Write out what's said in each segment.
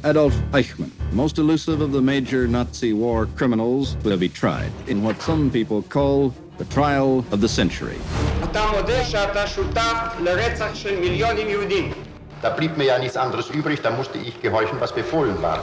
Adolf Eichmann, most elusive of the major Nazi war criminals, will be tried in what some people call the trial of the century. Da blieb mir ja nichts anderes übrig, da musste ich gehorchen, was befohlen war.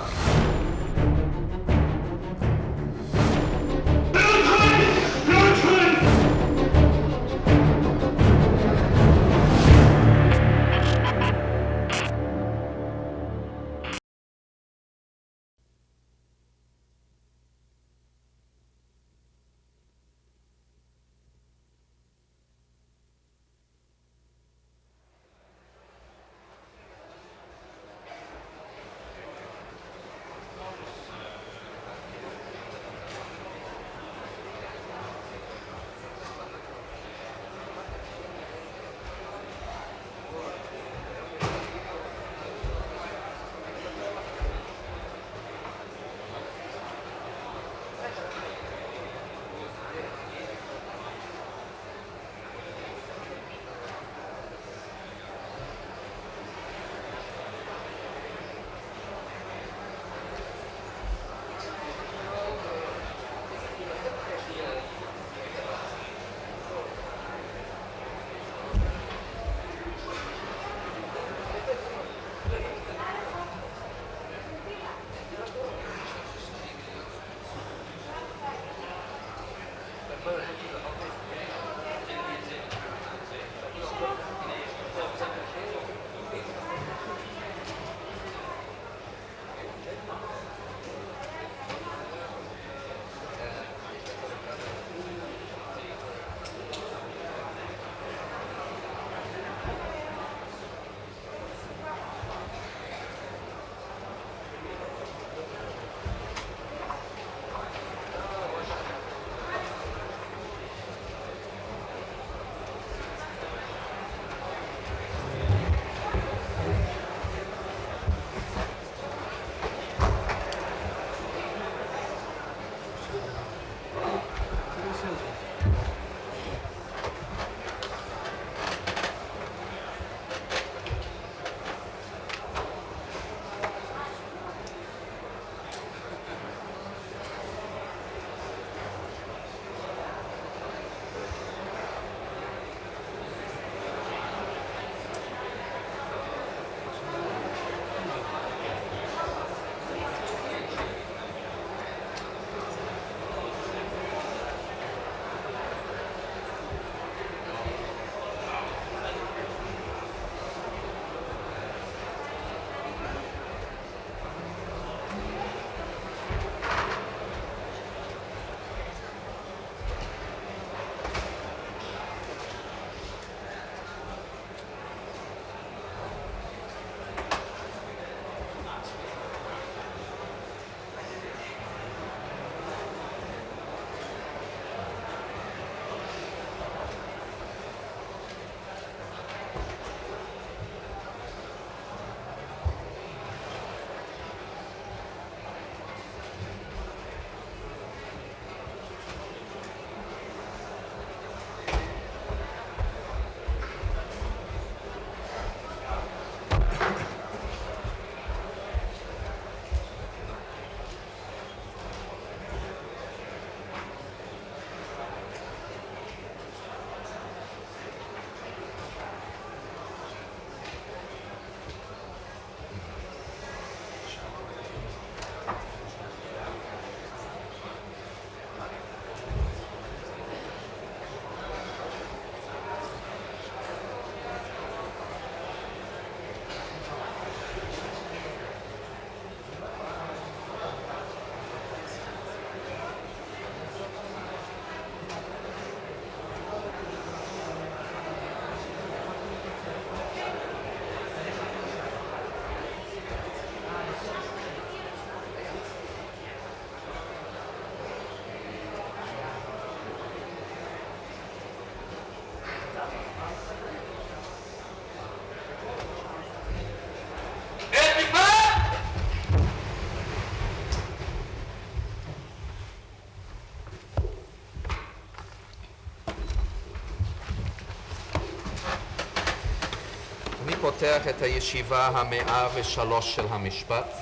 פותח את הישיבה 103 של המשפט.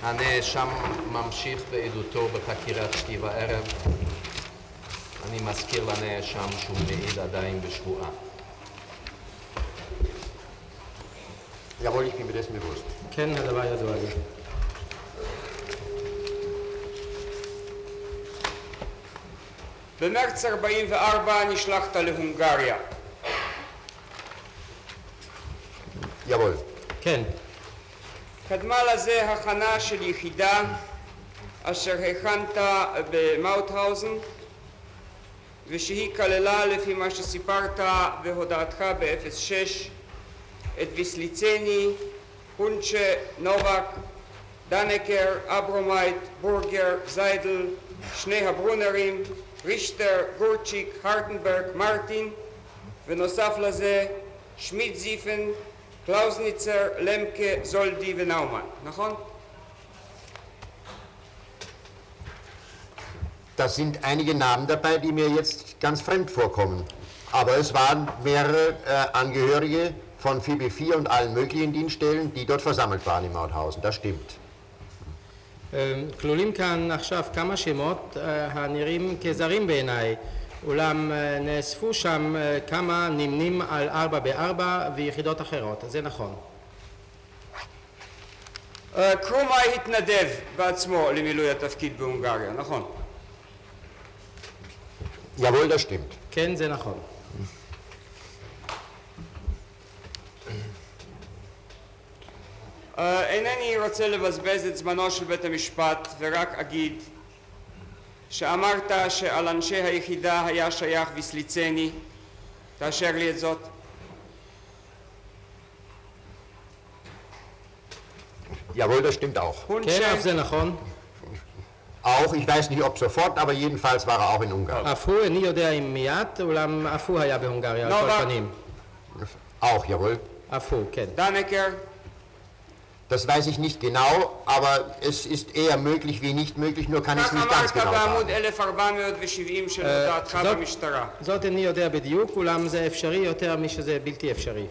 הנאשם ממשיך בעדותו בחקירת שתי וערב. אני מזכיר לנאשם שהוא מעיד עדיין בשבועה. Jawohl, ich bin mir dessen bewusst. כן, הדבר ידוע לי. במרץ 44 נשלחת להונגריה. Jawohl. כן, קדמה לזה הכנה של יחידה אשר הכנת במאוטהאוזן ושהיא כללה לפי מה שסיפרת בהודעתך ב-06 את ויסליצני, הונצ'ה, נובק, דנקר, אברומייט, בורגר, זיידל, שני הברונרים, רישטר, גורצ'יק, הרטנברג, מרטין ונוסף לזה שמיט זיפן, קלאוזניצר, למקה, זולדי ונאומן, נכון? Da sind einige Namen dabei, die mir jetzt ganz fremd vorkommen. Aber es waren mehrere Angehörige von FIB4 und allen möglichen Dienststellen, die dort versammelt waren im Mauthausen. Das stimmt. כלולים כאן עכשיו כמה שמות הנראים כזרים בעיניי, אולם נאספו שם כמה נמנים על 4x4 ויחידות אחרות, זה נכון. קרומאי התנדב בעצמו למילוי התפקיד בהונגריה, נכון? Jawohl, das stimmt. כן, זה נכון. אינני רוצה לבזבז את זמנו של בית המשפט ורק אגיד שאמרת שעל אנשי היחידה היה שייך ויסליצני, תאשר לי את זאת. Jawohl, das stimmt auch. כן, אף זה נכון. Auch, ich weiß nicht, ob sofort, aber jedenfalls war er auch in Ungarn. אף הוא, איני יודע אם מיד, אולם אף הוא היה בהונגריה על כל פנים. Auch, jawohl. אף הוא, כן. דנקר, Das weiß ich nicht genau, aber es ist eher möglich wie nicht möglich, nur kann ich es כך nicht ganz אמרת genau בעמוד sagen. 1470 של הודעתך במשטרה. זאת איני יודע בדיוק, אולם זה אפשרי יותר משזה בלתי אפשרי.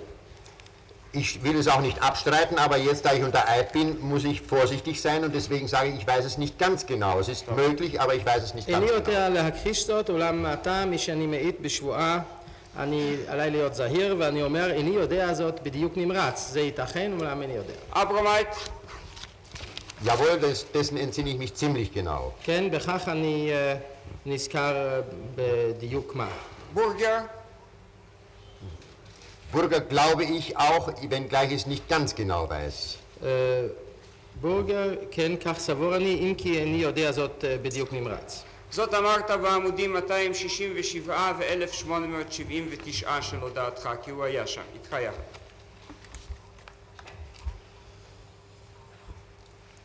Ich will es auch nicht abstreiten, aber jetzt, da ich unter Eid bin, muss ich vorsichtig sein und deswegen sage ich, ich weiß es nicht ganz genau. Es ist möglich, aber ich weiß es nicht ganz איני genau. יודע להכחיש זאת, אולם מעתה משאני מעיד בשבועה, עליי להיות זהיר, ואני אומר, איני יודע זאת בדיוק נמרץ. זה ייתכן, אולם איני יודע. אברומייט, Jawohl, dessen entsinne ich mich ziemlich genau. כן, בכך אני נזכר בדיוק מה. בורגר, Burger glaube ich auch, wenngleich ich es nicht ganz genau weiß. בורגר, כן, כך סבור אני, אם כי איני יודע זאת בדיוק נמרץ. זאת אמרת בעמודים 267 ו-1879 של הודעתך, כי הוא היה שם, איתך יחד.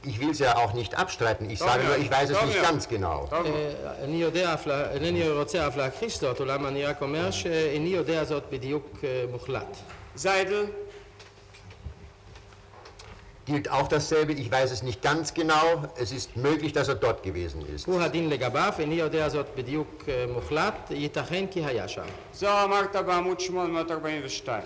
Ich will es ja auch nicht abstreiten, ich sage nur, ich weiß es nicht ganz genau. אינני רוצה אף להכחיש זאת, אולם אני רק אומר שאיני יודע זאת בדיוק מוחלט. זיידל, Gilt auch dasselbe, ich weiß es nicht ganz genau, es ist möglich, dass er dort gewesen ist. הוא הדין לגביו, איני יודע זאת בדיוק מוחלט, ייתכן כי היה שם. זו אמרת בעמוד 842.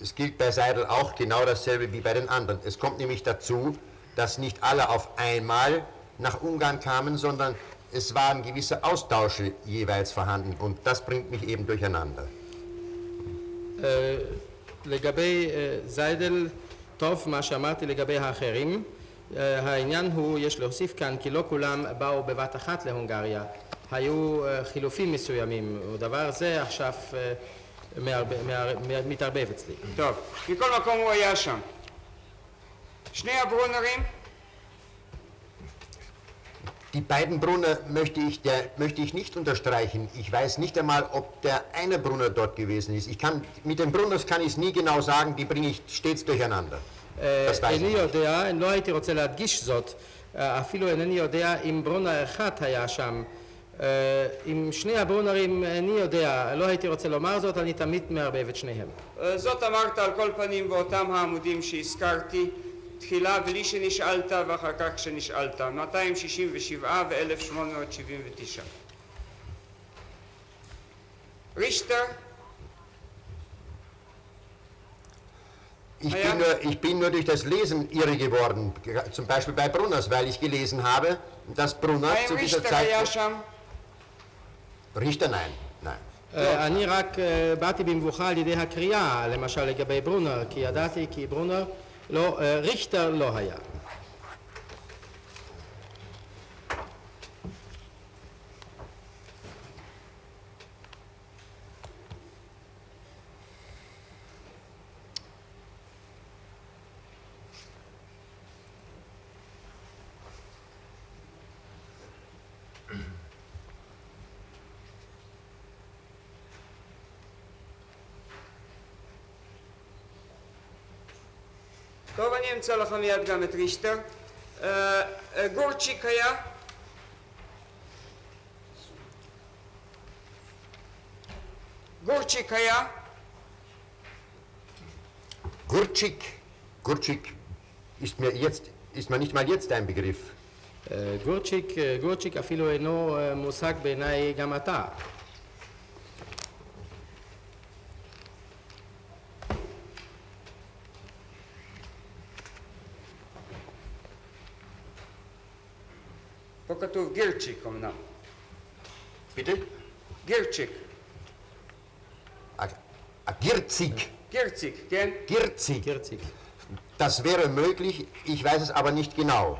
Es gilt bei Seidel auch genau dasselbe wie bei den anderen. Es kommt nämlich dazu, dass nicht alle auf einmal nach Ungarn kamen, sondern es waren gewisse Austausche jeweils vorhanden und das bringt mich eben durcheinander. לגבי זיידל, טוב מה שאמרתי לגבי האחרים, העניין הוא, יש להוסיף כאן, כי לא כולם באו בבת אחת להונגריה, היו חילופים מסוימים, ודבר זה עכשיו מתערבב אצלי. טוב, מכל מקום הוא היה שם. שני הברונרים, Die beiden Brunner möchte ich nicht unterstreichen. Ich weiß nicht einmal, ob der eine Brunner dort gewesen ist. Mit den Brunners kann ich es nie genau sagen, die bringe ich stets durcheinander. Das weiß ich איני nicht. יודע, לא הייתי רוצה להדגיש זאת, אפילו אינני יודע אם ברונר אחד היה שם. עם שני הברונרים איני יודע, לא הייתי רוצה לומר זאת, אני תמיד מערבב את שניהם. זאת אמרת על כל פנים באותם העמודים שהזכרתי, תחילה בלי שנשאלת ואחר כך כשנשאלת, 267 ו-1879. רישטר, Ich bin nur durch das Lesen irre geworden, zum Beispiel bei Brunners, weil ich gelesen habe, dass Brunners האם zu dieser ריכטר Zeit... היה שם? Richter, nein, nein. אני רק באתי במבוכה על ידי הקריאה, למשל לגבי ברונר, כי ידעתי כי ברונר, לא, ריכטר לא היה. טוב, אני אמצא לך מיד גם את ריכטר. גורצ'יק היה? גורצ'יק היה? Gurtschik ist mir nicht mal jetzt ein Begriff. גורצ'יק אפילו אינו מושג בעיניי גם עתה. פה כתוב גירצ'יק אמנם. Bitte? גירצ'יק. Girzig. גירציק, כן? Girzig. קירציק. Das wäre möglich, ich weiß es aber nicht genau.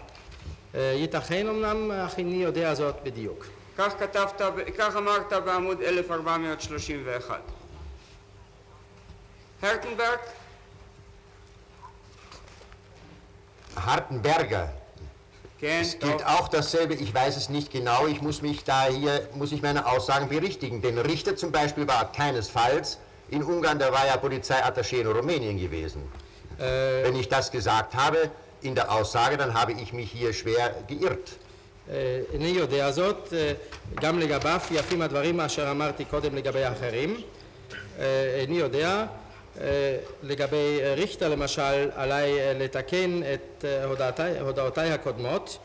ייתכן אמנם, אך איני יודע זאת בדיוק. כך כתבת, כך אמרת בעמוד 1431. הרטנברג? Hartenberger. כן, Es טוב. gilt auch dasselbe, ich weiß es nicht genau, ich muss meine Aussagen berichtigen. Denn Richter zum Beispiel war keinesfalls in Ungarn, der war ja Polizeiattaché in Rumänien gewesen. Wenn ich das gesagt habe in der Aussage, dann habe ich mich hier schwer geirrt. איני יודע זאת, גם לגביו יפים הדברים אשר אמרתי קודם לגבי האחרים. איני יודע, לגבי ריכטר למשל, עליי לתקן את הודעותיי הקודמות.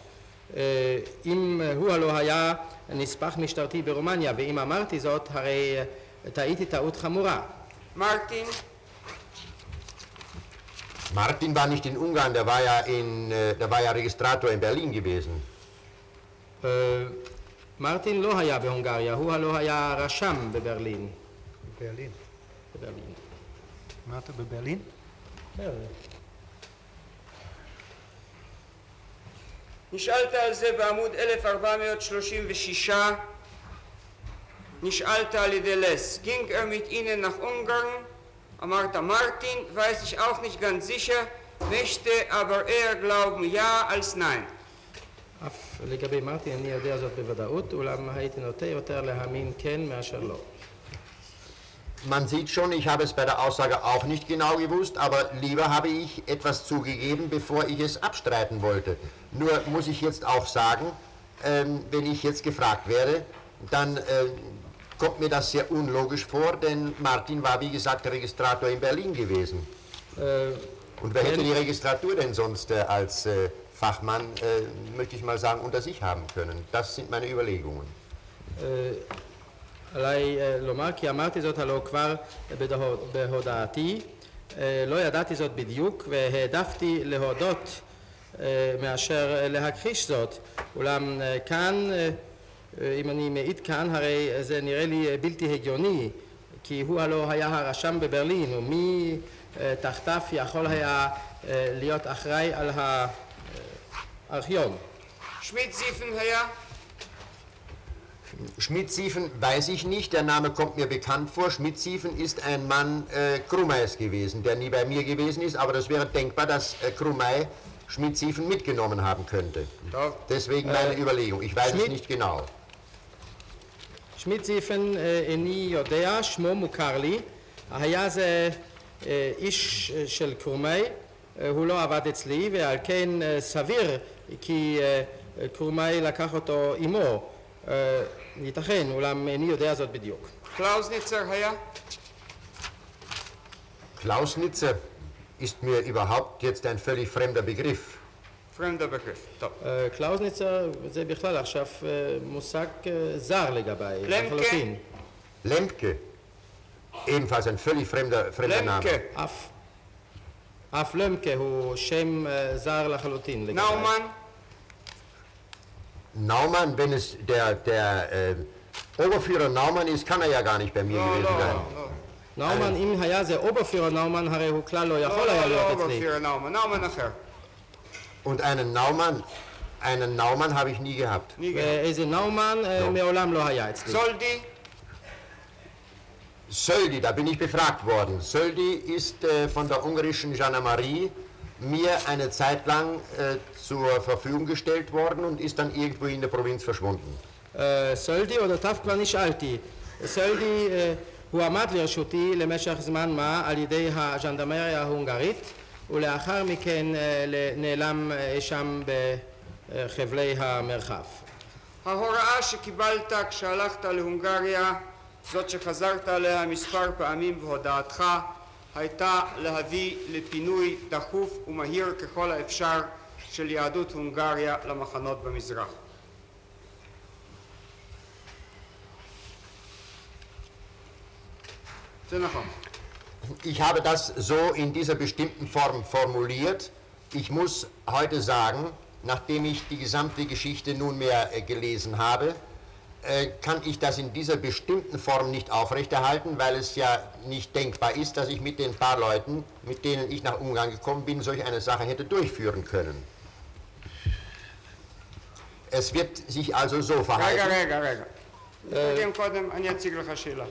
אם הוא הלא היה נספח משטרתי ברומניה, ואם אמרתי זאת, הרי טעיתי טעות חמורה. מרטין? Martin war nicht in Ungarn, der war ja Registrator in Berlin gewesen. מרטין לא היה בהונגריה, הוא הלא היה רשם בברלין. בברלין. בברלין. אמרת בברלין? נשאלת על זה בעמוד 1436, נשאלת על ידי לס. ging mit ihnen nach Ungarn? אמרת מרטין, weiß ich auch nicht ganz sicher, möchte aber eher glauben ja als nein. אף לגבי מרטין אני יודע זאת בוודאות, אולם הייתי נוטה יותר להאמין כן מאשר לא. Man sieht schon, ich habe es bei der Aussage auch nicht genau gewusst, aber lieber habe ich etwas zugegeben, bevor ich es abstreiten wollte. Nur muss ich jetzt auch sagen, wenn ich jetzt gefragt werde, dann kommt mir das sehr unlogisch vor, denn Martin war, wie gesagt, der Registrator in Berlin gewesen. Und wer hätte die Registratur denn sonst als Fachmann, möchte ich mal sagen, unter sich haben können? Das sind meine Überlegungen. עליי לומר כי אמרתי זאת הלא כבר בהודעתי, לא ידעתי זאת בדיוק והעדפתי להודות מאשר להכחיש זאת, אולם כאן, אם אני מעיד כאן, הרי זה נראה לי בלתי הגיוני, כי הוא הלא היה הרשם בברלין, ומי תחתיו יכול היה להיות אחראי על הארכיון. שמיט-זיפן היה? Schmidt-Siefen weiß ich nicht, der Name kommt mir bekannt vor. Schmidt-Siefen ist ein Mann Krummeis gewesen, der nie bei mir gewesen ist, aber das wäre denkbar, dass Krummei Schmidt-Siefen mitgenommen haben könnte. Deswegen meine Überlegung, ich weiß es nicht genau. שמיט-זיפן איני יודע, שמו מוכר לי, היה זה איש של קרומי, הוא לא עבד אצלי ועל כן סביר כי קרומי לקח אותו עמו. ייתכן, אולם איני יודע זאת בדיוק. קלאוזניצר היה? Klausnitzer ist mir überhaupt jetzt ein völlig fremder Begriff. fremder Begriff. טוב. קלאוזניצר זה בכלל עכשיו מושג זר לגביי. לחלוטין. Lemke, ebenfalls ein völlig fremder Name. למקה. אף אף למקה הוא שם זר לחלוטין. לגביי. נאומן, Naumann, wenn es der Oberführer Naumann ist, kann er ja gar nicht bei mir gewesen sein. נאומן, אם היה זה אוברפירר נאומן, הרי הוא כלל לא יכול היה להיות אצלי. אוברפירר נאומן, נאומן אחר. Und einen Naumann habe ich nie gehabt. ואיזה נאומן מעולם לא היה אצלי. סולדי, Söldi, da bin ich befragt worden. Söldi ist von der ungarischen Gendarmerie mir eine Zeit lang zur Verfügung gestellt worden und ist dann irgendwo in der Provinz verschwunden. סולדי, אותיו כבר נשאלתי. סולדי הוא עמד לרשותי למשך זמן מה על ידי הז'נדרמריה ההונגרית, ולאחר מכן נעלם שם בחבלי המרחב. ההוראה שקיבלת כשהלכת להונגריה, זאת שחזרת עליה מספר פעמים בהודעתך, הייתה להביא לפינוי דחוף ומהיר ככל האפשר של יהדות הונגריה למחנות במזרח. זה נכון. Ich habe das so in dieser bestimmten Form formuliert. Ich muss heute sagen, nachdem ich die gesamte Geschichte nunmehr gelesen habe, kann ich das in dieser bestimmten Form nicht aufrechterhalten, weil es ja nicht denkbar ist, dass ich mit den paar Leuten, mit denen ich nach Ungarn gekommen bin, solch eine Sache hätte durchführen können. Es wird sich also so verhalten. רגע. נתרגם קודם, אני אציג לך שאלה.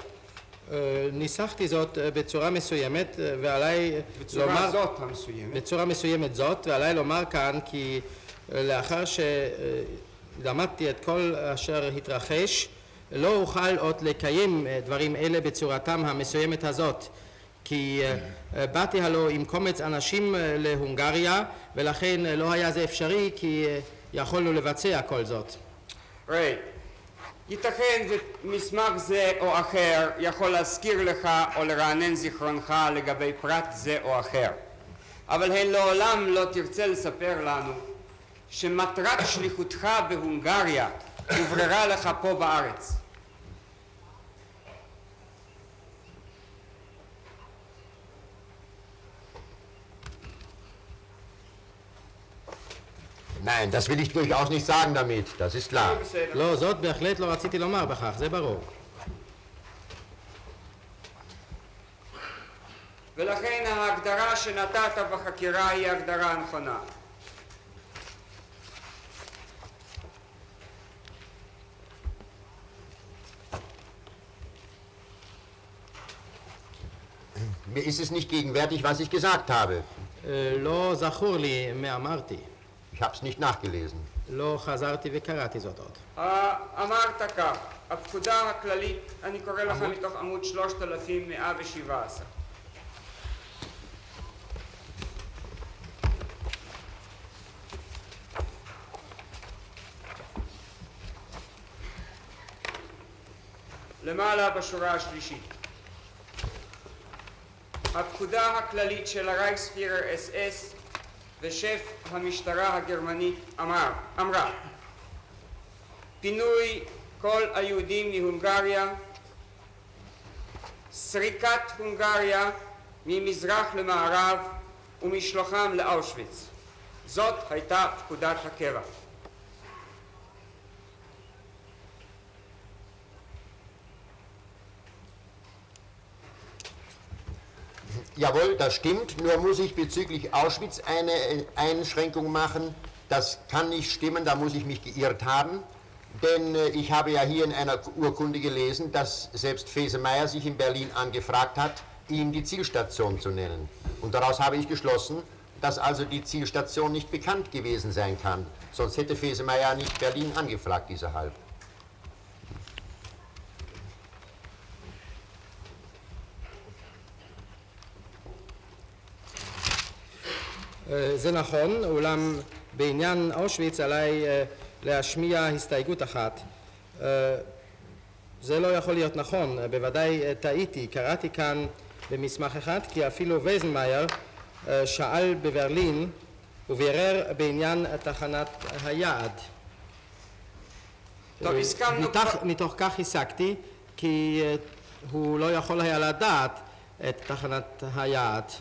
ניסחתי זאת בצורה מסוימת, ועליי בצורה זאת המסוימת. בצורה מסוימת זאת, ועליי לומר כאן כי לאחר שלמדתי את כל אשר התרחש, לא אוכל עוד לקיים דברים אלה בצורתם המסוימת הזאת, כי באתי הלא עם קומץ אנשים להונגריה, ולכן לא היה זה אפשרי, כי יכולנו לבצע כל זאת. ייתכן ומסמך זה או אחר יכול להזכיר לך או לרענן זיכרונך לגבי פרט זה או אחר, אבל הן לעולם לא תרצה לספר לנו שמטרת שליחותך בהונגריה הובררה לך פה בארץ. Nein, das will ich durchaus nicht sagen damit, das ist klar. לא, זאת בהחלט לא רציתי לומר בכך, זה ברור. ולכן ההגדרה שנתת בחקירה היא הגדרה הנכונה. Mir ist es nicht gegenwärtig, was ich gesagt habe. לא זכור לי מה אמרתי. Ich habe es nicht nachgelesen. לא חזרתי וקראתי זאת עוד. אמרת כך, הפקודה הכללית, אני קורא לך מתוך עמוד 3117. למעלה בשורה השלישית. הפקודה הכללית של הרייכספירר אס-אס ושף המשטרה הגרמנית אמרה פינוי כל היהודים מהונגריה, סריקת הונגריה ממזרח למערב ומשלוחם לאושוויץ. זאת הייתה פקודת הקבע. Jawohl, das stimmt, nur muss ich bezüglich Auschwitz eine Einschränkung machen. Das kann nicht stimmen, da muss ich mich geirrt haben, denn ich habe ja hier in einer Urkunde gelesen, dass selbst Fesemeyer sich in Berlin angefragt hat, ihn die Zielstation zu nennen. Und daraus habe ich geschlossen, dass also die Zielstation nicht bekannt gewesen sein kann, sonst hätte Fesemeyer nicht Berlin angefragt, deshalb. זה נכון, אולם בעניין אושוויץ עליי להשמיע הסתייגות אחת. זה לא יכול להיות נכון, בוודאי טעיתי. קראתי כאן במסמך אחד כי אפילו וייזנמאייר שאל בברלין ובירר בעניין תחנת היעד. טוב, הסכמנו מתוך כך הסקתי כי הוא לא יכול היה לדעת את תחנת היעד.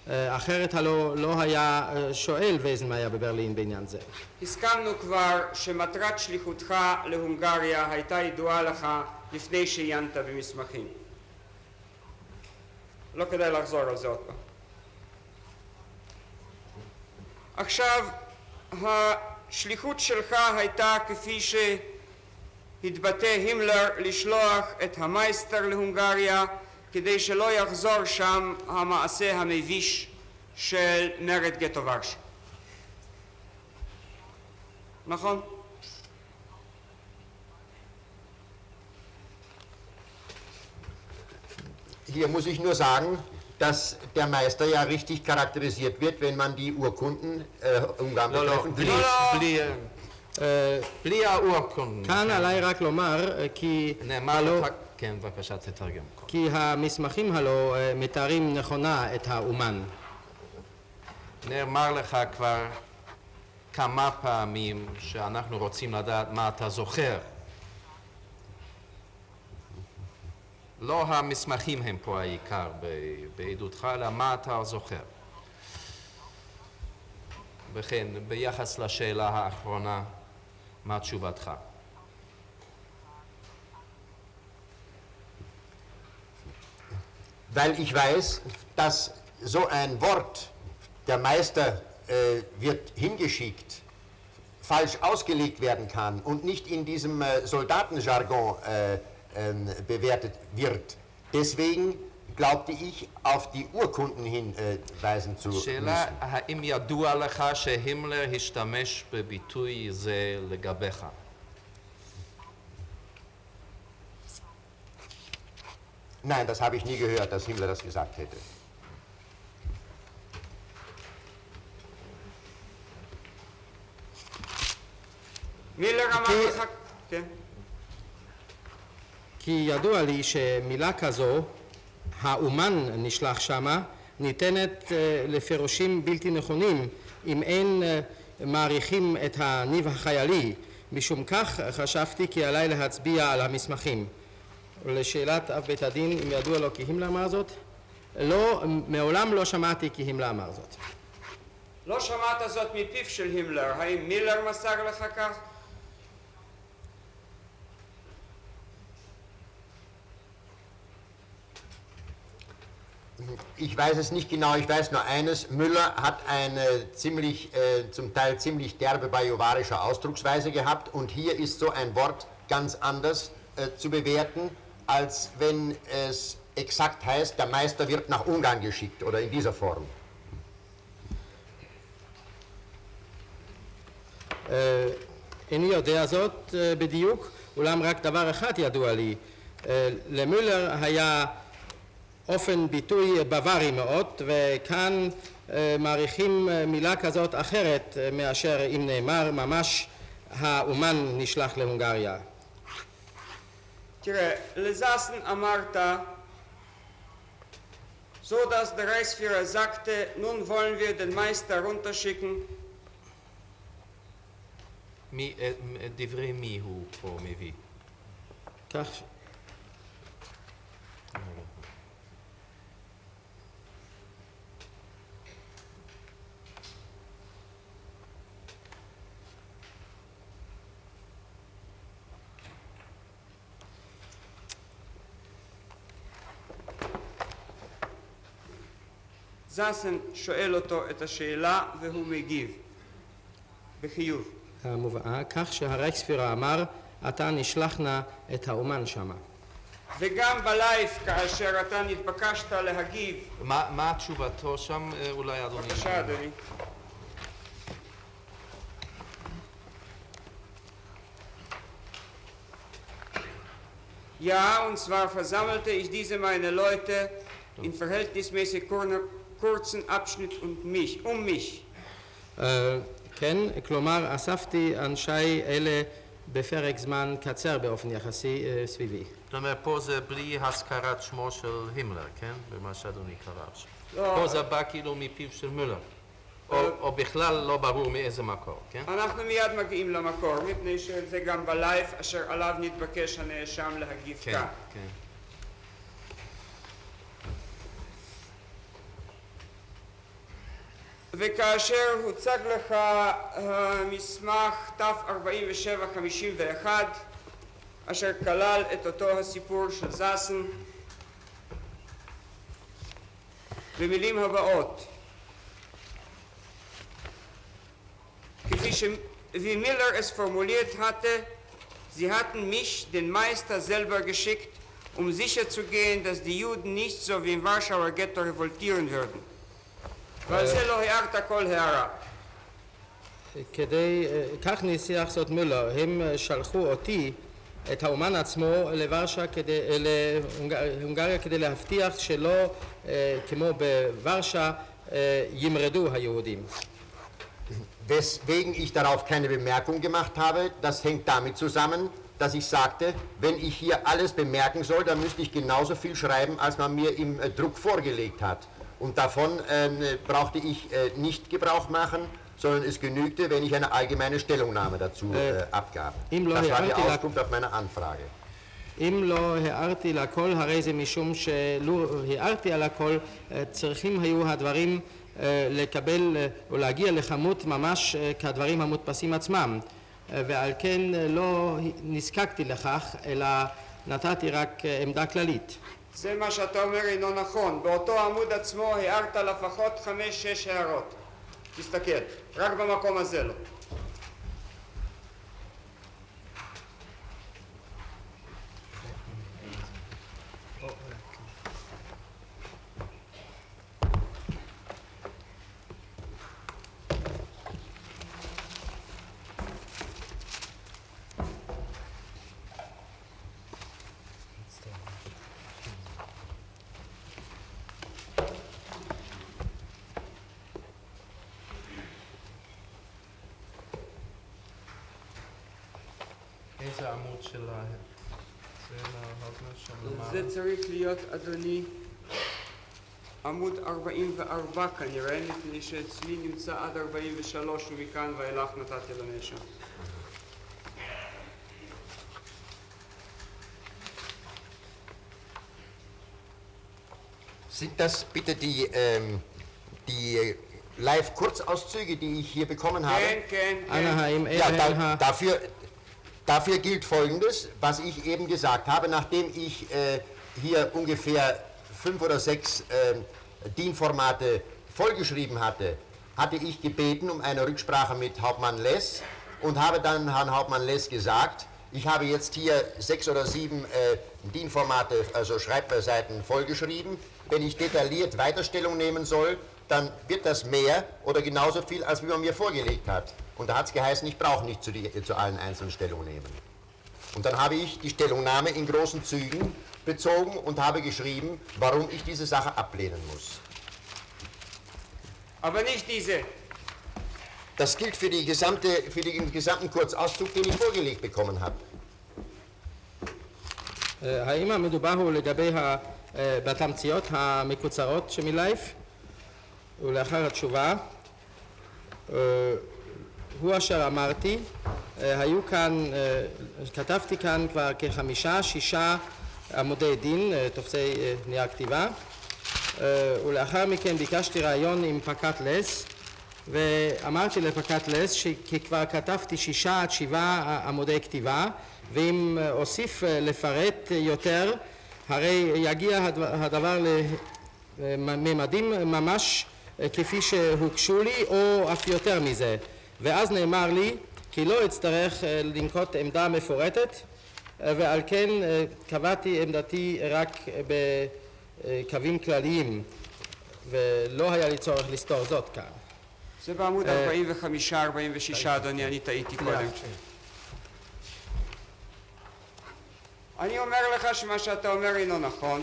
אחרת הלא לא היה שואל וייזנמאייר בברלין בעניין זה. הסכמנו כבר שמטרת שליחותך להונגריה הייתה ידועה לך לפני שעיינת במסמכים. לא כדאי לחזור על זה עוד פעם. עכשיו, השליחות שלך הייתה, כפי שהתבטא הימלר, לשלוח את המייסטר להונגריה כדי שלא יחזור שם המעשה המביש של מרד גטו ורשה. נכון? Hier muss ich nur sagen, dass der Meister ja richtig charakterisiert wird, wenn man die Urkunden Ungarn לא, לא, betreffend בלי האורקון. כאן עליי רק לומר כי נאמר לך, כן, בבקשה תתרגם. כי המסמכים הללו מתארים נכונה את האומן. נאמר לך כבר כמה פעמים שאנחנו רוצים לדעת מה אתה זוכר. לא המסמכים הם פה העיקר בעדותך, אלא מה אתה זוכר. וכן, ביחס לשאלה האחרונה, מה תשובתך? weil ich weiß, dass so ein Wort, der Meister wird hingeschickt, falsch ausgelegt werden kann und nicht in diesem Soldatenjargon bewertet wird. Deswegen glaubte ich, auf die Urkunden hinweisen zu müssen. שאלה, האם ידוע לך שהימלר השתמש בביטוי זה לגביך? Nein, das habe ich nie gehört, dass Himmler das gesagt hätte. מילר אמר לך... כן. כי ידוע לי שמילה כזו, האומן נשלח שמה, ניתנת לפירושים בלתי נכונים אם אין מעריכים את הניב החיילי. משום כך חשבתי כי עליי להצביע על המסמכים. לשאלת אב בית הדין אם ידוע לו כי הימלר אמר זאת, לא, מעולם לא שמעתי כי הימלר אמר זאת. לא שמעת זאת מפיו של הימלר, האם מילר מסר לך כך? Ich weiß es nicht genau, ich weiß nur eines, Müller hat eine zum Teil ziemlich derbe bajuwarische Ausdrucksweise gehabt und hier ist so ein Wort ganz anders zu bewerten, als wenn es exakt heißt, der Meister wird nach Ungarn geschickt oder in dieser Form. איני יודע זאת בדיוק, אולם רק דבר אחד ידוע לי. למולר היה אופן ביטוי בווארי מאוד, וכאן מעריכים מילה כזאת אחרת מאשר אם נאמר ממש האומן נשלח להונגריה. תראה, לזסן אמרת, so dass der Reichsführer sagte, nun wollen wir den Meister runterschicken. דברי מי הוא פה מביא? כך זסן שואל אותו את השאלה והוא מגיב בחיוב. המובאה, כך שהרייכספירר אמר, אתה נשלח נא את האומן שמה. וגם בלייב, כאשר אתה נתבקשת להגיב. מה תשובתו שם אולי אדוני? בבקשה אדוני. Ja, und zwar versammelte ich diese meine Leute in verhältnismäßig kurzen Abschnitt um mich. כן, כלומר אספתי אנשי אלה בפרק זמן קצר באופן יחסי סביבי. זאת אומרת, פה זה בלי הזכרת שמו של הימלר, כן? במה שאדוני קרא עכשיו. לא. פה זה בא כאילו מפיו של מולר. או בכלל לא ברור מאיזה מקור, כן? אנחנו מיד מגיעים למקור, מפני שזה גם בלייב אשר עליו נתבקש הנאשם להגיב כן, כאן. כן. וכאשר הוצג לך מסמך ת'4751 אשר כלל את אותו הסיפור של זסן במילים הבאות: wie Miller es formuliert hatte, sie hatten mich, den Meister, selber geschickt, sicherzugehen, dass die Juden nicht so wie im Warschauer Ghetto revoltieren würden. ועל זה לא הערת כל הערה. כך ניסח זאת מולר, הם שלחו אותי, את האומן עצמו, להונגריה כדי להבטיח שלא, כמו בוורשה, ימרדו היהודים. Weswegen ich darauf keine Bemerkung gemacht habe, das hängt damit zusammen, dass ich sagte, wenn ich hier alles bemerken soll, dann müsste ich genauso viel schreiben, als man mir im Druck vorgelegt hat. Und davon brauchte ich nicht Gebrauch machen, sondern es genügte, wenn ich eine allgemeine Stellungnahme dazu abgab. Das war die Auskunft auf meine Anfrage. אם לא הערתי לכל, הרי זה משום שלא הערתי על הכל, צריכים היו הדברים לקבל או להגיע לכמות ממש כדברים המודפסים עצמם, ועל כן לא נזקקתי לכך, אלא נתתי רק עמדה כללית. זה מה שאתה אומר אינו נכון. באותו עמוד עצמו הערת לפחות 5-6 הערות. תסתכל, רק במקום הזה לא. איזה עמוד של זה צריך להיות, אדוני, עמוד 44 כנראה, מפני שאצלי נמצא עד 43 ומכאן ואילך נתתי לנאשם. Sind das bitte die Live-Kurzauszüge, die ich hier bekommen habe? Ja, dafür gilt Folgendes, was ich eben gesagt habe, nachdem ich hier ungefähr 5 oder 6 DIN-Formate vollgeschrieben hatte, hatte ich gebeten um eine Rücksprache mit Hauptmann Less und habe dann Herrn Hauptmann Less gesagt, ich habe jetzt hier 6 oder 7 DIN-Formate, also Schreibseiten vollgeschrieben. Wenn ich detailliert Weiterstellung nehmen soll, dann wird das mehr oder genauso viel, als wie man mir vorgelegt hat. Und da hat es geheißen, ich brauche nicht zu allen einzelnen Stellung nehmen. Und dann habe ich die Stellungnahme in großen Zügen bezogen und habe geschrieben, warum ich diese Sache ablehnen muss. Aber nicht diese. Das gilt für den gesamten Kurzauszug, den ich vorgelegt bekommen habe. האם המדובר הוא לגבי בתמציות המקוצרות שמלייף? ולאחר התשובה, הוא אשר אמרתי, היו כאן, כתבתי כאן כבר כ5-6 עמודי דין, תופסי נייר כתיבה, ולאחר מכן ביקשתי ראיון עם פקד לס, ואמרתי לפקד לס שכבר כתבתי 6-7 עמודי כתיבה, ואם אוסיף לפרט יותר, הרי יגיע הדבר לממדים ממש כפי שהוגשו לי, או אף יותר מזה. ואז נאמר לי כי לא אצטרך לנקוט עמדה מפורטת, ועל כן קבעתי עמדתי רק בקווים כלליים, ולא היה לי צורך לסתור זאת כאן. זה בעמוד 45-46, אדוני, אני טעיתי קודם. אני אומר לך שמה שאתה אומר אינו נכון,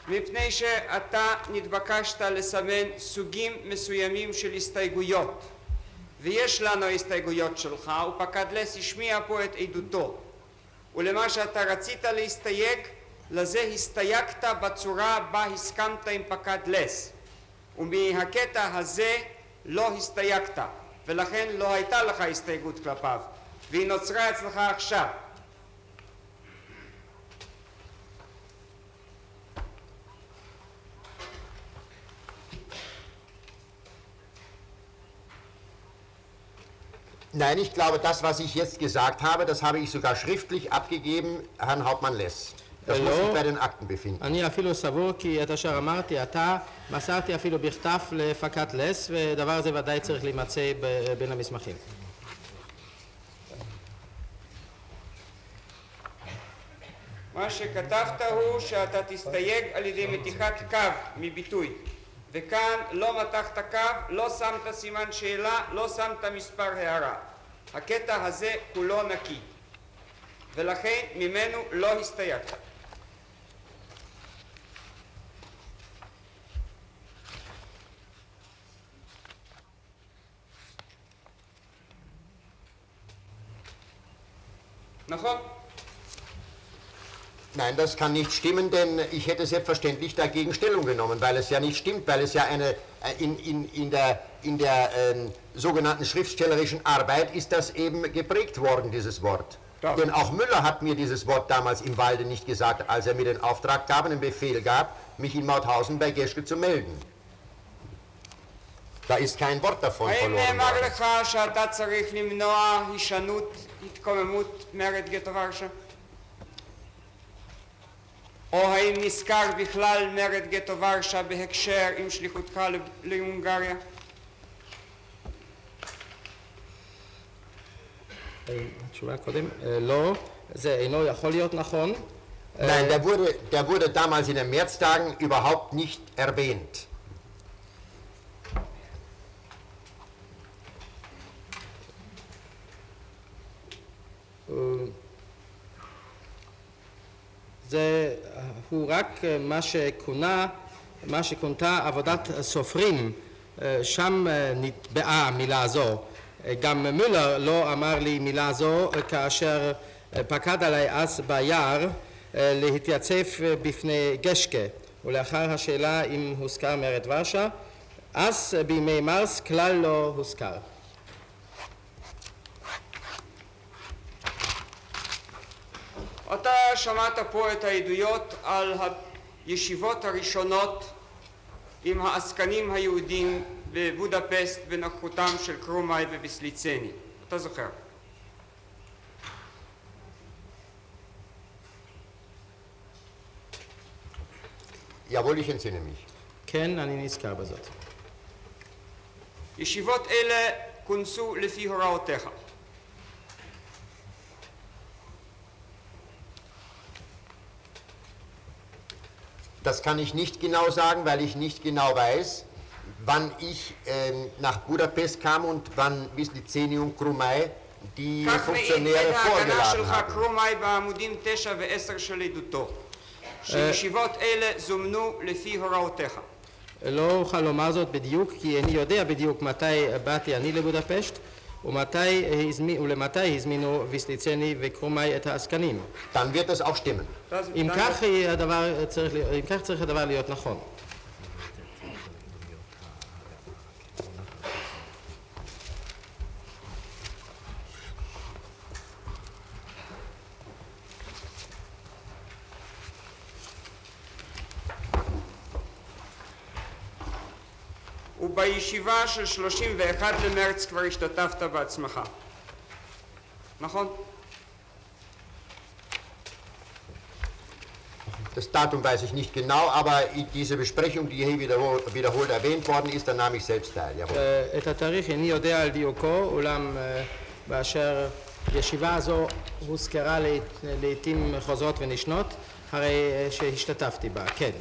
מפני שאתה נתבקשת לסמן סוגים מסוימים של הסתייגויות, ויש לנו הסתייגויות שלך, ופקד לס השמיע פה את עדותו, ולמה שאתה רצית להסתייג, לזה הסתייגת בצורה בה הסכמת עם פקד לס, ומהקטע הזה לא הסתייגת, ולכן לא הייתה לך הסתייגות כלפיו, והיא נוצרה אצלך עכשיו. Nein, ich glaube, das, was ich jetzt gesagt habe, das habe ich sogar schriftlich abgegeben, Herrn Hauptmann Less. Das muss sich bei den Akten befinden. אני אפילו סבור כי את אשר אמרתי עתה מסרתי אפילו בכתב לפקד לס, ודבר הזה ודאי צריך להימצא בין המסמכים. מה שכתבת הוא שאתה תסתייג על ידי מתיחת קו מביטוי, וכאן לא מתחת קו, לא שמת סימן שאלה, לא שמת מספר הערה. הקטע הזה כולו נקי, ולכן ממנו לא הסתייגת. נכון? Nein, das kann nicht stimmen, denn ich hätte selbstverständlich dagegen Stellung genommen, weil es ja nicht stimmt, weil es ja in der sogenannten schriftstellerischen Arbeit ist das eben geprägt worden, dieses Wort. Ja. Denn auch Müller hat mir dieses Wort damals im Walde nicht gesagt, als er mir den Auftrag gab, den Befehl gab, mich in Mauthausen bei Geschke zu melden. Da ist kein Wort davon האם verloren נאמר worden. לך שאתה צריך למנוע הישנות, התקוממות מרד גטו ורשה? או האם נזכר בכלל מרד גטו ורשה בהקשר עם שליחותך להונגריה? התשובה קודם, לא, זה אינו יכול להיות נכון. Nein, der wurde damals in den Märztagen überhaupt nicht erwähnt. זה הוא רק מה שכונתה עבודת סופרים, שם נטבעה מילה זו. גם מולר לא אמר לי מילה זו כאשר פקד עליי אז ביער להתייצב בפני גשקה, ולאחר השאלה אם הוזכר מרד ורשה, אז בימי מרס כלל לא הוזכר. אתה שמעת פה את העדויות על הישיבות הראשונות עם העסקנים היהודים בבודפסט בנוכחותם של קרומאי וביסליצני. אתה זוכר? Jawohl, ich entsinne mich. כן, אני נזכר בזאת. ישיבות אלה כונסו לפי הוראותיך. Das kann ich nicht genau sagen, weil ich nicht genau weiß, wann ich nach Budapest kam und wann Wislicenii und Krumai die כך מעיד Funktionäre את ההגנה vorgeladen שלך haben. קרומאי בעמודים 9 ו-10 של עדותו, שישיבות אלה זומנו לפי הוראותיך. לא אוכל לומר זאת בדיוק, כי איני יודע בדיוק מתי באתי אני לבודפשט ולמתי הזמינו ויסליצני וקרומאי את העסקנים. Dann wird es auch stimmen. אם כך צריך הדבר להיות נכון. ובישיבה של 31 למרץ כבר השתתפת בעצמך. נכון? Das Datum weiß ich nicht genau, aber diese Besprechung, die hier wiederholt erwähnt worden ist, da nahm ich selbst teil. Jawohl. את התאריך איני יודע על דיוקו, אולם באשר ישיבה הזו הוזכרה לעתים חוזרות ונשנות, הרי שהשתתפתי בה, כן.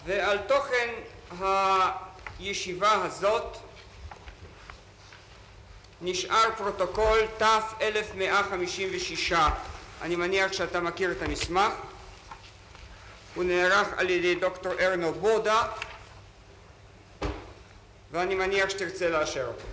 ועל תוכן הישיבה הזאת נשאר פרוטוקול ת' 1156. אני מניח שאתה מכיר את המסמך. הוא נערך על ידי דוקטור ארנו בודה, ואני מניח שתרצה לאשר אותו.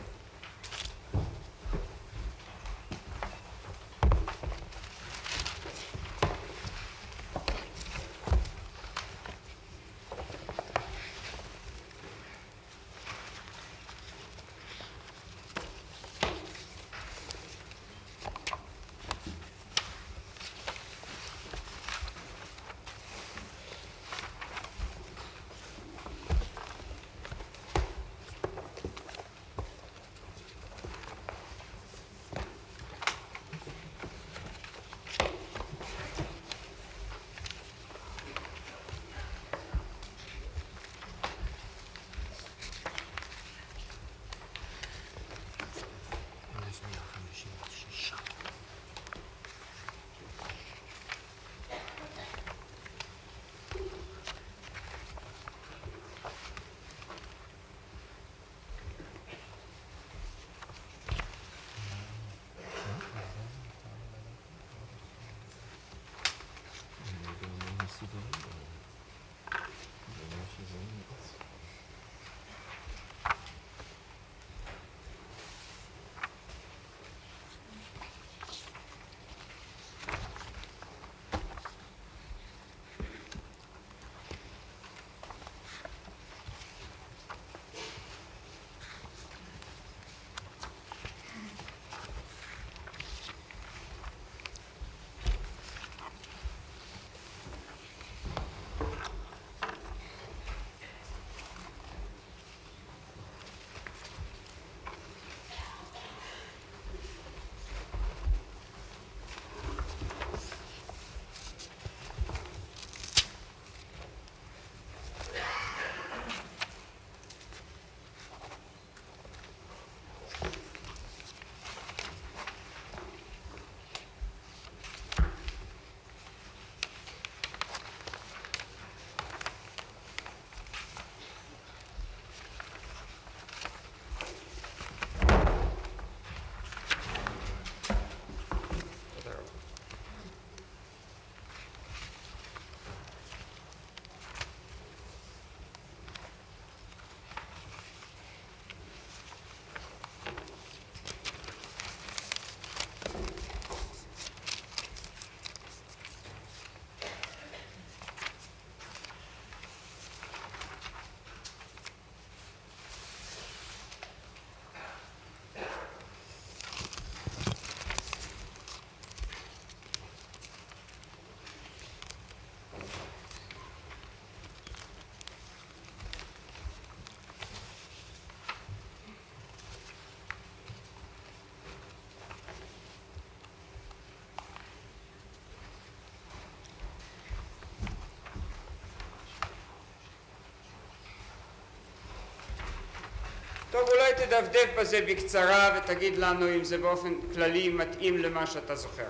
טוב, אולי תדפדף בזה בקצרה ותגיד לנו אם זה באופן כללי מתאים למה שאתה זוכר.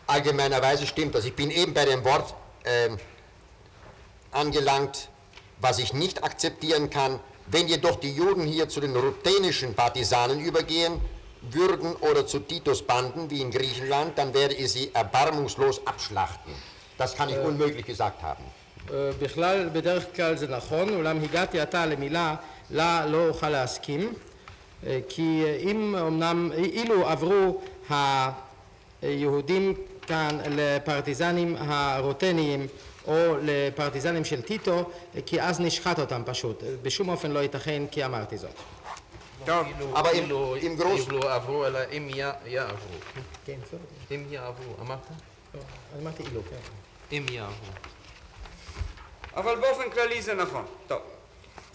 Allgemeinerweise stimmt das. Ich bin eben bei dem Wort angelangt, was ich nicht akzeptieren kann. Wenn jedoch die Juden hier zu den ruthenischen Partisanen übergehen würden oder zu Titos Banden wie in Griechenland, dann werde ich sie erbarmungslos abschlachten. Das kann ich unmöglich gesagt haben. בכלל, בדרך כלל זה נכון, אולם הגעתי עתה למילה לה לא אוכל להסכים, כי אם אמנם, אילו עברו היהודים כאן לפרטיזנים הרוטניים או לפרטיזנים של טיטו, כי אז נשחט אותם פשוט. בשום אופן לא ייתכן כי אמרתי זאת. טוב, אבל אילו עם גרוס... עברו, אלא אם יעברו. כן, בסדר. אם יעברו, אמרת? אני אמרתי אילו, כן. אם יעברו. אבל באופן כללי זה נכון. טוב.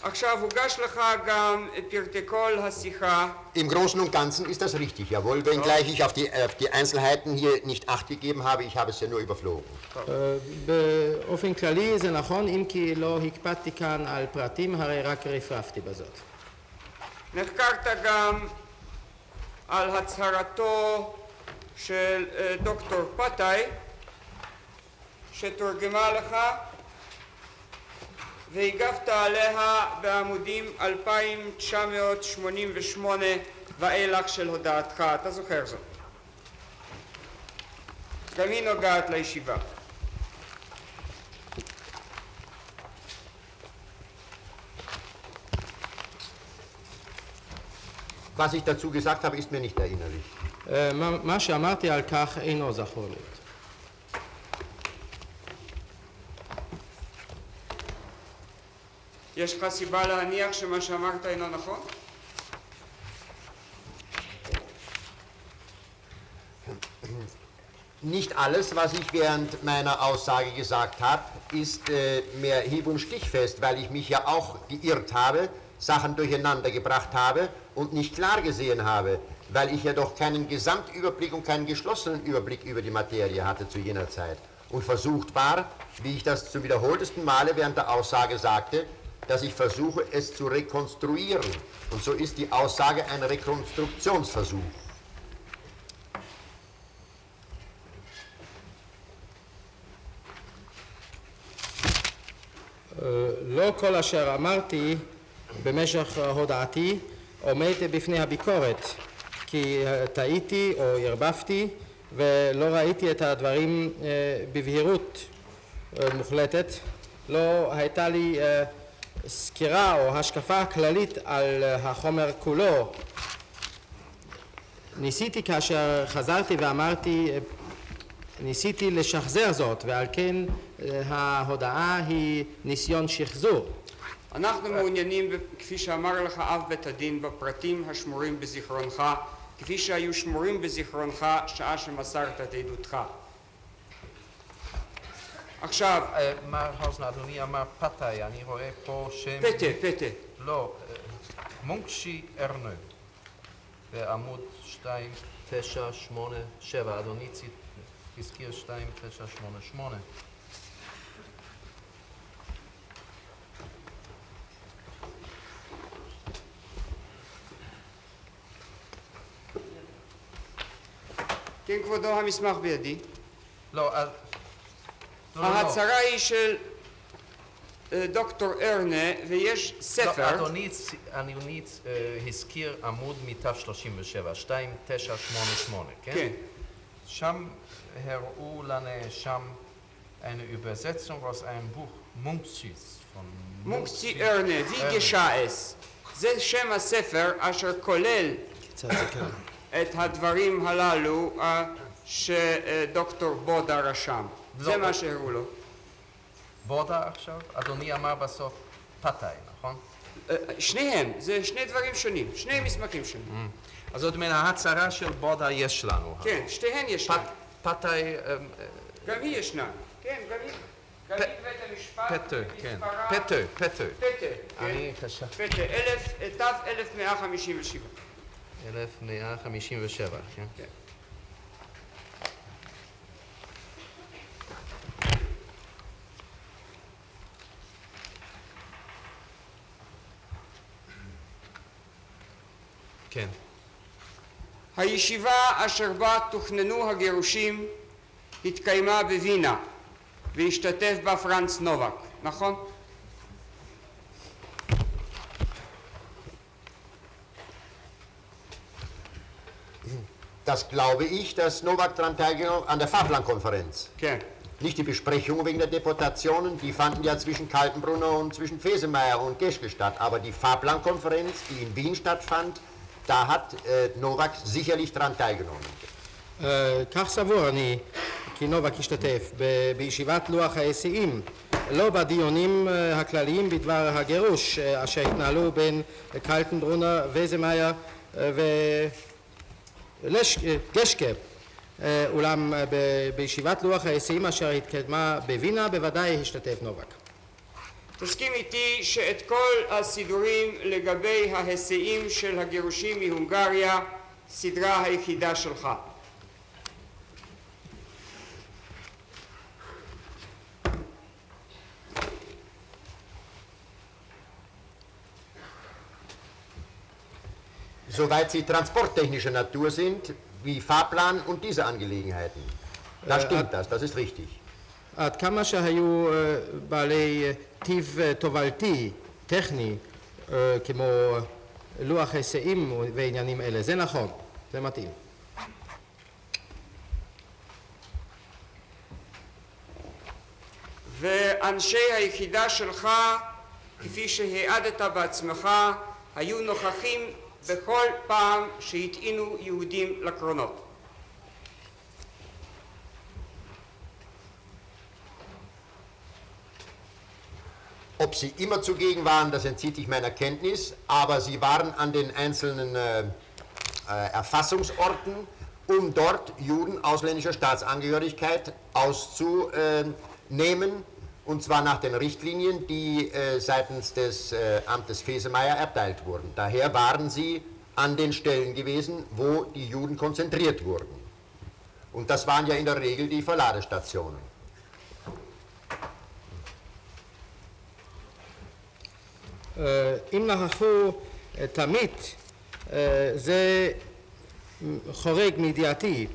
עכשיו הוגש לך גם פרטי כל השיחה. Im Großen und Ganzen ist das richtig, jawohl, wenngleich ich auf die Einzelheiten hier nicht Acht gegeben habe, ich habe es ja nur überflogen. באופן כללי זה נכון, אם כי לא הקפדתי כאן על פרטים, הרי רק רפרפתי בזאת. נחקרת גם על הצהרתו של דוקטור פתאי, שתורגמה לך, והגבת עליה בעמודים 2988 ואילך של הודעתך. אתה זוכר זאת. גם היא נוגעת לישיבה. Was ich dazu gesagt habe, ist mir nicht erinnerlich. מה שאמרתי על כך אינו זכור לי. יש לך סיבה להניח שמה שאמרת אינו נכון? Nicht alles, was ich während meiner Aussage gesagt habe, ist mehr hieb- und stichfest, weil ich mich ja auch geirrt habe, Sachen durcheinander gebracht habe und nicht klar gesehen habe, weil ich ja doch keinen Gesamtüberblick und keinen geschlossenen Überblick über die Materie hatte zu jener Zeit. Und versucht war, wie ich das zum wiederholtesten Male während der Aussage sagte, dass ich versuche, es zu rekonstruieren. Und so ist die Aussage ein Rekonstruktionsversuch. לא כל אשר אמרתי במשך הודעתי עומד בפני הביקורת, כי טעיתי או ערבבתי ולא ראיתי את הדברים בבהירות מוחלטת. לא הייתה לי סקירה או השקפה כללית על החומר כולו. ניסיתי כאשר חזרתי ואמרתי, ניסיתי לשחזר זאת, ועל כן ההודעה היא ניסיון שחזור. אנחנו מעוניינים, כפי שאמר לך אב בית הדין, בפרטים השמורים בזיכרונך, כפי שהיו שמורים בזיכרונך שעה שמסרת את עדותך. עכשיו... מר האוזנר, אדוני אמר פתאי, אני רואה פה שם... פתה. לא, מונקשי ארנה, בעמוד 2987, אדוני הזכיר 2988. כן, כבודו, המסמך בידי. לא, ההצהרה היא של דוקטור ארנה, ויש ספר. אדוני הזכיר עמוד מתו 37, 2988, כן? כן. שם הראו לנאשם eine Übersetzung aus einem Buch Munksys von מונקסי ארנה, wie geschah es. זה שם הספר אשר כולל את הדברים הללו שדוקטור בודה רשם. זה מה שהראו לו. בודה עכשיו? אדוני אמר בסוף פתאי, נכון? שניהם, זה שני דברים שונים, שני מסמכים שונים. אז זאת אומרת, ההצהרה של בודה יש לנו. כן, שתיהן ישנן. פתאי... גם היא ישנה. כן, גם היא. גם היא בית המשפט. פטה, כן. פטה. אני חשבתי. פטה, תו 1157. 1157, כן? כן. כן. הישיבה אשר בה תוכננו הגירושים התקיימה בווינה והשתתף בה פרנץ נובק, נכון? Das glaube ich, dass Novak daran teilgenommen an der Fahrplankonferenz. כן. Nicht die Besprechungen wegen der Deportationen, die fanden ja zwischen Kaltenbrunner und zwischen Fesemeyer und Geschke statt. Aber die Fahrplankonferenz, die in Wien stattfand, da hat Novak sicherlich daran teilgenommen. כך סבור אני, כי נובק השתתף בישיבת לוח ההיסעים, לא בדיונים הכלליים בדבר הגירוש אשר התנהלו בין קלטנברונר, וזמאייר וגשקה, אולם בישיבת לוח ההיסעים אשר התקיימה בווינה בוודאי השתתף נובק. תסכים איתי שאת כל הסידורים לגבי ההיסעים של הגירושים מהונגריה סדרה היחידה שלך. Soweit sie transporttechnischer Natur sind, wie Fahrplan und diese Angelegenheiten. Da stimmt das ist richtig. עד כמה שהיו בעלי טיב תובלתי, טכני, כמו לוח היסעים ועניינים אלה, זה נכון, זה מתאים. ואנשי היחידה שלך, כפי שהעדת בעצמך, היו נוכחים בכל פעם שהטעינו יהודים לקרונות. Ob sie immer zugegen waren, das entzieht sich meiner Kenntnis, aber sie waren an den einzelnen Erfassungsorten, um dort Juden ausländischer Staatsangehörigkeit auszunehmen, und zwar nach den Richtlinien, die seitens des Amtes Fesemeyer erteilt wurden. Daher waren sie an den Stellen gewesen, wo die Juden konzentriert wurden. Und das waren ja in der Regel die Verladestationen. אם נכחו תמיד, זה חורג מידיעתי,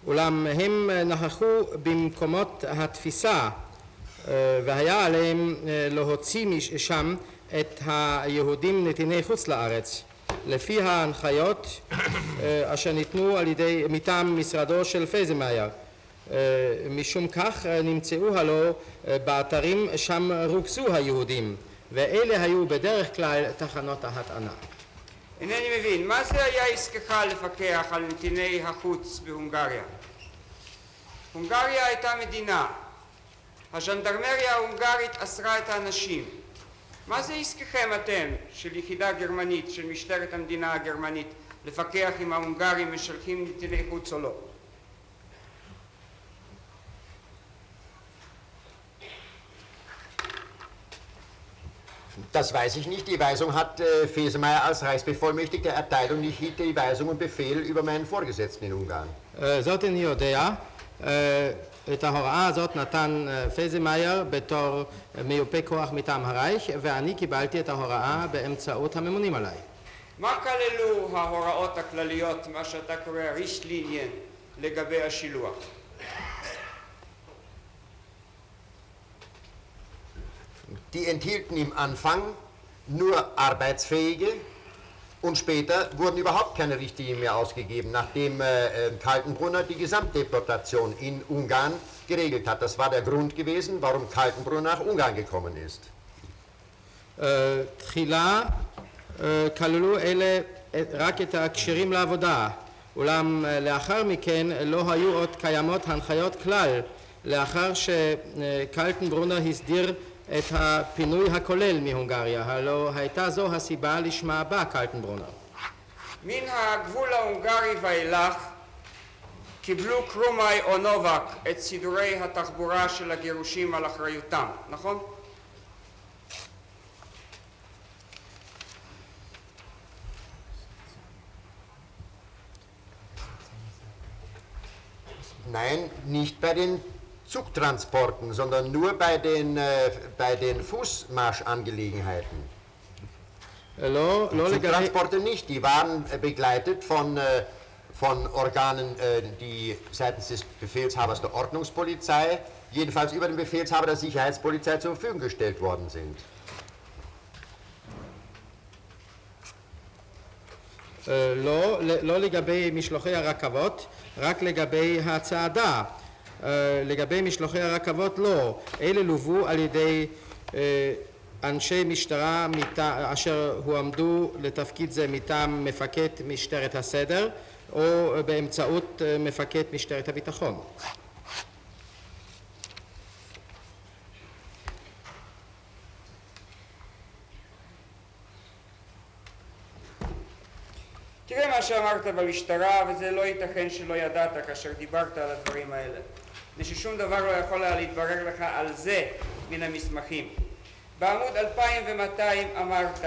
אולם הם נכחו במקומות התפיסה והיה עליהם להוציא משם את היהודים נתיני חוץ לארץ לפי ההנחיות אשר ניתנו על ידי מטעם משרדו של פייזמאייר. משום כך נמצאו הלא באתרים שם רוכזו היהודים, ואלה היו בדרך כלל תחנות ההטענה. אינני מבין, מה זה היה עסקך לפקח על נתיני החוץ בהונגריה? הונגריה הייתה מדינה, הז'נדרמריה ההונגרית אסרה את האנשים. מה זה עסקכם אתם, של יחידה גרמנית, של משטרת המדינה הגרמנית, לפקח אם ההונגרים משלחים נתיני חוץ או לא? Das weiß ich nicht. Die Weisung hat Fesemeyer als Reichsbevollmächtigter erteilt und ich hielt die Weisung und Befehl über meinen Vorgesetzten in Ungarn. זאת אני יודע. את ההוראה הזאת נתן פייזמאייר בתור מיופה כוח מטעם הרייך, ואני קיבלתי את ההוראה באמצעות הממונים עליי. מה כללו ההוראות הכלליות, מה שאתה קורא רישטליניין, לגבי השילוח? Die enthielten im Anfang nur Arbeitsfähige und später wurden überhaupt keine Richtlinien mehr ausgegeben, nachdem Kaltenbrunner die Gesamtdeportation in Ungarn geregelt hat. Das war der Grund gewesen, warum Kaltenbrunner nach Ungarn gekommen ist. תחילה כללו אלה רק את הקשרים לעבודה, אולם לאחר מכן לא היו עוד קיימות הנחיות כלל, לאחר שקלטנברונר הסדיר את הפינוי הכולל מהונגריה, הלא הייתה זו הסיבה לשמה בא קלטנברונר. מן הגבול ההונגרי ואילך קיבלו קרומאי או נובק את סידורי התחבורה של הגירושים על אחריותם, נכון? Nein, nicht bei den Zugtransporten, sondern nur bei den Fußmarschangelegenheiten. לא לגבי... Zugtransporte nicht, die waren begleitet von Organen, die seitens des Befehlshabers der Ordnungspolizei, jedenfalls über den Befehlshaber der Sicherheitspolizei zur Verfügung gestellt worden sind. לא לגבי משלוחי הרכבות, רק לגבי הצעדה. לגבי משלוחי הרכבות לא. אלה לוו על ידי אנשי משטרה אשר הועמדו לתפקיד זה מטעם מפקד משטרת הסדר או באמצעות מפקד משטרת הביטחון. תראה מה שאמרת במשטרה, וזה לא ייתכן שלא ידעת כאשר דיברת על הדברים האלה. וששום דבר לא יכול היה להתברר לך על זה מן המסמכים. בעמוד 2200 אמרת,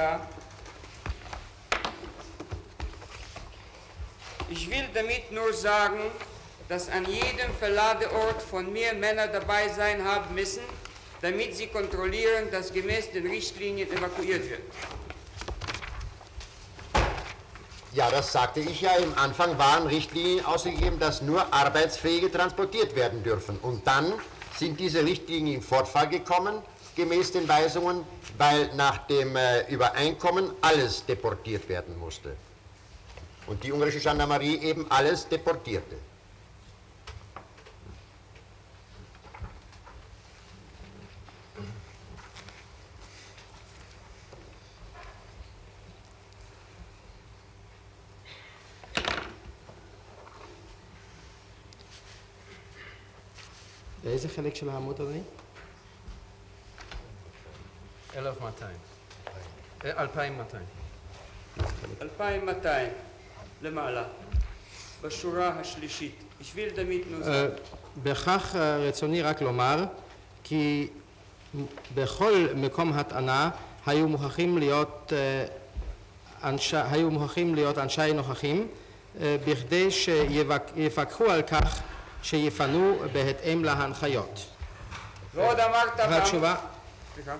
Ich will damit nur sagen, dass an jedem Verladeort von mir Männer dabei sein haben müssen, damit sie kontrollieren, dass gemäß den Richtlinien evakuiert wird. Ja, das sagte ich ja. Im Anfang waren Richtlinien ausgegeben, dass nur Arbeitsfähige transportiert werden dürfen. Und dann sind diese Richtlinien in Fortfall gekommen, gemäß den Weisungen, weil nach dem Übereinkommen alles deportiert werden musste. Und die ungarische Gendarmerie eben alles deportierte. באיזה חלק של העמוד אדוני? 1200. 2200. 2200 למעלה, בשורה השלישית. Ich will damit nur sagen. בכך רצוני רק לומר כי בכל מקום הטענה היו מוכרחים להיות אנשי נוכחים בכדי שיפקחו על כך שיפנו בהתאם להנחיות. ועוד אמרת... התשובה? סליחה.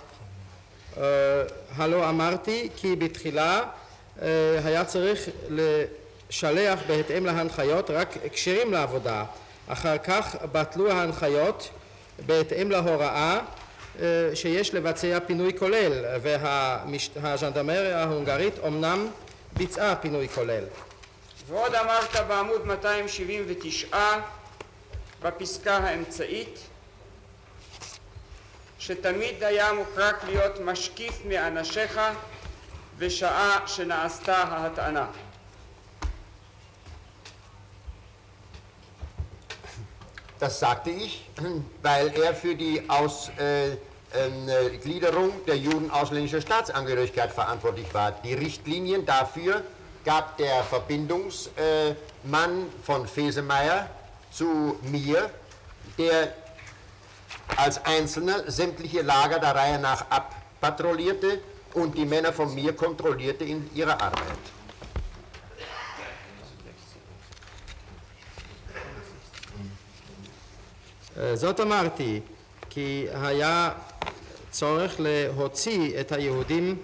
הלא אמרתי כי בתחילה היה צריך לשלח בהתאם להנחיות רק קשרים לעבודה. אחר כך בטלו ההנחיות בהתאם להוראה שיש לבצע פינוי כולל, והז'נדרמריה ההונגרית אומנם ביצעה פינוי כולל. ועוד אמרת בעמוד 279 בפסקה האמצעית שתמיד היה מוכרח להיות משקיף מאנשיך בשעה שנעשתה ההטענה. Das sagte ich, weil er für die Gliederung der Juden ausländischer Staatsangehörigkeit verantwortlich war. Die Richtlinien dafür gab der Verbindungsmann von Fesemeyer zu mir, der als Einzelner sämtliche Lager der Reihe nach abpatrouillierte und die Männer von mir kontrollierte in ihrer Arbeit. זאת אמרתי, כי היה צורך להוציא את היהודים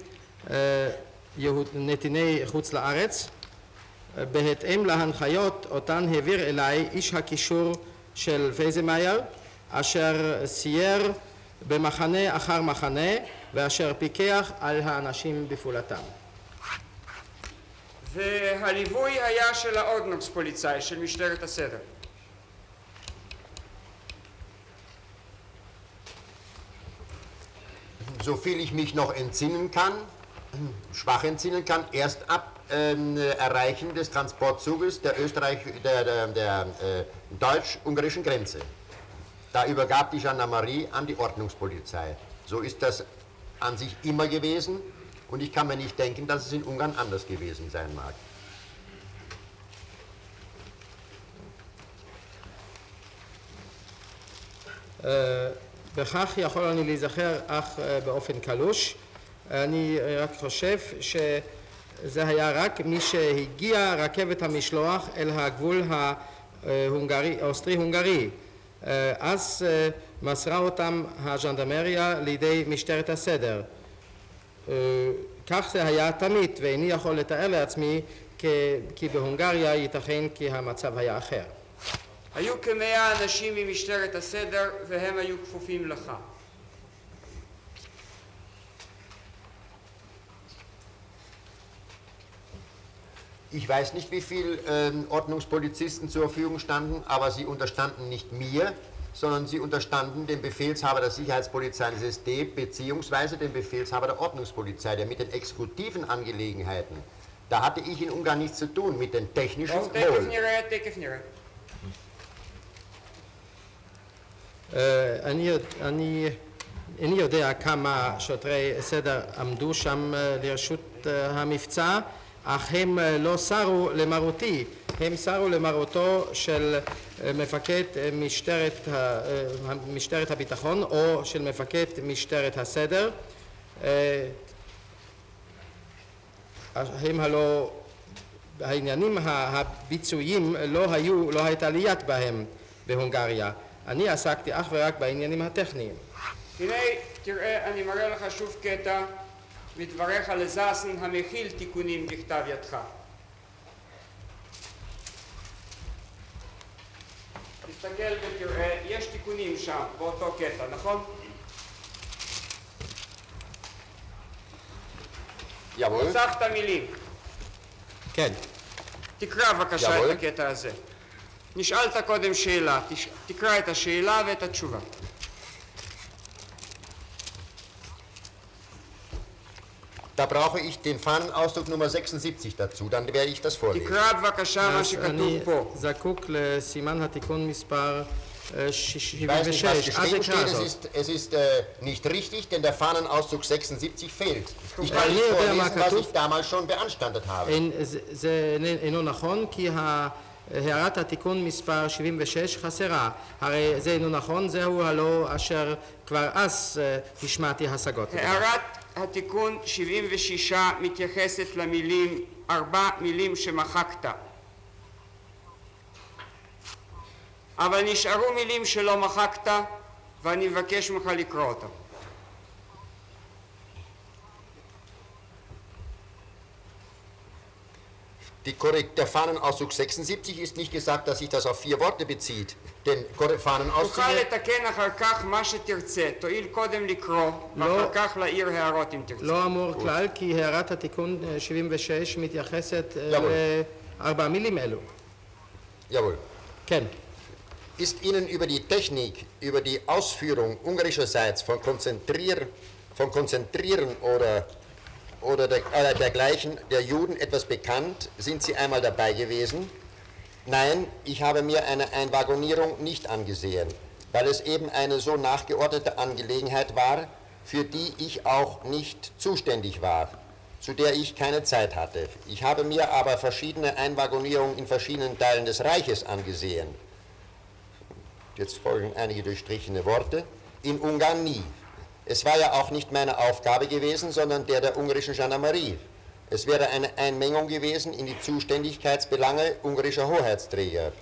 נתיני חוץ לארץ בהתאם להנחיות אותן העביר אליי איש הקישור של פייזמאייר אשר סייר במחנה אחר מחנה ואשר פיקח על האנשים בפעולתם. והליווי היה של האורדנוקספוליצאי, של משטרת הסדר. So viel ich mich noch entsinnen kann, schwach entsinnen kann, erst ab Erreichen des Transportzuges der deutsch-ungarischen Grenze. Da übergab die Gendarmerie an die Ordnungspolizei. So ist das an sich immer gewesen und ich kann mir nicht denken, dass es in Ungarn anders gewesen sein mag. בכך יכול אני להיזכר אך באופן קלוש. אני רק חושב שזה היה רק מי שהגיע רכבת המשלוח אל הגבול האוסטרי-הונגרי. אז מסרה אותם הז'נדרמריה לידי משטרת הסדר. כך זה היה תמיד, ואיני יכול לתאר לעצמי כי בהונגריה ייתכן כי המצב היה אחר. היו כ100 אנשים ממשטרת הסדר והם היו כפופים לך. Ich weiß nicht, wie viele Ordnungspolizisten zur Verfügung standen, aber sie unterstanden nicht mir, sondern sie unterstanden dem Befehlshaber der Sicherheitspolizei des SD beziehungsweise dem Befehlshaber der Ordnungspolizei, der mit den exekutiven Angelegenheiten, da hatte ich in Ungarn nichts zu tun, mit den technischen wohl. איני יודע כמה שוטרי סדר עמדו שם לרשות המבצע, אך הם לא סרו למרותי, הם סרו למרותו של מפקד משטרת הביטחון או של מפקד משטרת הסדר. הם הלא, העניינים הביצועיים לא הייתה לי יד בהם בהונגריה. אני עסקתי אך ורק בעניינים הטכניים. הנה, תראה, אני מראה לך שוב קטע מדבריך לזאסן המכיל תיקונים בכתב ידך. תסתכל ותראה, יש תיקונים שם באותו קטע, נכון? Jawohl. הוספת מילים. כן. תקרא בבקשה Jawohl. את הקטע הזה. נשאלת קודם שאלה, תקרא את השאלה ואת התשובה. Da brauche ich den Fahnenausdruck Nummer 76 dazu, dann werde ich das vorlesen. תקרא בבקשה מה אז שכתוב אני פה. זקוק לסימן התיקון מספר Ich weiß nicht, was 76. אז geschrieben אקרא steht, זאת. es ist nicht richtig, denn der Fahnenauszug 76 fehlt. Ich kann אני nicht יודע מה vorlesen, was כתוב. ich damals schon beanstandet habe. זה אינו נכון כי הערת התיקון מספר 76 חסרה. הרי זה אינו נכון, זהו הלא אשר כבר אז השמעתי השגות. הערת התיקון 76 מתייחסת למילים, 4 מילים שמחקת. אבל נשארו מילים שלא מחקת ואני מבקש ממך לקרוא אותם. Der Fahnenauszug 76 ist nicht gesagt, dass sich das auf 4 Worte bezieht. Den Fahnenauszug... תוכל לתקן אחר כך מה שתרצה, תואיל קודם לקרוא ואחר כך להעיר הערות אם תרצה. לא אמור כלל כי הערת התיקון 76 מתייחסת לארבע מילים אלו. Jawohl. כן. Ist Ihnen über die Technik, über die Ausführung ungarischerseits von Konzentrieren oder dergleichen der Juden etwas bekannt? Sind Sie einmal dabei gewesen? Nein, ich habe mir eine Einwaggonierung nicht angesehen, weil es eben eine so nachgeordnete Angelegenheit war, für die ich auch nicht zuständig war, zu der ich keine Zeit hatte. Ich habe mir aber verschiedene Einwaggonierungen in verschiedenen Teilen des Reiches angesehen. Jetzt folgen einige durchstrichene Worte. In Ungarn nie. Es war ja auch nicht meine Aufgabe gewesen, sondern der ungarischen Gendarmerie. Es wäre eine Einmengung gewesen in die Zuständigkeitsbelange ungarischer Hoheitsträger.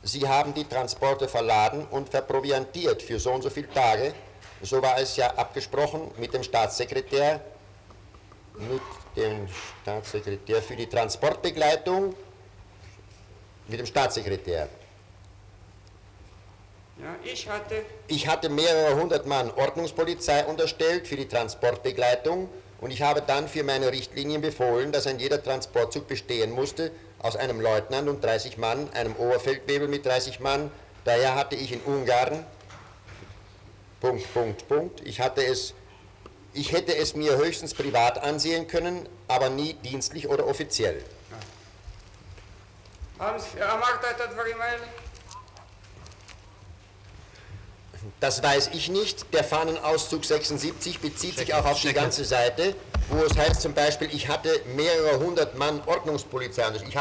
Sie haben die Transporte verladen und verproviantiert für so und so viele Tage. So war es ja abgesprochen mit dem Staatssekretär für die Transportbegleitung, mit dem Staatssekretär. Ja, ich hatte mehrere hundert Mann Ordnungspolizei unterstellt für die Transportbegleitung und ich habe dann für meine Richtlinien befohlen, dass ein jeder Transportzug bestehen musste aus einem Leutnant und 30 Mann, einem Oberfeldwebel mit 30 Mann. Daher hatte ich in Ungarn, ich hätte es mir höchstens privat ansehen können, aber nie dienstlich oder offiziell. אמרת את הדברים האלה? Das weiß ich nicht. Der Fahnenauszug 76 bezieht sich auch auf die ganze Seite, wo es heißt zum Beispiel, ich hatte mehrere hundert Mann Ordnungspolizei unterstellt.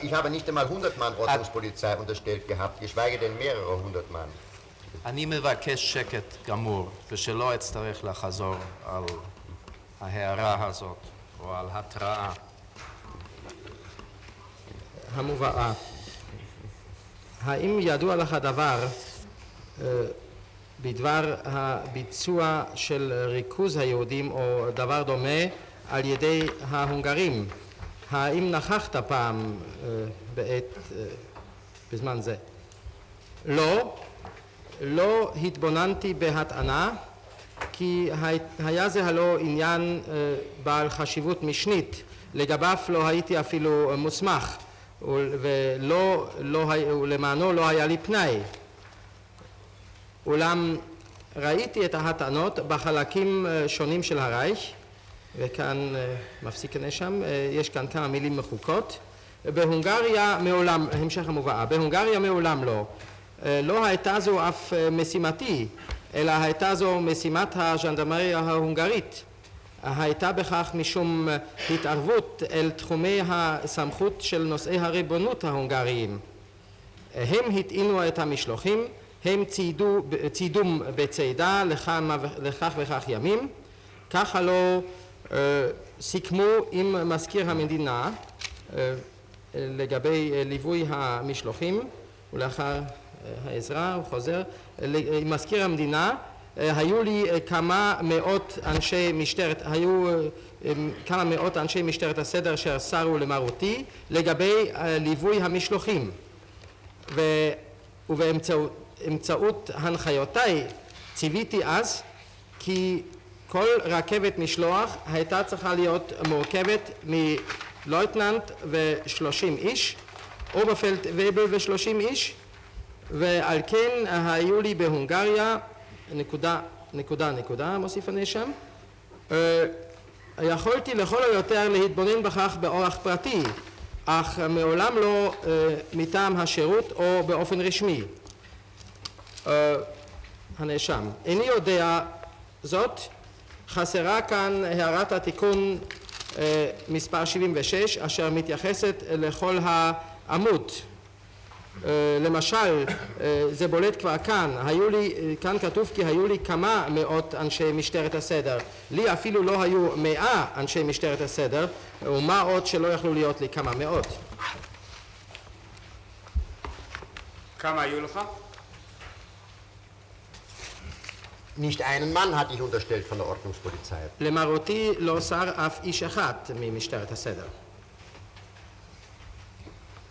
Ich habe nicht einmal 100 Mann Ordnungspolizei unterstellt gehabt, geschweige denn mehrere hundert Mann. אני מבקש שקט גמור, ושלא אצטרך לחזור על ההערה הזאת, או על התראה. המובאה. האם ידוע לך דבר בדבר הביצוע של ריכוז היהודים או דבר דומה על ידי ההונגרים. האם נכחת פעם בזמן זה? לא התבוננתי בהטענה, כי היה זה הלא עניין בעל חשיבות משנית, לגביו לא הייתי אפילו מוסמך, ולמענו לא היה לי פנאי. אולם ראיתי את ההטענות בחלקים שונים של הרייך, וכאן מפסיק הנאשם, יש כאן כמה מילים מחוקות. בהונגריה מעולם, המשך המובאה, בהונגריה מעולם לא הייתה זו אף משימתי, אלא הייתה זו משימת הז'נדרמריה ההונגרית. הייתה בכך משום התערבות אל תחומי הסמכות של נושאי הריבונות ההונגריים. הם הטעינו את המשלוחים, הם ציידום בציידה לכך וכך ימים, ככה לא סיכמו עם מזכיר המדינה לגבי ליווי המשלוחים, ולאחר העזרה הוא חוזר, עם מזכיר המדינה היו כמה מאות אנשי משטרת הסדר אשר סרו למרותי לגבי ליווי המשלוחים, ובאמצעות הנחיותיי ציוויתי אז כי כל רכבת משלוח הייתה צריכה להיות מורכבת מלויטננט ו30 איש, אוברפלד וייבל ו30 איש, ועל כן היו לי בהונגריה נקודה מוסיף הנאשם, יכולתי לכל היותר להתבונן בכך באורח פרטי, אך מעולם לא מטעם השירות או באופן רשמי. הנאשם: איני יודע זאת, חסרה כאן הערת התיקון מספר 76 אשר מתייחסת לכל העמוד. למשל, זה בולט כבר כאן, כאן כתוב כי היו לי כמה מאות אנשי משטרת הסדר, לי אפילו לא היו 100 אנשי משטרת הסדר, ומה עוד שלא יכלו להיות לי כמה מאות. כמה היו לך? Nicht einen Mann hatte ich unterstellt von der Ordnungspolizei. למרותי לא שר אף איש אחד ממשטרת הסדר.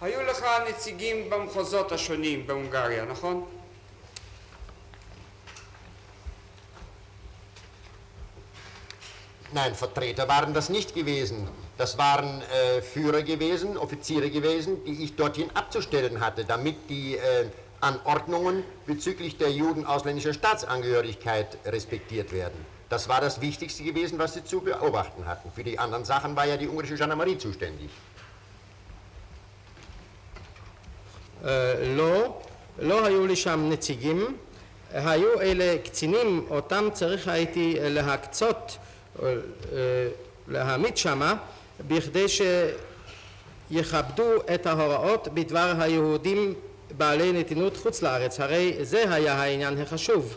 היו לך נציגים במחוזות השונים בהונגריה, נכון? Nein, Vertreter waren das nicht gewesen. Das waren Führer gewesen, Offiziere gewesen, die ich dorthin abzustellen hatte, damit die Anordnungen bezüglich der Juden ausländischer Staatsangehörigkeit respektiert werden. Das war das Wichtigste gewesen, was sie zu beobachten hatten. Für die anderen Sachen war ja die ungarische Gendarmerie zuständig. לא היו לי שם נציגים, היו אלה קצינים אותם צריך הייתי להקצות, להעמיד שמה, בכדי שיכבדו את ההוראות בדבר היהודים בעלי נתינות חוץ לארץ, הרי זה היה העניין החשוב.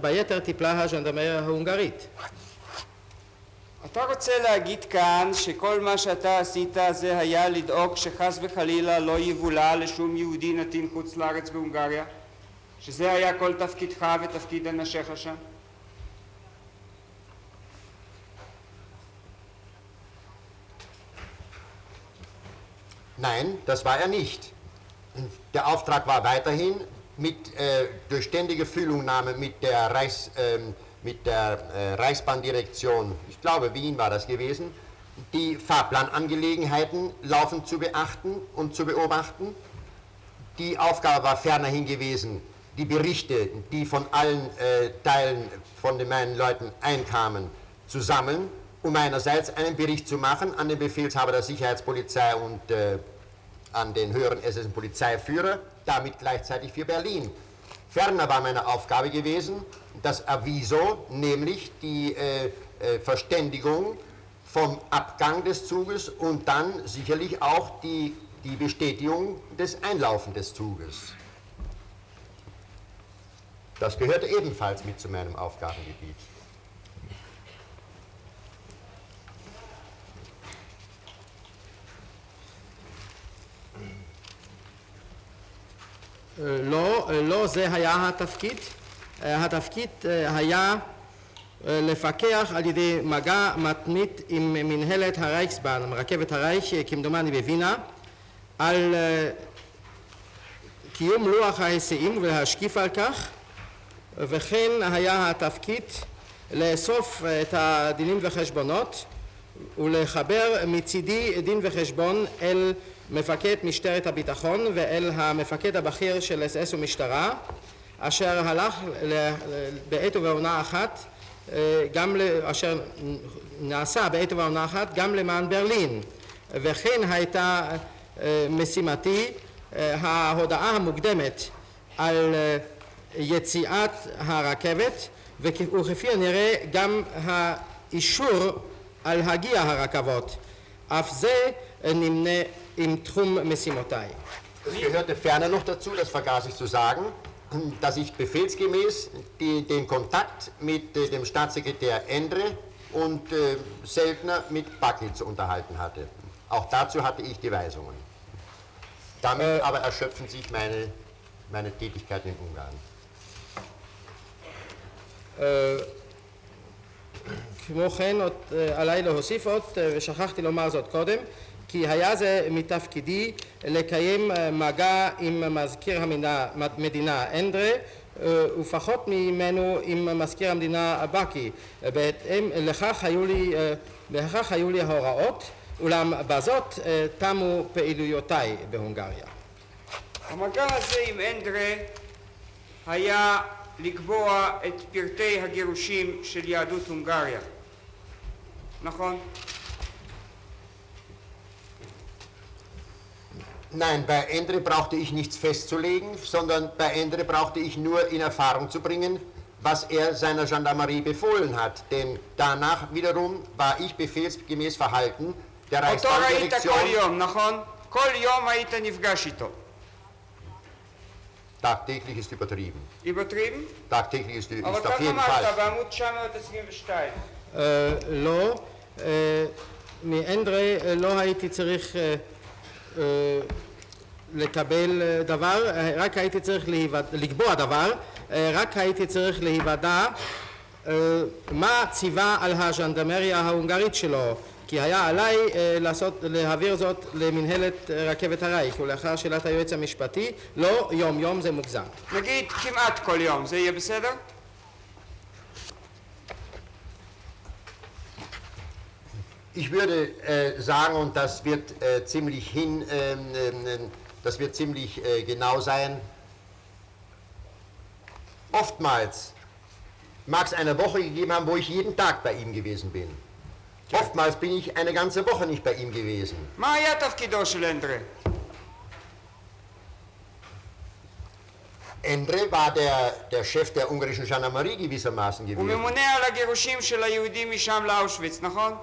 ביתר טיפלה הז'נדרמריה ההונגרית. אתה רוצה להגיד כאן שכל מה שאתה עשית זה היה לדאוג שחס וחלילה לא יבולע לשום יהודי נתין חוץ לארץ בהונגריה? שזה היה כל תפקידך ותפקיד אנשיך שם? Nein, das war er nicht. Der Auftrag war weiterhin durch ständige Fühlungnahme mit der Reichsbahndirektion, ich glaube Wien war das gewesen, die Fahrplanangelegenheiten laufend zu beachten und zu beobachten. Die Aufgabe war fernerhin gewesen, die Berichte, die von allen Teilen von meinen Leuten einkamen, zu sammeln, um einerseits einen Bericht zu machen an den Befehlshaber der Sicherheitspolizei und an den höheren SS- Polizeiführer, damit gleichzeitig für Berlin. Ferner war meine Aufgabe gewesen, das Aviso, nämlich die Verständigung vom Abgang des Zuges und dann sicherlich auch die Bestätigung des Einlaufen des Zuges. Das gehörte ebenfalls mit zu meinem Aufgabengebiet. לא זה היה התפקיד. התפקיד היה לפקח על ידי מגע מתמיד עם מנהלת הרייכסבahn, רכבת הרייך, כמדומני בווינה, על קיום לוח ההיסעים ולהשקיף על כך, וכן היה התפקיד לאסוף את הדינים וחשבונות ולחבר מצידי דין וחשבון אל מפקד משטרת הביטחון ואל המפקד הבכיר של אס ומשטרה, אשר הלך בעת ובעונה אחת, אשר נעשה בעת ובעונה אחת גם למען ברלין, וכן הייתה משימתי ההודעה המוקדמת על יציאת הרכבת, וכפי הנראה גם האישור על הגיע הרכבות. אף זה נמנה עם תחום משימותיי. Es gehörte ferner noch dazu, das vergaß ich zu sagen, dass ich befehlsgemäß den Kontakt mit dem Staatssekretär Endre und Seltner mit Baki zu unterhalten hatte. Auch dazu hatte ich die Weisungen. Damit aber erschöpfen sich meine Tätigkeiten in Ungarn. כמו כן, עליי להוסיף עוד, ושכחתי לומר זאת קודם, כי היה זה מתפקידי לקיים מגע עם מזכיר המדינה אנדרה, ופחות ממנו עם מזכיר המדינה בקי. בהתאם לכך היו לי ההוראות, אולם בזאת תמו פעילויותיי בהונגריה. המגע הזה עם אנדרה היה לקבוע את פרטי הגירושים של יהדות הונגריה, נכון? Nein, bei Endre brauchte ich nichts festzulegen, sondern bei Endre brauchte ich nur in Erfahrung zu bringen, was er seiner Gendarmerie befohlen hat. Denn danach wiederum war ich befehlsgemäß verhalten der אותו ראית כל Reichsbahndirektion. יום, נכון? כל יום היית נפגש איתו. Tagtäglich ist übertrieben. übertrieben? Tagtäglich ist אבל auf כך jeden אמרת Fall. בעמוד 922. לא, מאנדרה לא הייתי צריך לקבל דבר, רק הייתי צריך לקבוע דבר, רק הייתי צריך להיוודע מה ציווה על הז'נדרמריה ההונגרית שלו, כי היה עליי להעביר זאת למנהלת רכבת הרייך, ולאחר שאלת היועץ המשפטי, לא יום יום, זה מוגזם. נגיד כמעט כל יום, זה יהיה בסדר? Ich würde sagen, und das wird ziemlich genau sein, oftmals mag es eine Woche gegeben haben, wo ich jeden Tag bei ihm gewesen bin. Oftmals bin ich eine ganze Woche nicht bei ihm gewesen. מה היה תפקידו של אנדרה? Endre war der Chef der ungarischen Gendarmerie gewissermaßen הוא gewesen. ממונה על הגירושים של היהודים משם לאושוויץ, נכון?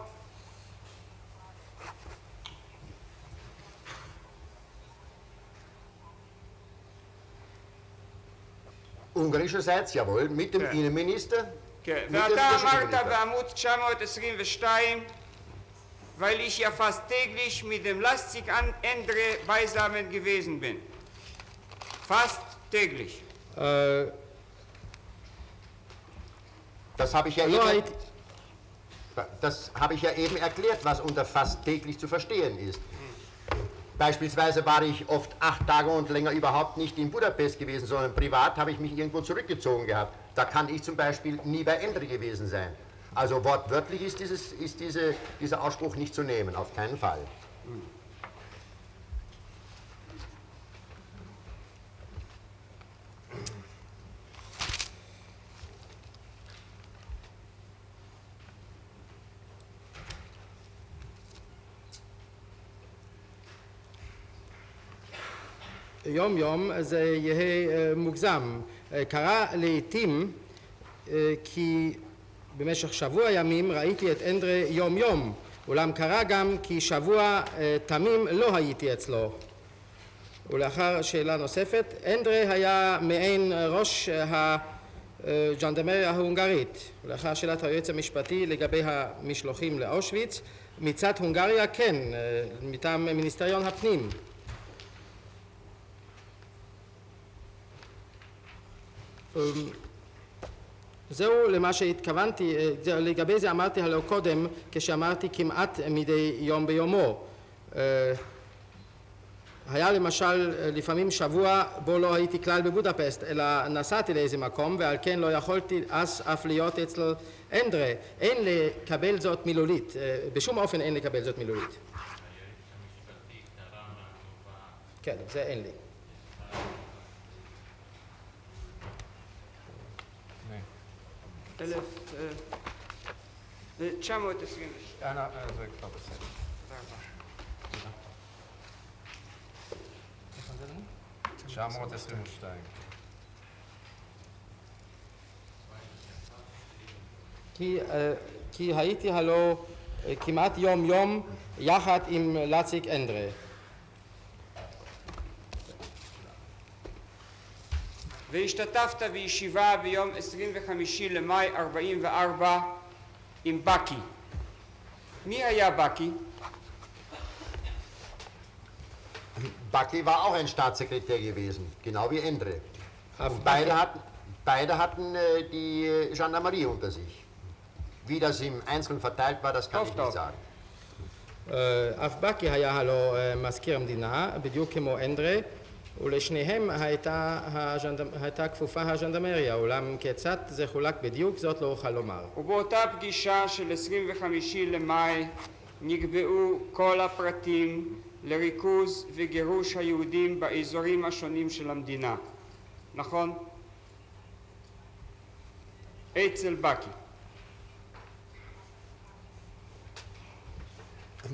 Ungarischerseits, jawohl, mit dem Ja. Innenminister. כן, mit dem ואתה אמרת Wirtschaftsminister. בעמוד 922, weil ich ja fast täglich mit dem Lastig an Endre beisammen gewesen bin. Fast täglich. Das habe ich ja לא eben, הייתי... erklärt, was unter fast täglich zu verstehen ist. Beispielsweise war ich oft 8 Tage und länger überhaupt nicht in Budapest gewesen, sondern privat habe ich mich irgendwo zurückgezogen gehabt. Da kann ich zum Beispiel nie bei Endre gewesen sein. Also wortwörtlich ist dieser Ausspruch nicht zu nehmen, auf keinen Fall. יום יום זה יהיה מוגזם. קרה לעתים כי במשך שבוע ימים ראיתי את אנדרה יום יום, אולם קרה גם כי שבוע תמים לא הייתי אצלו. ולאחר שאלה נוספת, אנדרה היה מעין ראש הג'נדרמריה ההונגרית. ולאחר שאלת היועץ המשפטי לגבי המשלוחים לאושוויץ, מצד הונגריה כן, מטעם מיניסטריון הפנים. זהו למה שהתכוונתי, לגבי זה אמרתי הלא קודם כשאמרתי כמעט מדי יום ביומו. היה למשל לפעמים שבוע בו לא הייתי כלל בבודפסט אלא נסעתי לאיזה מקום ועל כן לא יכולתי אז אף להיות אצל אנדרה. אין לקבל זאת מילולית, בשום אופן אין לקבל זאת מילולית. כן, זה אין לי. זה כבר בסדר. 922. כי הייתי הלא כמעט יום יום יחד עם לציק אנדרה. והשתתפת בישיבה ביום 25 למאי 44 עם בקי. מי היה בקי? Baki war auch ein Staatssekretär gewesen, genau wie Endre. Und beide hatten die Gendarmerie unter sich. Wie das im Einzelnen verteilt war, das kann ich nicht sagen. אף בקי היה הלא מזכיר המדינה, בדיוק כמו אנדרה, ולשניהם הייתה כפופה הז'נדרמריה, אולם כיצד זה חולק בדיוק, זאת לא אוכל לומר. ובאותה פגישה של 25 למאי נקבעו כל הפרטים לריכוז וגירוש היהודים באזורים השונים של המדינה. נכון? אצל בקי.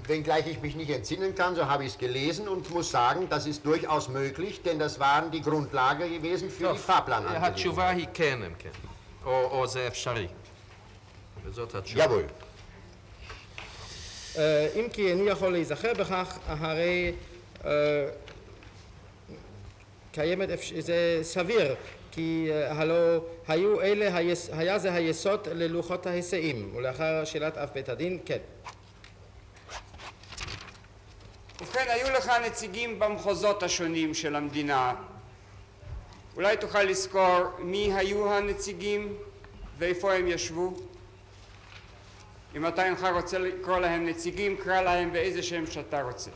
Wenngleich ich mich nicht entsinnen kann, so habe ich es gelesen und muss sagen, das ist durchaus möglich, denn das waren die Grundlage gewesen für die Fahrplananwendung. התשובה היא כן, אם כן. או זה אפשרי. וזאת התשובה. Jawohl. אם כי איני יכול להיזכר בכך, הרי קיימת, זה סביר, כי הלא היה זה היסוד ללוחות ההיסעים, ולאחר שאלת אף בית הדין, כן. ובכן, היו לך נציגים במחוזות השונים של המדינה. אולי תוכל לזכור מי היו הנציגים ואיפה הם ישבו? אם אתה אינך רוצה לקרוא להם נציגים, קרא להם באיזה שם שאתה רוצה.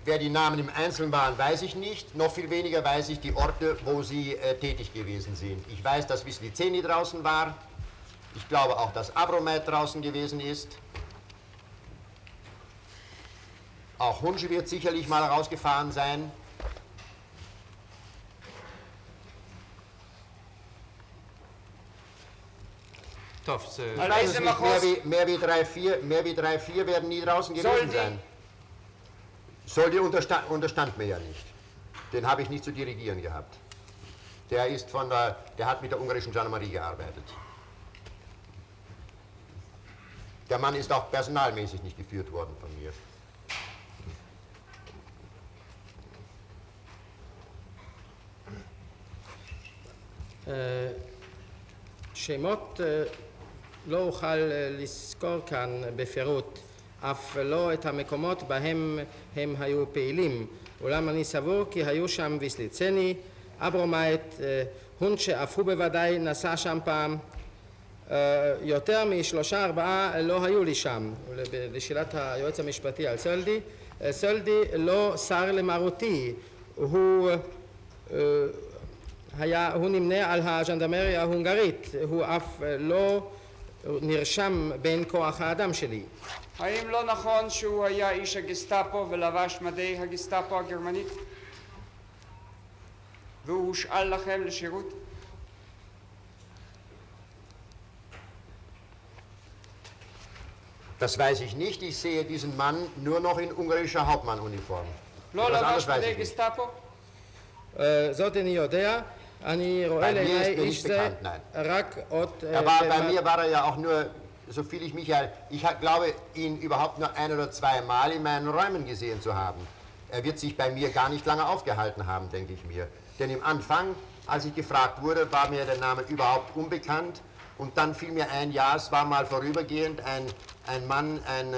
Wer die Namen im Einzelnen waren, weiß ich nicht. Noch viel weniger weiß ich die Orte, wo sie tätig gewesen sind. Ich weiß, dass Wisliceni draußen war. Ich glaube auch, dass Abromeit draußen gewesen ist. Auch Hunsche wird sicherlich mal rausgefahren sein. טוב, זה... Ich weiß es nicht, mehr wie 3-4 werden nie draußen gewesen sein. Soldi unterstand mir ja nicht. Den habe ich nicht zu dirigieren gehabt. Der hat mit der ungarischen Gendarmerie gearbeitet. Der Mann ist auch personalmäßig nicht geführt worden von mir. שמות לא אוכל לזכור כאן בפירוט, אף לא את המקומות בהם הם היו פעילים, אולם אני סבור כי היו שם ויסליצני, אברומייט, הונצ'ה אף הוא בוודאי נסע שם פעם, יותר מ3-4 לא היו לי שם. לשאלת היועץ המשפטי על סולדי, סולדי לא שר למרותי, הוא נמנה על הז'נדרמריה ההונגרית, הוא אף לא נרשם בין כוח האדם שלי. האם לא נכון שהוא היה איש הגסטאפו ולבש מדי הגסטאפו הגרמנית? והוא הושאל לכם לשירות? Das weiß ich nicht. Ich sehe diesen Mann nur noch in ungarischer Hauptmannuniform. לא לבש מדי גסטאפו? זאת אני יודע. אני רואה לעיניי איש זה רק עוד... Bei mir war er ja auch nur, so viel ich mich ja... Ich glaube, ihn überhaupt nur 1 oder 2 Mal in meinen Räumen gesehen zu haben. Er wird sich bei mir gar nicht lange aufgehalten haben, denke ich mir. Denn im Anfang, als ich gefragt wurde, war mir der Name überhaupt unbekannt Und dann fiel mir ein, ja, es war mal vorübergehend ein Mann, ein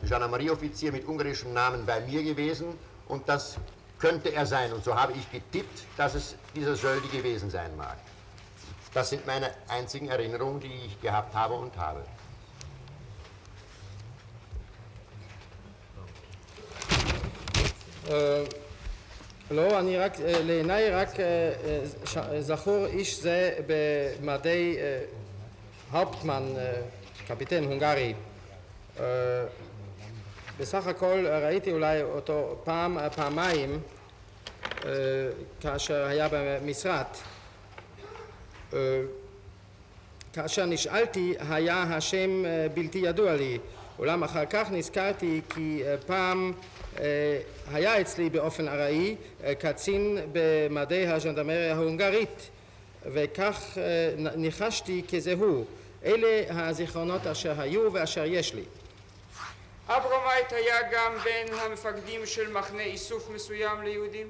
Gendarmerieoffizier mit ungarischem Namen bei mir gewesen und das könnte er sein. Und so habe ich getippt, dass es dieser Söldi gewesen sein mag. Das sind meine einzigen Erinnerungen, die ich gehabt habe und habe. לא, לעיניי רק זכור איש זה במדי האופטמן, קפיטן הונגרי. בסך הכל ראיתי אולי אותו פעמיים כאשר היה במשרד. כאשר נשאלתי היה השם בלתי ידוע לי, אולם אחר כך נזכרתי כי פעם היה אצלי באופן ארעי קצין במדי הז'נדרמריה ההונגרית וכך ניחשתי כזהו. אלה הזיכרונות אשר היו ואשר יש לי. אברומייט היה גם בין המפקדים של מחנה איסוף מסוים ליהודים?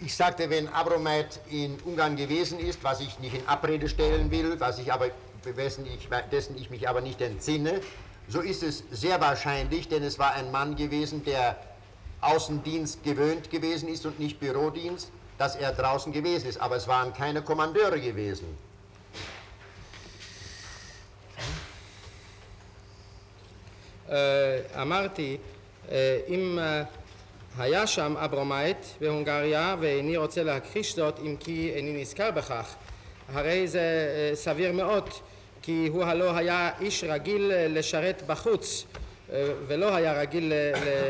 Ich sagte, wenn Abromeit in Ungarn gewesen ist, was ich nicht in Abrede stellen will, dessen ich mich aber nicht entsinne, so ist es sehr wahrscheinlich, denn es war ein Mann gewesen, der Außendienst gewöhnt gewesen ist und nicht Bürodienst, dass er draußen gewesen ist. Aber es waren keine Kommandeure gewesen. אמרתי, אם היה שם אברומייט בהונגריה ואיני רוצה להכחיש זאת אם כי איני נזכר בכך, הרי זה סביר מאוד כי הוא הלא היה איש רגיל לשרת בחוץ ולא היה רגיל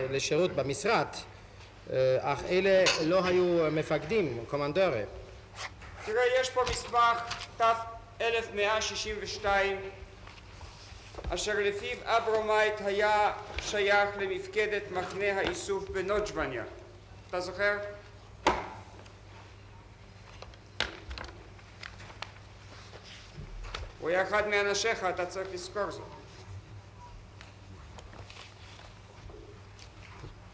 לשירות במשרד, אך אלה לא היו מפקדים, קומנדורי. תראה, יש פה מסמך ת-1162 אשר לפיו אברומייט היה שייך למפקדת מחנה האיסוף בנוג'בניה. אתה זוכר? הוא היה אחד מאנשיך, אתה צריך לזכור זאת.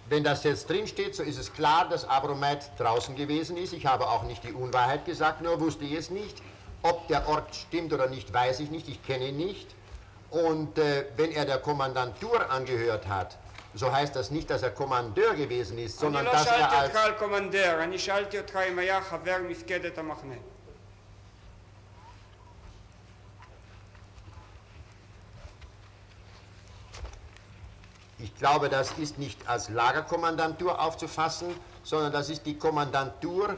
Wenn das jetzt drin steht, so ist es klar, dass Abromeit draußen gewesen ist. Ich habe auch nicht die Unwahrheit gesagt, nur wusste ich es nicht. Ob der Ort stimmt oder nicht, weiß ich nicht, ich kenne ihn nicht. Und wenn er der Kommandantur angehört hat, so heißt das nicht, dass er Kommandeur gewesen ist, sondern dass er als... אני לא שאלתי אותך על קומנדר, אני שאלתי אותך אם היה חבר מפקדת המחנה. Ich glaube, das ist nicht als Lagerkommandantur aufzufassen, sondern das ist die Kommandantur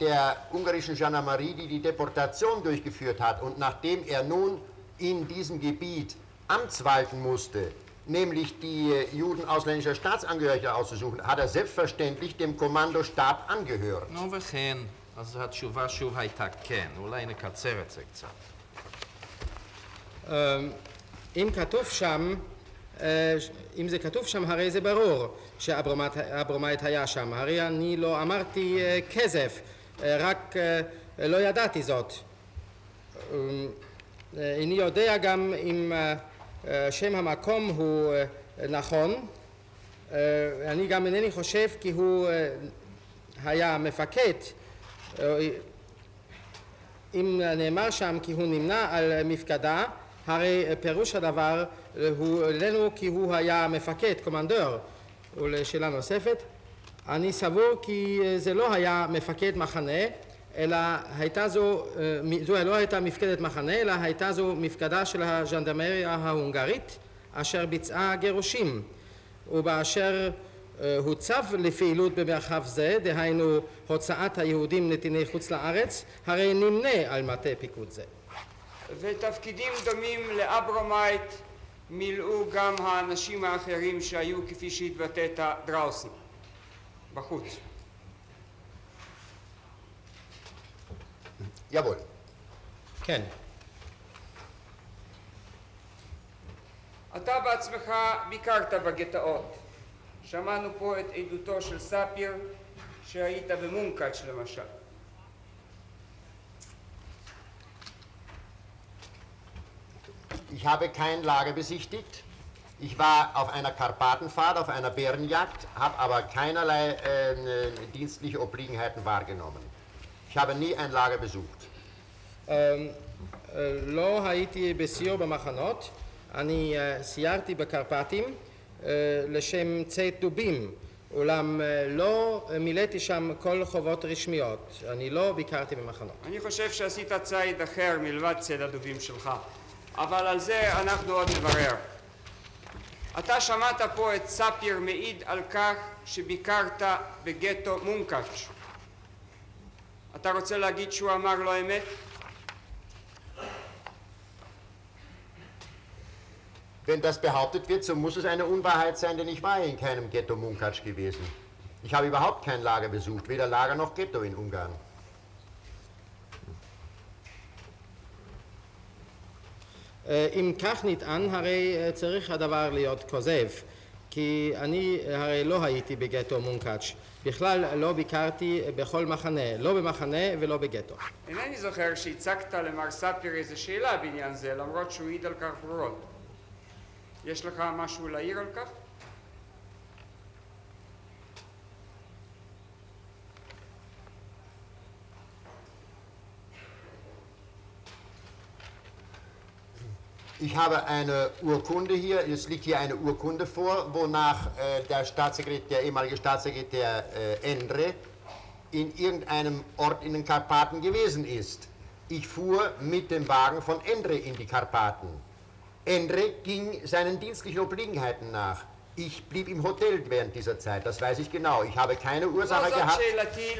der ungarischen Gendarmerie, die die Deportation durchgeführt hat. Und nachdem er nun in diesem Gebiet Amts walten musste, nämlich die Juden ausländischer Staatsangehörige auszusuchen, hat er selbstverständlich dem Kommandostab angehört. נו וכן, אז התשובה שוב הייתה כן, אולי נקצר את זה קצת. אם כתוב שם, אם זה כתוב שם, הרי זה ברור שאברומייט היה שם. הרי אני לא אמרתי כזף, רק לא ידעתי זאת. איני יודע גם אם שם המקום הוא נכון. אני גם אינני חושב כי הוא היה מפקד. אם נאמר שם כי הוא נמנה על מפקדה, הרי פירוש הדבר הוא לנו כי הוא היה מפקד, קומנדור. ולשאלה נוספת, אני סבור כי זה לא היה מפקד מחנה, אלא זו לא הייתה מפקדת מחנה, אלא הייתה זו מפקדה של הז'נדרמריה ההונגרית, אשר ביצעה גירושים, ובאשר הוצב לפעילות במרחב זה, דהיינו הוצאת היהודים נתיני חוץ לארץ, הרי נמנה על מטה פיקוד זה. ותפקידים דומים לאברומייט מילאו גם האנשים האחרים שהיו, כפי שהתבטאת, דראוסן, בחוץ. Jawohl. כן. אתה בעצמך ביקרת בגטאות. שמענו פה את עדותו של ספיר שהיית במונקאץ' למשל. Ich habe kein Lager besichtigt. Ich war auf einer Karpatenfahrt, auf einer Bärenjagd, habe aber keinerlei dienstliche Obliegenheiten wahrgenommen. Ich habe nie ein Lager besucht. לא הייתי בסיור במחנות, אני סיירתי בקרפטים לשם ציד דובים, אולם לא מילאתי שם כל חובות רשמיות, אני לא ביקרתי במחנות. אני חושב שעשית ציד אחר מלבד ציד הדובים שלך, אבל על זה אנחנו עוד נברר. אתה שמעת פה את ספיר מעיד על כך שביקרת בגטו מונקאץ'. אתה רוצה להגיד שהוא אמר לא אמת? Wenn das behauptet wird, so muss es eine Unwahrheit sein, denn ich war in keinem Ghetto Munkac gewesen. Ich habe überhaupt kein Lager besucht, weder Lager noch Ghetto in Ungarn. אם כך נטען, הרי צריך הדבר להיות כוזב, כי אני הרי לא הייתי בגטו מונקאץ', בכלל לא ביקרתי בכל מחנה, לא במחנה ולא בגטו. אינני זוכר שהצגת למר ספיר איזו שאלה בעניין זה, למרות שהוא העיד על כך ברורות. יש לך משהו להעיר על כך? Ich habe eine Urkunde hier, es liegt hier eine Urkunde vor, wonach der ehemalige Staatssekretär Endre in irgendeinem Ort in den Karpaten gewesen ist. Ich fuhr mit dem Wagen von Endre in die Karpaten. Endre ging seinen dienstlichen Obliegenheiten nach. Ich blieb im Hotel während dieser Zeit, das weiß ich genau. Ich habe keine Ursache gehabt.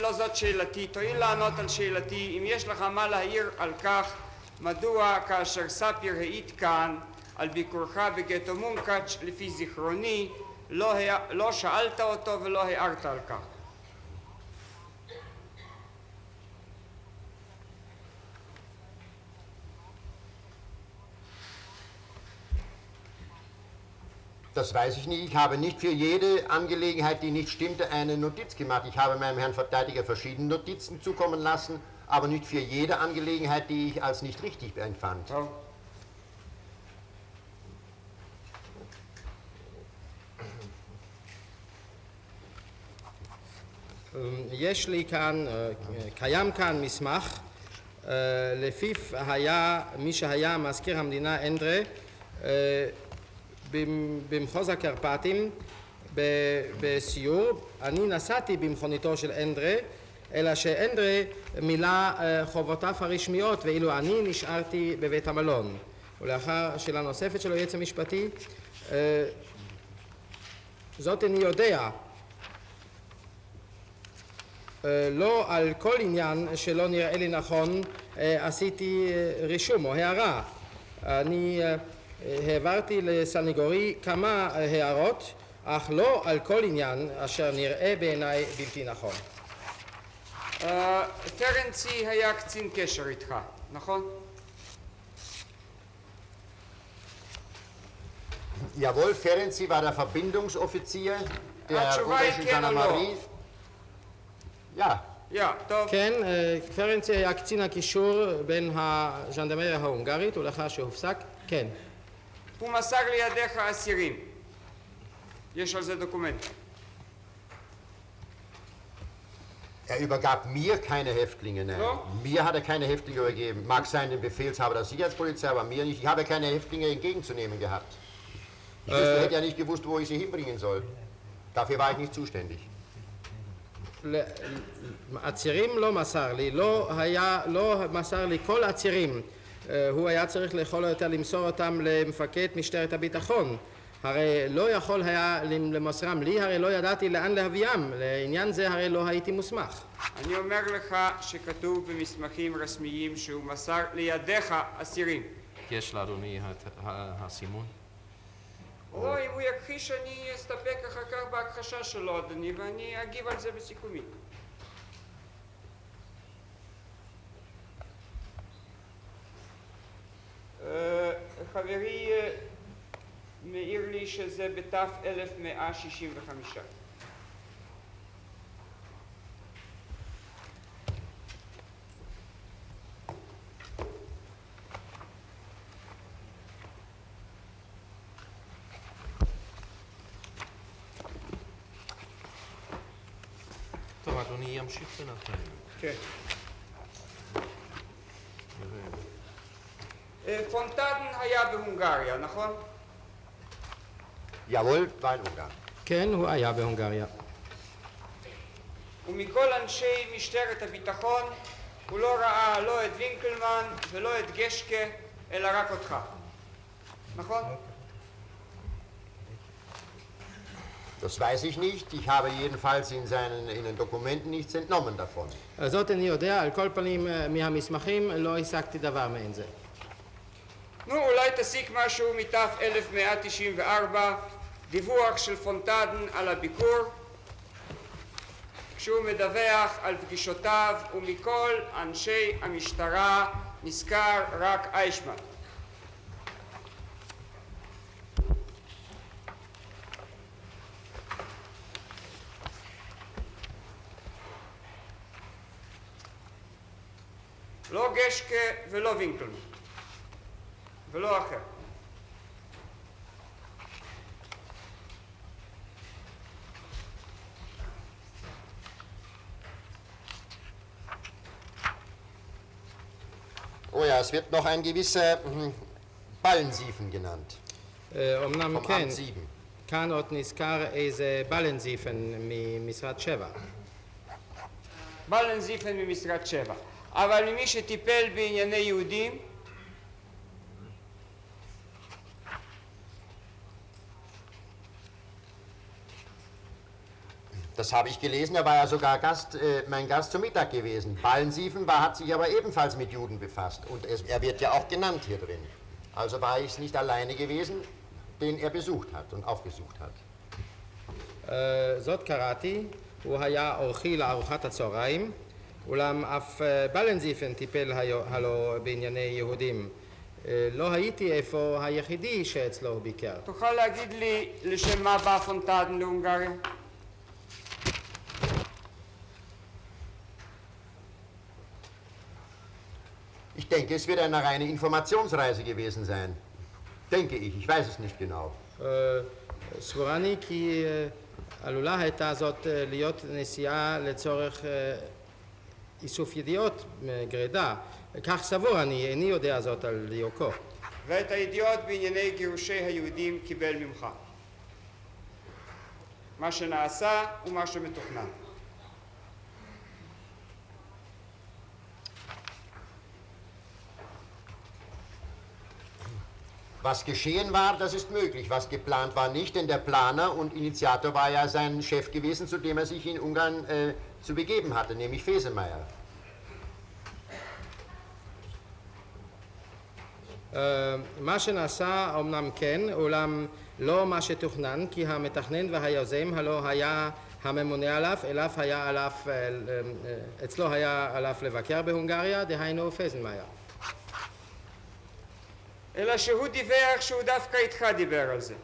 לא זאת שאלתי, תואיל לענות על שאלתי, אם יש לך מה להעיר על כך, מדוע כאשר ספיר העיד כאן על ביקורך בגטו מונקאץ' לפי זיכרוני, לא שאלת אותו ולא הערת על כך? Das weiß ich nicht. Ich habe nicht für jede Angelegenheit, die nicht stimmte, eine Notiz gemacht. Ich habe meinem Herrn Verteidiger verschiedene Notizen zukommen lassen, aber nicht für jede Angelegenheit, die ich als nicht richtig empfand. טוב. יש לי כאן, קיים כאן מסמך, לפיו היה מי שהיה מזכיר המדינה אנדרה במחוז הקרפטים בסיור. אני נסעתי במכוניתו של אנדרה, אלא שאנדרה מילא חובותיו הרשמיות ואילו אני נשארתי בבית המלון. ולאחר שאלה נוספת של היועץ המשפטי, זאת אני יודע, לא על כל עניין שלא נראה לי נכון עשיתי רישום או הערה. אני העברתי לסניגורי כמה הערות, אך לא על כל עניין אשר נראה בעיניי בלתי נכון. פרנצי היה קצין קשר איתך, נכון? Jawohl, Ferenczi war der Verbindungsoffizier der התשובה היא russischen כן או לא? Gendarmerie. Ja, טוב. כן, פרנצי היה קצין הקישור בין הז'נדרמריה ההונגרית ולאחר שהופסק, כן. הוא מסר לידיך אסירים. יש על זה דוקומנט. er übergab mir keine Häftlinge, nein. So? Mir hat er keine Häftlinge übergeben. Mag sein, dem Befehlshaber der Sicherheitspolizei, aber mir nicht. Ich habe keine Häftlinge entgegenzunehmen gehabt. Ich hätte ja nicht gewusst, wo ich sie hinbringen soll. Dafür war ich nicht zuständig. עצירים לא מסר לי, לא מסר לי כל עצירים. הוא היה צריך לכל היותר למסור אותם למפקד משטרת הביטחון. הרי לא יכול היה למוסרם לי, הרי לא ידעתי לאן להביאם. לעניין זה הרי לא הייתי מוסמך. אני אומר לך שכתוב במסמכים רשמיים שהוא מסר לידיך אסירים. יש לאדוני הסימון? או אם הוא יכחיש אני אסתפק אחר כך בהכחשה שלו, אדוני, ואני אגיב על זה בסיכומי. חברי מעיר לי שזה בתף 1165. אדוני ימשיך בינתיים. כן. פונטדן היה בהונגריה, נכון? Jawohl, war in Ungarn. כן, הוא היה בהונגריה. ומכל אנשי משטרת הביטחון הוא לא ראה לא את וינקלמן ולא את גשקה, אלא רק אותך. נכון? Das weiß ich nicht. Ich habe jedenfalls in den Dokumenten nichts entnommen davon. זאת אני יודע, על כל פנים מהמסמכים לא השגתי דבר מעין זה. נו, אולי תסיק משהו מתף 1194, דיווח של פונטדן על הביקור, כשהוא מדווח על פגישותיו, ומכל אנשי המשטרה נזכר רק איישמן. לא גשקה ולא וינקלמן, ולא אחר. Oh ja, es wird noch ein gewisser Ballensiefen genannt. אמנם Vom כן, Amt 7. כאן עוד נזכר איזה בלנזיפן ממשרד 7. בלנזיפן ממשרד 7. אבל ממי שטיפל בענייני יהודים, Das habe ich gelesen, er war ja sogar mein Gast zum Mittag gewesen. Ballensiefen hat sich aber ebenfalls mit Juden befasst und er wird ja auch genannt hier drin. Also war ich es nicht alleine gewesen, den er besucht hat und aufgesucht hat. זאת קראתי, הוא היה אורחי לארוחת הצהריים, אולם אף בלנזיפן טיפל הלו בענייני יהודים. לא הייתי איפה היחידי שאצלו הוא ביקר. תוכל להגיד לי לשם מה בא פונטדן להונגריה? Ich denke, es wird eine reine Informationsreise gewesen sein. Denke ich weiß es nicht genau. סבורני כי עלולה הייתה זאת להיות נסיעה לצורך איסוף ידיעות גרידא. כך סבור אני, איני יודע זאת על דיוקו. ואת הידיעות בענייני גירושי היהודים קיבל ממך. מה שנעשה ומה שמתוכנן. Was geschehen war, das ist möglich. Was geplant war nicht, denn der Planer und Initiator war ja sein Chef gewesen, zu dem er sich in Ungarn zu begeben hatte, nämlich Fesemeyer. מה שנעשה אמנם כן, אולם לא מה שתוכנן, כי המתכנן והיוזם הלא היה הממונה עליו, אצלו היה עליו לבקר בהונגריה, דהיינו פייזנמאייר. אלא שהוא דיווח שהוא דווקא איתך דיבר על זה.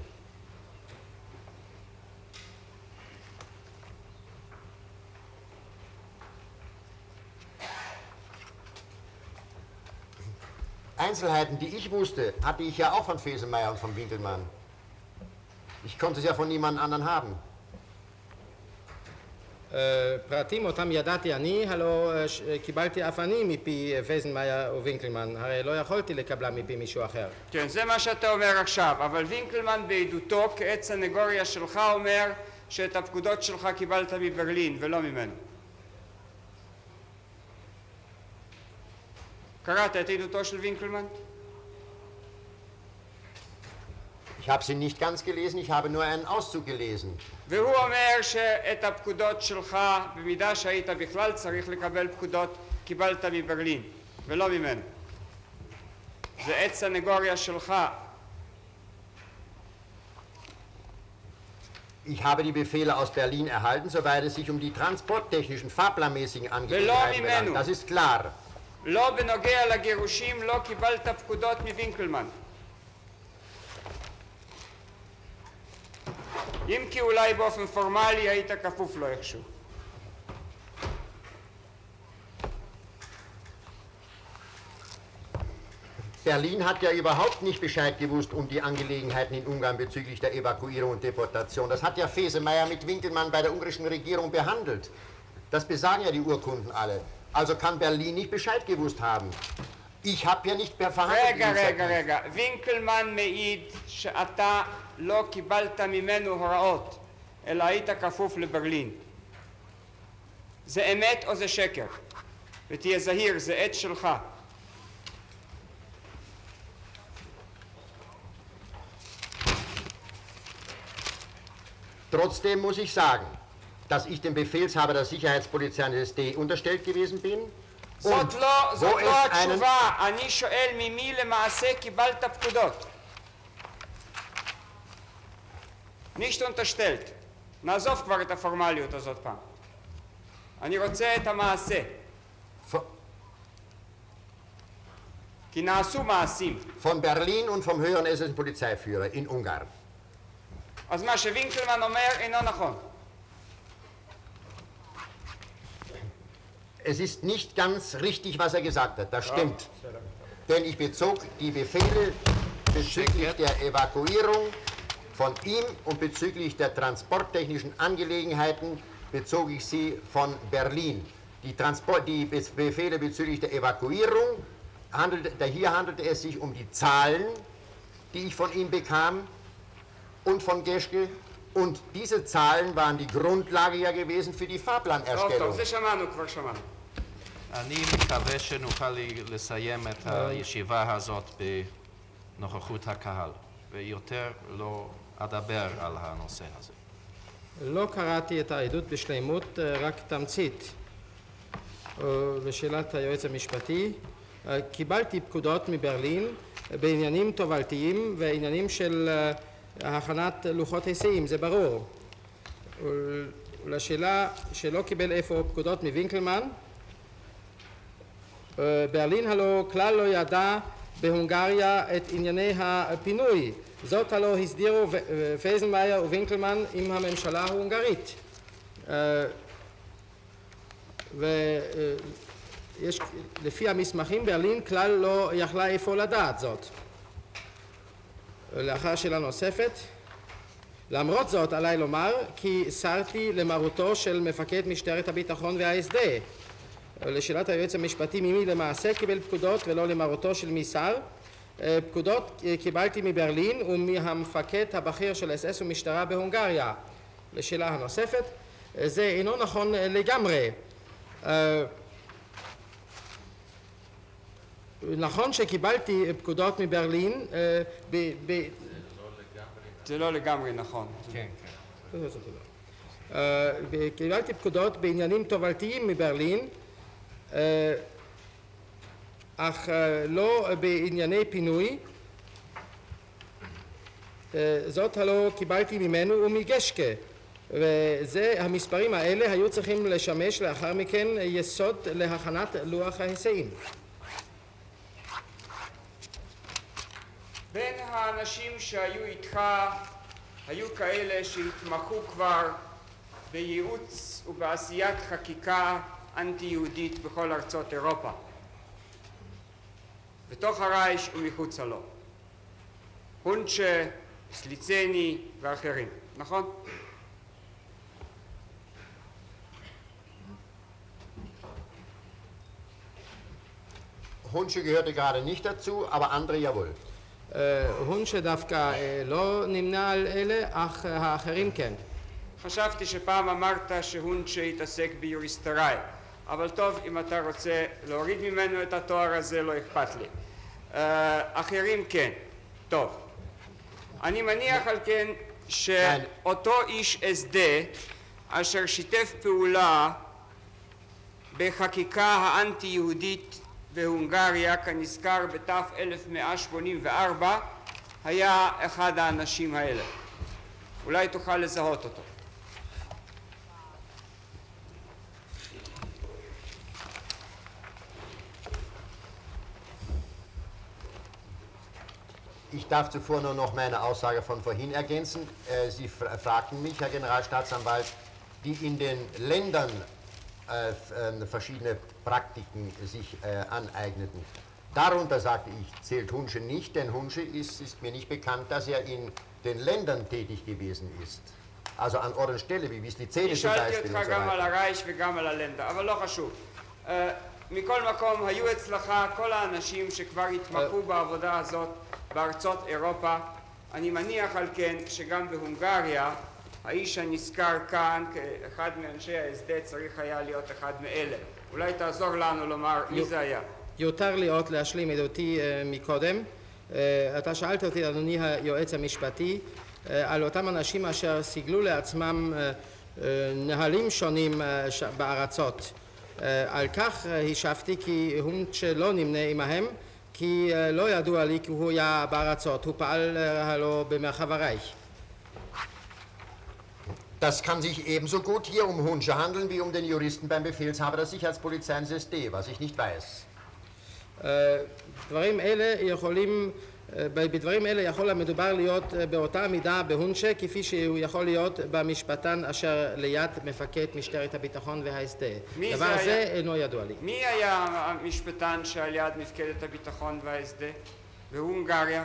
Einzelheiten, die ich wusste, hatte ich ja auch von Fesemeyer und von Winkelmann. Ich konnte es ja von niemand anderen haben. פרטים אותם ידעתי אני, הלא קיבלתי אף אני מפי פייזנמאייר ווינקלמן, הרי לא יכולתי לקבלה מפי מישהו אחר. כן, זה מה שאתה אומר עכשיו, אבל וינקלמן בעדותו כעת סנגוריה שלך אומר שאת הפקודות שלך קיבלת מברלין ולא ממנו. קראת את עדותו של וינקלמן? Ich habe sie nicht ganz gelesen, ich habe nur einen Auszug gelesen. והוא אומר שאת הפקודות שלך, במידה שהיית בכלל צריך לקבל פקודות, קיבלת מברלין ולא ממנו. זה עת סנגוריה שלך. Ich habe die Befehle aus Berlin erhalten, soweit es sich um die transporttechnischen, fahrplanmäßigen Angelegenheiten belangt. Das ist klar. לא בנוגע לגירושים לא קיבלת פקודות מווינקלמן. אם כי אולי באופן פורמלי היית כפוף לו איכשהו. Berlin hat ja überhaupt nicht Bescheid gewusst um die Angelegenheiten in Ungarn bezüglich der Evakuierung und Deportation. Das hat ja Fesemeyer mit Winkelmann bei der ungarischen Regierung behandelt. Das besagen ja die Urkunden alle. Also kann Berlin nicht Bescheid gewusst haben. Ich habe ja nicht mehr verhandelt. רגע, וינקלמן מעיד שאתה לא קיבלת ממנו הוראות, אלא היית כפוף לברלין. זה אמת או זה שקר? ותהיה זהיר, זה עת שלך. Trotzdem muss ich sagen, dass ich dem Befehlshaber der Sicherheitspolizei des D unterstellt gewesen bin. זאת Und לא wo es einen... התשובה, אני שואל ממי למעשה קיבלת פקודות. nicht unterstellt. נעזוב כבר את הפורמליות הזאת פעם. אני רוצה את המעשה. כי נעשו מעשים. Von Berlin und vom höheren hessischen Polizeiführer in Ungarn. אז מה שווינקלמן אומר אינו נכון. Es ist nicht ganz richtig, was er gesagt hat. Das stimmt. Denn ich bezog die Befehle bezüglich der Evakuierung von ihm und bezüglich der transporttechnischen Angelegenheiten bezog ich sie von Berlin. Die Befehle bezüglich der Evakuierung, hier handelte es sich um die Zahlen, die ich von ihm bekam und von Geschke. Und diese Zahlen waren die Grundlage ja gewesen für die Fahrplanerstellung. זה שמענו, כבר שמענו. אני מקווה שנוכל לסיים את הישיבה הזאת בנוכחות הקהל, ויותר לא אדבר על הנושא הזה. לא קראתי את העדות בשלמות, רק תמצית. לשאלת היועץ המשפטי, קיבלתי פקודות מברלין בעניינים תובלתיים ועניינים של הכנת לוחות היסעים, זה ברור. לשאלה שלא קיבל איפה פקודות מווינקלמן, ברלין הלא כלל לא ידע בהונגריה את ענייני הפינוי. זאת הלא הסדירו פייזנמאייר ווינקלמן עם הממשלה ההונגרית. ויש, לפי המסמכים, ברלין כלל לא יכלה איפה לדעת זאת. לאחר שאלה נוספת, למרות זאת עליי לומר כי סרתי למרותו של מפקד משטרת הביטחון וההסד. לשאלת היועץ המשפטי ממי למעשה קיבל פקודות ולא למרותו של מי שר, פקודות קיבלתי מברלין ומהמפקד הבכיר של אס ומשטרה בהונגריה. לשאלה הנוספת, זה אינו נכון לגמרי. נכון שקיבלתי פקודות מברלין זה לא לגמרי נכון. כן, כן. קיבלתי פקודות בעניינים תובלתיים מברלין, אך לא בענייני פינוי. זאת הלא קיבלתי ממנו ומגשקה, והמספרים האלה היו צריכים לשמש לאחר מכן יסוד להכנת לוח ההיסעים. בין האנשים שהיו איתך היו כאלה שהתמחו כבר בייעוץ ובעשיית חקיקה אנטי-יהודית בכל ארצות אירופה, בתוך הרייש ומחוצה לו. הונצ'ה, סליצני ואחרים, נכון? Hunsche gehörte gerade nicht dazu, aber andere jawohl. הונצ'ה דווקא לא נמנה על אלה, אך האחרים כן. חשבתי שפעם אמרת שהונצ'ה התעסק ביוריסטראי, אבל טוב, אם אתה רוצה להוריד ממנו את התואר הזה, לא אכפת לי. אחרים כן. טוב. אני מניח על כן שאותו איש SD אשר שיתף פעולה בחקיקה האנטי-יהודית בהונגריה כנזכר בתף 1184 היה אחד האנשים האלה. אולי תוכל לזהות אותו. Ich darf zuvor nur noch meine Aussage von vorhin ergänzen. Sie fragten mich, Herr Generalstaatsanwalt, die in den Ländern verschiedene Praktiken sich aneigneten. Darunter, sagte ich, zählt Hunsche nicht, denn Hunsche ist mir nicht bekannt, dass er in den Ländern tätig gewesen ist. Also an Ort und Stelle, wie Wislizeni zum שאלתי Beispiel אותך und so גם על weiter. הרייש וגם על הלנדה, אבל לא חשוב. מכל מקום, היו אצלך כל האנשים שכבר התמחו בעבודה הזאת בארצות אירופה. אני מניח על כן שגם בהונגריה, האיש הנזכר כאן כאחד מאנשי ההסדה צריך היה להיות אחד מאלה. אולי תעזור לנו לומר מי זה היה. יותר לי עוד להשלים את אותי מקודם. אתה שאלת אותי, אדוני היועץ המשפטי, על אותם אנשים אשר סיגלו לעצמם נהלים שונים בארצות. על כך השבתי כי הוא שלא נמנה עמהם, כי לא ידוע לי כי הוא היה בארצות, הוא פעל הלא במרחב הרייך. Das kann sich ebenso gut hier um Hunsche handeln wie um den Juristen beim Befehlshaber der Sicherheitspolizei ins SD, was ich nicht weiß. בדברים אלה יכול המדובר להיות באותה מידה בהונשה כפי שהוא יכול להיות במשפטן אשר ליד מפקד משטרת הביטחון וההסדה. דבר זה אינו ידוע לי. מי היה המשפטן שעל יד מפקדת הביטחון וההסדה בהונגריה?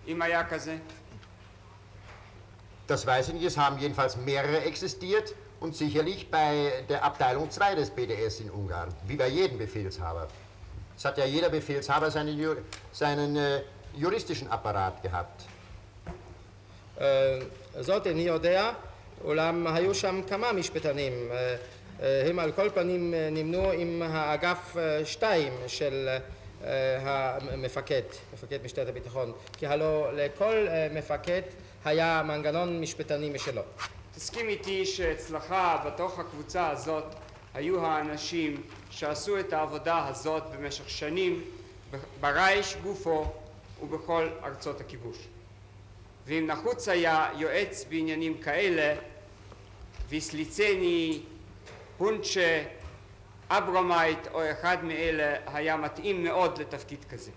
אם היה כזה? Das weiß ich nicht, es haben jedenfalls mehrere existiert und sicherlich bei der Abteilung 2 des BDS in Ungarn, wie bei jedem Befehlshaber. Es hat ja jeder Befehlshaber seinen juristischen Apparat gehabt. זאת איני יודע, אולם היו שם כמה משפטנים. הם על כל פנים נמנו עם האגף 2 של המפקד, מפקד משטרת הביטחון, כי הלא לכל מפקד היה מנגנון משפטני משלו. תסכים איתי שאצלך בתוך הקבוצה הזאת היו האנשים שעשו את העבודה הזאת במשך שנים ברייש גופו ובכל ארצות הכיבוש. ואם נחוץ היה יועץ בעניינים כאלה, ויסליצני, הונצ'ה, אברומייט או אחד מאלה היה מתאים מאוד לתפקיד כזה.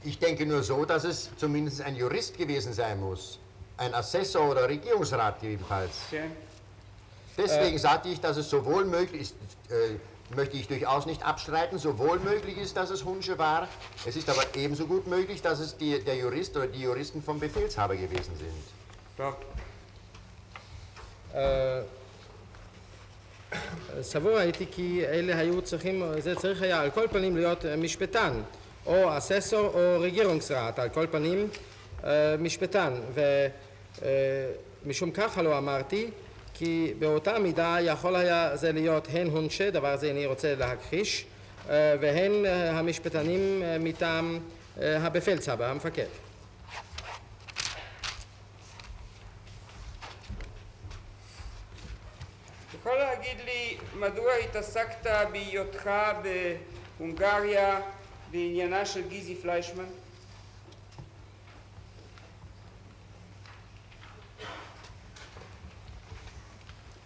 Ich denke nur so, dass es zumindest ein Jurist gewesen sein muss. Ein Assessor oder Regierungsrat jedenfalls. כן? Deswegen sagte ich, dass es sowohl möglich ist, möchte ich durchaus nicht abstreiten, sowohl möglich ist, dass es Hunsche war. Es ist aber ebenso gut möglich, dass es der Jurist oder die Juristen vom Befehlshaber gewesen sind. טוב. סבור הייתי כי אלה היו צריכים, זה צריך היה על כל פנים להיות משפטן, או אססור או רגירונגסראט, על כל פנים משפטן, ומשום כך לא אמרתי, כי באותה מידה יכול היה זה להיות הן הונשה, דבר זה אני רוצה להכחיש, והן המשפטנים מטעם הבפלצהבר, המפקד. יכול להגיד לי מדוע התעסקת בהיותך בהונגריה בעניינה של גיזי פליישמן?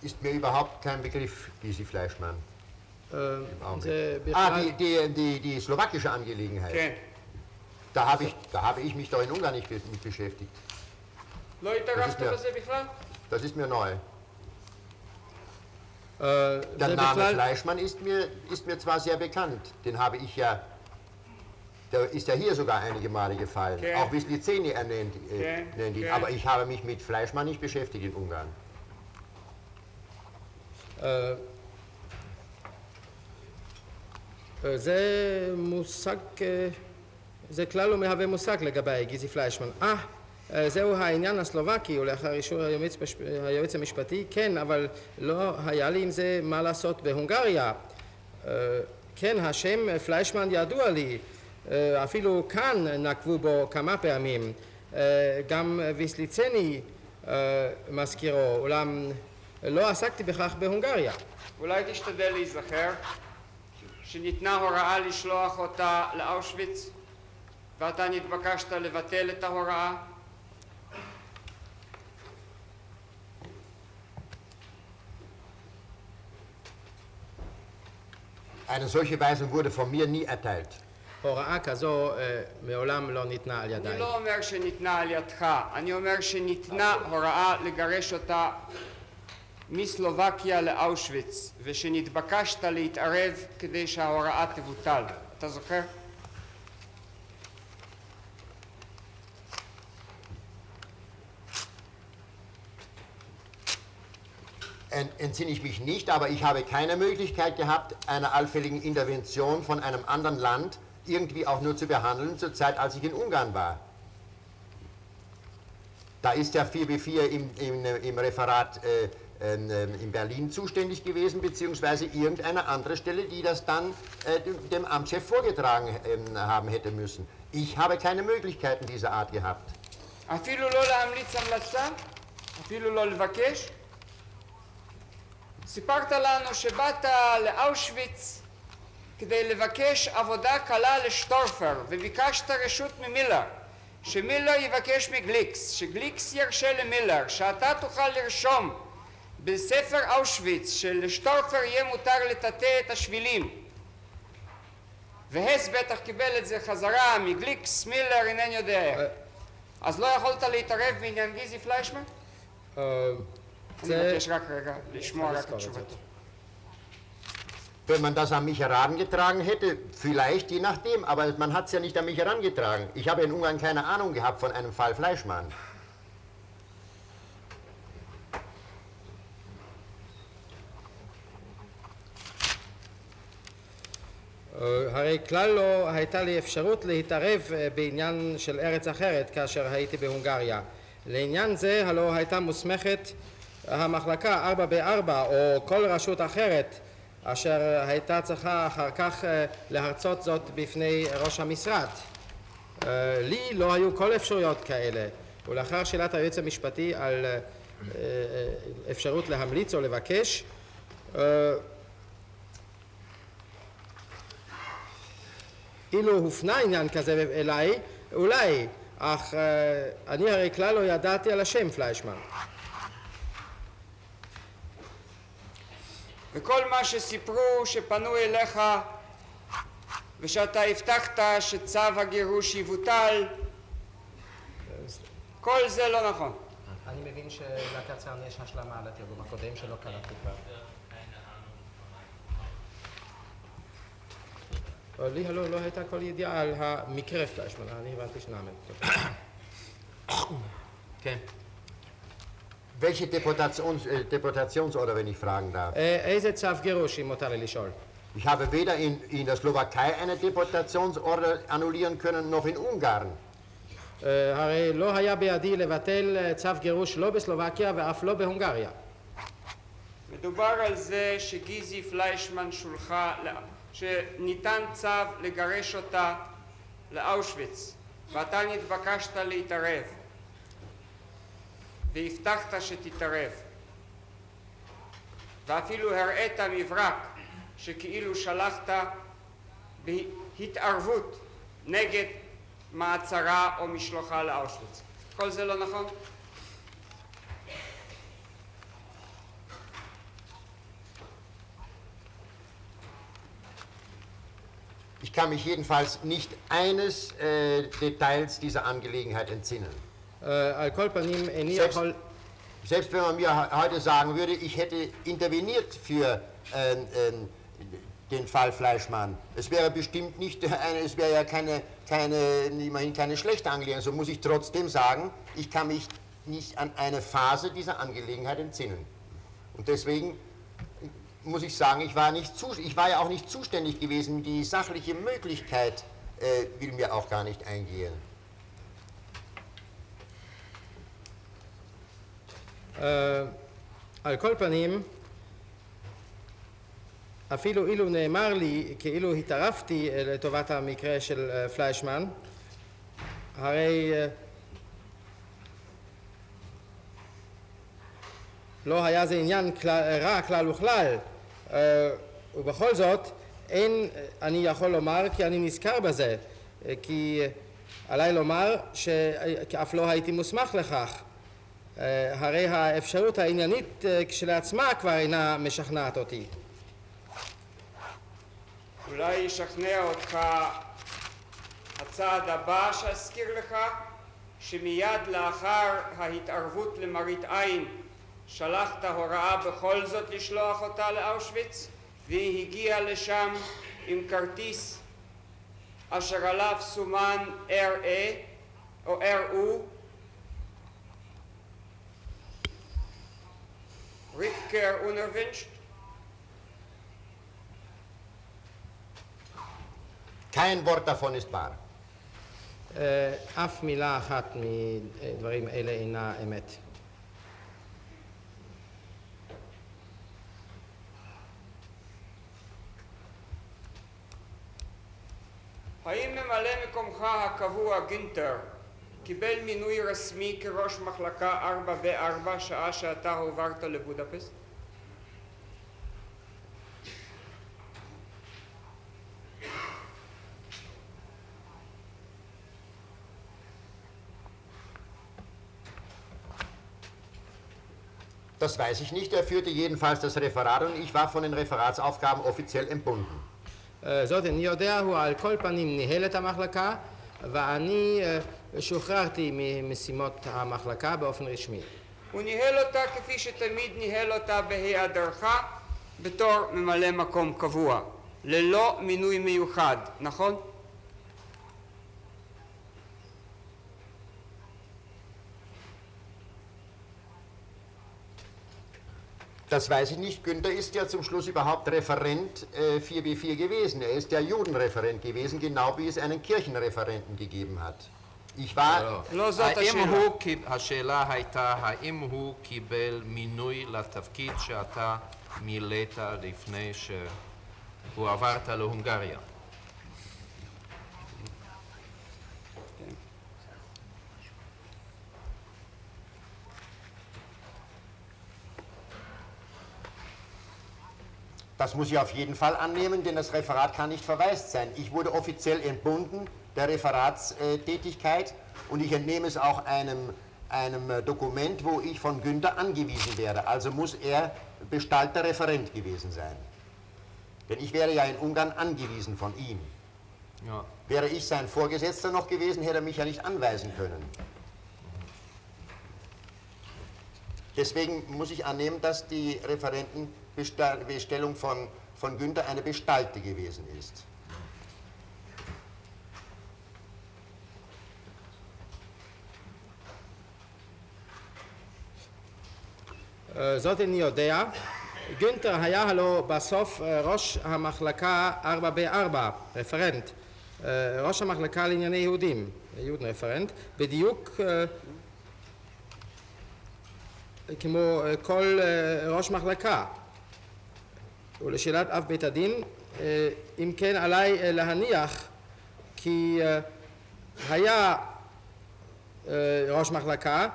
Ist mir überhaupt kein Begriff, Gysi Fleischmann. Im זה Augenblick. בכלל, Die slowakische Angelegenheit. כן. Da habe ich mich doch in Ungarn nicht mit beschäftigt. לא התערבת זה בזה בכלל? Das ist mir neu. זה Der Name בכלל, Fleischmann ist mir zwar sehr bekannt. Den habe ich ja, der ist ja hier sogar einige Male gefallen. Okay. Auch Wislizeni nennt ihn. Okay. Aber ich habe mich mit Fleischmann nicht beschäftigt in Ungarn. זה מושג, זה כלל לא מהווה מושג לגבי גיזי פליישמן. זהו העניין הסלובקי, ולאחר אישור היועץ המשפטי, כן, אבל לא היה לי עם זה מה לעשות בהונגריה. כן, השם פליישמן ידוע לי, אפילו כאן נקבו בו כמה פעמים, גם ויסליצני מזכירו, אולם לא עסקתי בכך בהונגריה. אולי תשתדל להיזכר שניתנה הוראה לשלוח אותה לאושוויץ ואתה נתבקשת לבטל את ההוראה? Eine solche Weisung wurde von mir nie erteilt. הוראה כזו מעולם לא ניתנה על אני ידיי. לא אומר שניתנה על ידך, אני אומר שניתנה הוראה לגרש אותה מסלובקיה לאושוויץ, ושנתבקשת להתערב כדי שההוראה תבוטל. אתה זוכר? Entsinne ich mich nicht, aber ich habe keine Möglichkeit gehabt, einer allfälligen Intervention von einem anderen Land irgendwie auch nur zu behandeln, zur Zeit, als ich in Ungarn war. Da ist der 4B4 im Referat in Berlin zuständig gewesen, beziehungsweise irgendeine andere Stelle, die das dann dem Amtschef vorgetragen haben hätte müssen. Ich habe keine Möglichkeiten dieser Art gehabt. אפילו לא להמליץ המלצה? אפילו לא לבקש? סיפרת לנו שבאת לאושוויץ כדי לבקש עבודה קלה לשטורפר, וביקשת רשות ממילר, שמילר יבקש מגליקס, שגליקס ירשה למילר, שאתה תוכל לרשום בספר אושוויץ שלשטורפר יהיה מותר לטאטא את השבילים. והס בטח קיבל את זה חזרה מגליקס, מילר אינני יודע איך. אז לא יכולת להתערב בעניין גיזי פליישמן? אני מבקש רק רגע לשמוע רק את תשובתו. Wenn man das an mich herangetragen hätte, vielleicht, je nachdem, aber man hat es ja nicht an mich herangetragen. Ich habe in Ungarn keine Ahnung gehabt von einem Fall Fleischmann. הרי כלל לא הייתה לי אפשרות להתערב בעניין של ארץ אחרת כאשר הייתי בהונגריה. לעניין זה הלא הייתה מוסמכת המחלקה 4B4 או כל רשות אחרת אשר הייתה צריכה אחר כך להרצות זאת בפני ראש המשרד. לי לא היו כל אפשרויות כאלה, ולאחר שאלת היועץ המשפטי על אפשרות להמליץ או לבקש, אילו הופנה עניין כזה אליי, אולי, אך אני הרי כלל לא ידעתי על השם פליישמן. וכל מה שסיפרו שפנו אליך ושאתה הבטחת שצו הגירוש יבוטל, כל זה לא נכון. אני מבין שלקצרן יש השלמה על התרגום הקודם שלא קראתי כבר. לי הלא לא הייתה כל ידיעה על המקרה פליישמן, אני הבנתי שנאמן. כן. Welche Deportationsorder, wenn ich fragen darf? איזה צו גירוש אם מותר לי לשאול? Ich habe weder in der Slowakei eine Deportationsorder annullieren können, noch in Ungarn. הרי לא היה בידי לבטל צו גירוש לא בסלובקיה ואף לא בהונגריה. מדובר על זה שגיזי פליישמן שניתן צו לגרש אותה לאושוויץ, ואתה נתבקשת להתערב, והבטחת שתתערב, ואפילו הראית מברק שכאילו שלחת בהתערבות נגד מעצרה או משלוחה לאושוויץ. כל זה לא נכון? Ich kann mich jedenfalls nicht eines Details dieser Angelegenheit entsinnen. על כל פנים איני יכול... Selbst wenn man mir heute sagen würde, ich hätte interveniert für den Fall Fleischmann, es wäre bestimmt nicht es wäre ja immerhin keine schlechte Angelegenheit, so muss ich trotzdem sagen, ich kann mich nicht an eine Phase dieser Angelegenheit entsinnen. Und deswegen muss ich sagen, ich war ja auch nicht zuständig gewesen, die sachliche Möglichkeit will mir auch gar nicht eingehen. על כל פנים, אפילו אילו נאמר לי כאילו התערבתי לטובת המקרה של פליישמן, הרי לא היה זה עניין רע כלל וכלל, ובכל זאת אין אני יכול לומר כי אני נזכר בזה, כי עליי לומר שאף לא הייתי מוסמך לכך. הרי האפשרות העניינית כשלעצמה כבר אינה משכנעת אותי. אולי ישכנע אותך הצעד הבא שאזכיר לך, שמיד לאחר ההתערבות למראית עין שלחת הוראה בכל זאת לשלוח אותה לאושוויץ, והיא הגיעה לשם עם כרטיס אשר עליו סומן RA או RU, Rückkehr unerwünscht. Kein Wort davon ist wahr. אף מילה אחת מדברים אלה אינה אמת. האם ממלא מקומך הקבוע גינטר קיבל מינוי רשמי כראש מחלקה 4B4 שעה שאתה הועברת לבודפשט? Das weiß ich nicht. Er führte jedenfalls das Referat und ich war von den Referatsaufgaben offiziell entbunden. זאת אני יודע, הוא על כל פנים ניהל את המחלקה ואני שוחררתי ממשימות המחלקה באופן רשמי. הוא ניהל אותה כפי שתמיד ניהל אותה בהיעדרך בתור ממלא מקום קבוע, ללא מינוי מיוחד, נכון? Das weiß ich nicht. Günther ist ja zum Schluss überhaupt Referent 4B4 gewesen. Er ist ja Judenreferent gewesen, genau wie es einen Kirchenreferenten gegeben hat. Ich war... לא זאת השאלה הייתה, האם הוא קיבל מינוי לתפקיד שאתה מילאת לפני שהוא עברת להונגריה? Das muss ich auf jeden Fall annehmen, denn das Referat kann nicht verwaist sein. Ich wurde offiziell entbunden der Referatstätigkeit und ich entnehme es auch einem Dokument, wo ich von Günther angewiesen werde. Also muss er bestallter Referent gewesen sein. Denn ich wäre ja in Ungarn angewiesen von ihm. Ja. Wäre ich sein Vorgesetzter noch gewesen, hätte er mich ja nicht anweisen können. Deswegen muss ich annehmen, dass die Referentenbestellung von Günther eine Bestallte gewesen ist. זאת אני יודע. גונטר היה הלא בסוף ראש המחלקה 4B4, רפרנט. ראש המחלקה לענייני יהודים, יהודן רפרנט, בדיוק כמו כל ראש מחלקה. ולשאלת אב בית הדין, אם כן עליי להניח כי היה ראש מחלקה,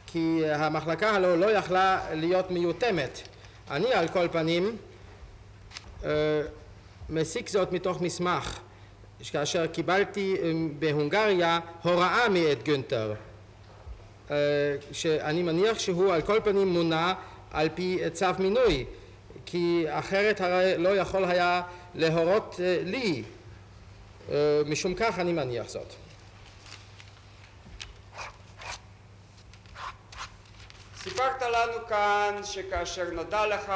כי המחלקה הלא לא יכלה להיות מיותמת. אני על כל פנים מסיק זאת מתוך מסמך, כאשר קיבלתי בהונגריה הוראה מאת גונטר, שאני מניח שהוא על כל פנים מונה על פי צו מינוי, כי אחרת הרי לא יכול היה להורות לי, משום כך אני מניח זאת. סיפרת לנו כאן שכאשר נודע לך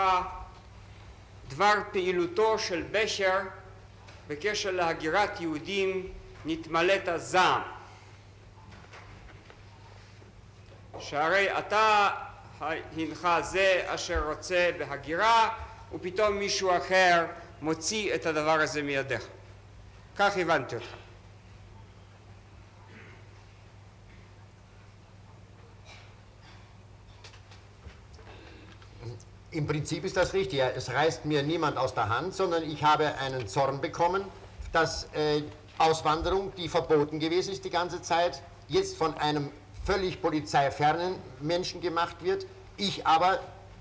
דבר פעילותו של בשר בקשר להגירת יהודים נתמלאת זעם. שהרי אתה הינך זה אשר רוצה בהגירה ופתאום מישהו אחר מוציא את הדבר הזה מידיך. כך הבנתי אותך. Im Prinzip ist das richtig. Es reißt mir niemand aus der Hand, sondern ich habe einen Zorn bekommen, dass Auswanderung, die verboten gewesen ist die ganze Zeit, jetzt von einem völlig polizeifernen Menschen gemacht wird, ich aber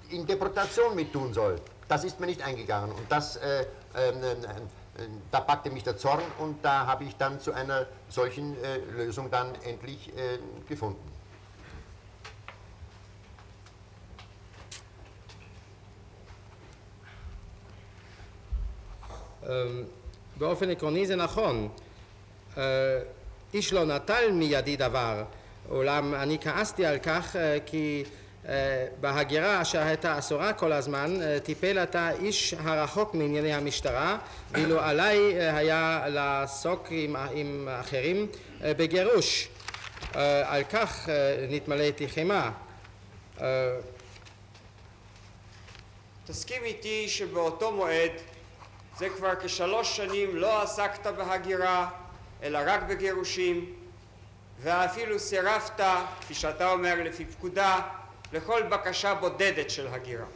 in Deportation mit tun soll. Das ist mir nicht eingegangen und da packte mich der Zorn und da habe ich dann zu einer solchen Lösung dann endlich gefunden. באופן עקרוני זה נכון, איש לא נטל מידי דבר, אולם אני כעסתי על כך כי בהגירה אשר הייתה אסורה כל הזמן טיפל אתה איש הרחוק מענייני המשטרה, ואילו עליי היה לעסוק עם אחרים בגירוש. על כך נתמלאתי חימה. תסכים איתי שבאותו מועד, זה כבר כ3 שנים, לא עסקת בהגירה, אלא רק בגירושים, ואפילו סירבת, כפי שאתה אומר, לפי פקודה, לכל בקשה בודדת של הגירה.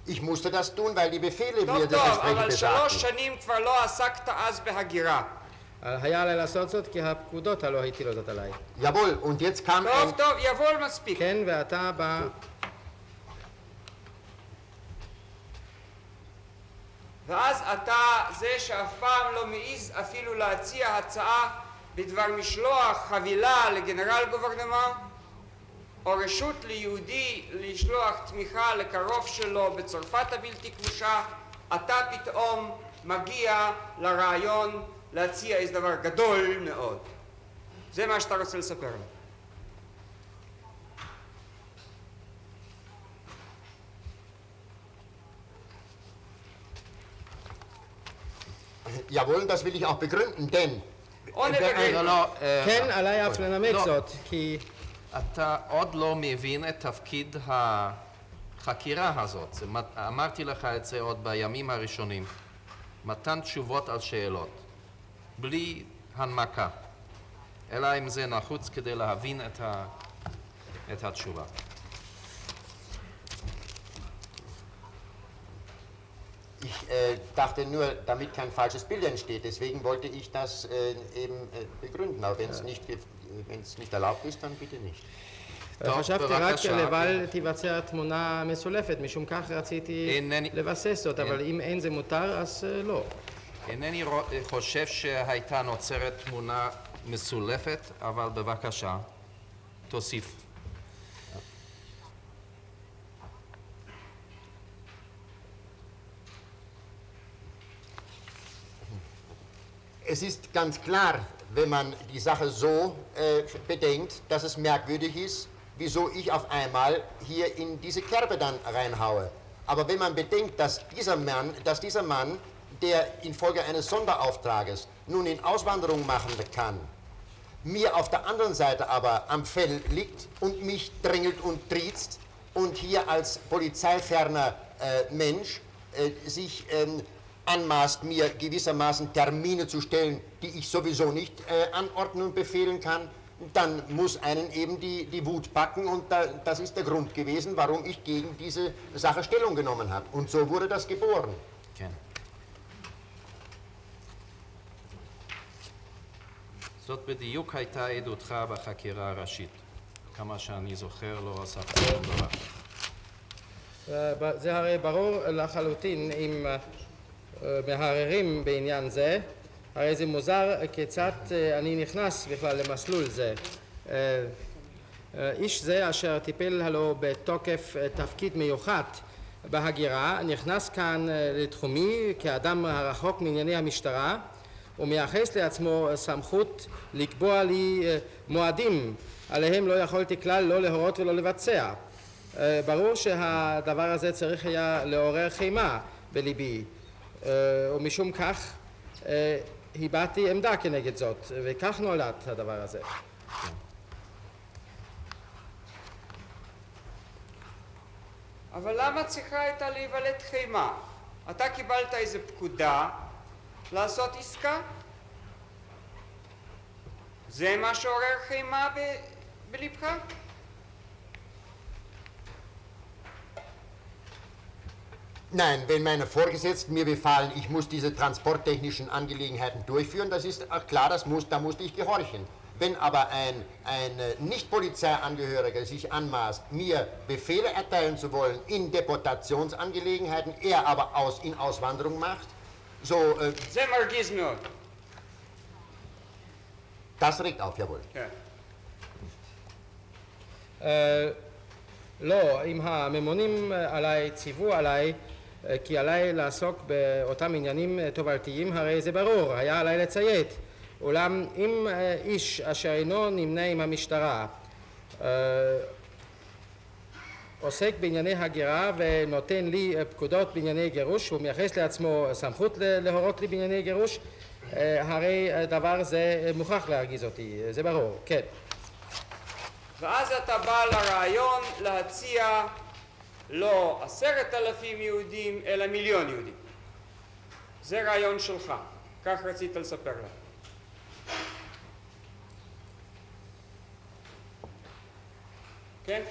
Ich musste das tun, weil die Befehle mir טוב, das טוב, entsprechend אבל 3 besagten. שנים כבר לא עסקת אז בהגירה. היה עליי לעשות זאת כי הפקודות הלא הטילו זאת עליי. Jawohl, und jetzt kam טוב, ein... טוב, יבול מספיק. כן, ואתה בא... ואז אתה זה שאף פעם לא מעז אפילו להציע הצעה בדבר משלוח חבילה לגנרל גוברנמן, או רשות ליהודי לשלוח תמיכה לקרוב שלו בצרפת הבלתי כבושה, אתה פתאום מגיע לרעיון להציע איזה דבר גדול מאוד. זה מה שאתה רוצה לספר לי. Jawohl, das will ich auch begründen, denn... ohne לא, בגלל. לא, כן, עליי אף לנמק לא. זאת, כי... אתה עוד לא מבין את תפקיד החקירה הזאת. אמרתי לך את זה עוד בימים הראשונים. מתן תשובות על שאלות, בלי הנמקה, אלא אם זה נחוץ כדי להבין את התשובה. Ich dachte nur, damit kein falsches Bild entsteht, deswegen wollte ich das eben begründen, aber wenn es nicht erlaubt ist, dann bitte nicht. טוב, חשבתי רק בבקשה. לבל תיווצר תמונה מסולפת, משום כך רציתי אינני- לבסס זאת, אבל אם אין זה מותר, אז לא. אינני חושב שהייתה נוצרת תמונה מסולפת, אבל בבקשה, תוסיף. Es ist ganz klar, wenn man die Sache so bedenkt, dass es merkwürdig ist, wieso ich auf einmal hier in diese Kerbe dann reinhaue. Aber wenn man bedenkt, dass dieser Mann, der infolge eines Sonderauftrages nun in Auswanderung machen kann, mir auf der anderen Seite aber am Fell liegt und mich drängelt und triezt und hier als polizeiferner Mensch sich anmaßt, mir gewissermaßen Termine zu stellen, die ich sowieso nicht anordnen und befehlen kann, dann muss einen eben die Wut packen und das ist der Grund gewesen, warum ich gegen diese Sache Stellung genommen habe. Und so wurde das geboren. כן. זאת בדיוק הייתה עדותך בחקירה הראשית. כמה שאני זוכר לא הוספתי שום דבר. זה הרי ברור לחלוטין אם מהרהרים בעניין זה, הרי זה מוזר כיצד אני נכנס בכלל למסלול זה. איש זה אשר טיפל הלו בתוקף תפקיד מיוחד בהגירה, נכנס כאן לתחומי כאדם הרחוק מענייני המשטרה, ומייחס לעצמו סמכות לקבוע לי מועדים עליהם לא יכולתי כלל לא להורות ולא לבצע. ברור שהדבר הזה צריך היה לעורר חימה בליבי, ומשום כך הבעתי עמדה כנגד זאת, וכך נולד הדבר הזה. אבל למה צריכה הייתה להיוולד חימה? אתה קיבלת איזו פקודה לעשות עסקה? זה מה שעורר חימה בלבך? Nein, wenn meine Vorgesetzten mir befahlen, ich muss diese transporttechnischen Angelegenheiten durchführen, das ist auch klar, da musste ich gehorchen. Wenn aber ein Nicht-Polizeiangehöriger sich anmaßt, mir Befehle erteilen zu wollen in Deportationsangelegenheiten, er aber in Auswanderung macht, so, זה מרגיז מאוד. das regt auf, jawohl. כן. לא, אם הממונים עליי ציוו עליי כי עליי לעסוק באותם עניינים תובלתיים, הרי זה ברור, היה עליי לציית. אולם אם איש אשר אינו נמנה עם המשטרה עוסק בענייני הגירה ונותן לי פקודות בענייני גירוש, הוא מייחס לעצמו סמכות להורות לי בענייני גירוש, הרי דבר זה מוכרח להרגיז אותי, זה ברור, כן. ואז אתה בא לרעיון להציע לא 10,000 יהודים, אלא 1,000,000 יהודים. זה רעיון שלך, כך רצית לספר להם. כן?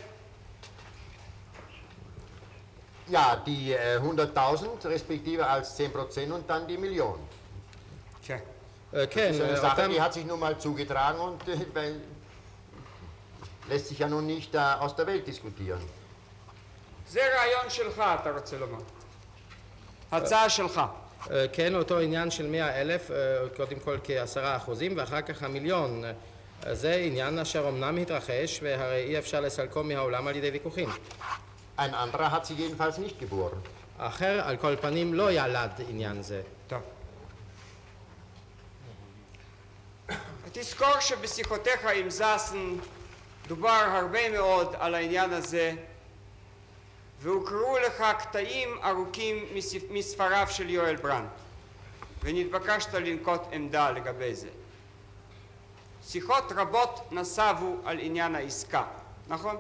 Ja, die 100.000 respektive als 10% und dann die Million. כן. כן, Das ist eine Sache, אותם... die hat sich nun mal zugetragen und weil, lässt sich ja nun nicht aus der Welt diskutieren. זה רעיון שלך, אתה רוצה לומר. הצעה שלך. כן, אותו עניין של 100,000, קודם כל כ10% ואחר כך 1,000,000. זה עניין אשר אמנם התרחש והרי אי אפשר לסלקו מהעולם על ידי ויכוחים. Ein anderer hat sie jedenfalls nicht geboren. אחר על כל פנים לא ילד עניין זה. טוב. תזכור שבשיחותיך עם זסן דובר הרבה מאוד על העניין הזה והוקראו לך קטעים ארוכים מספריו של יואל ברנד ונתבקשת לנקוט עמדה לגבי זה. שיחות רבות נסבו על עניין העסקה, נכון?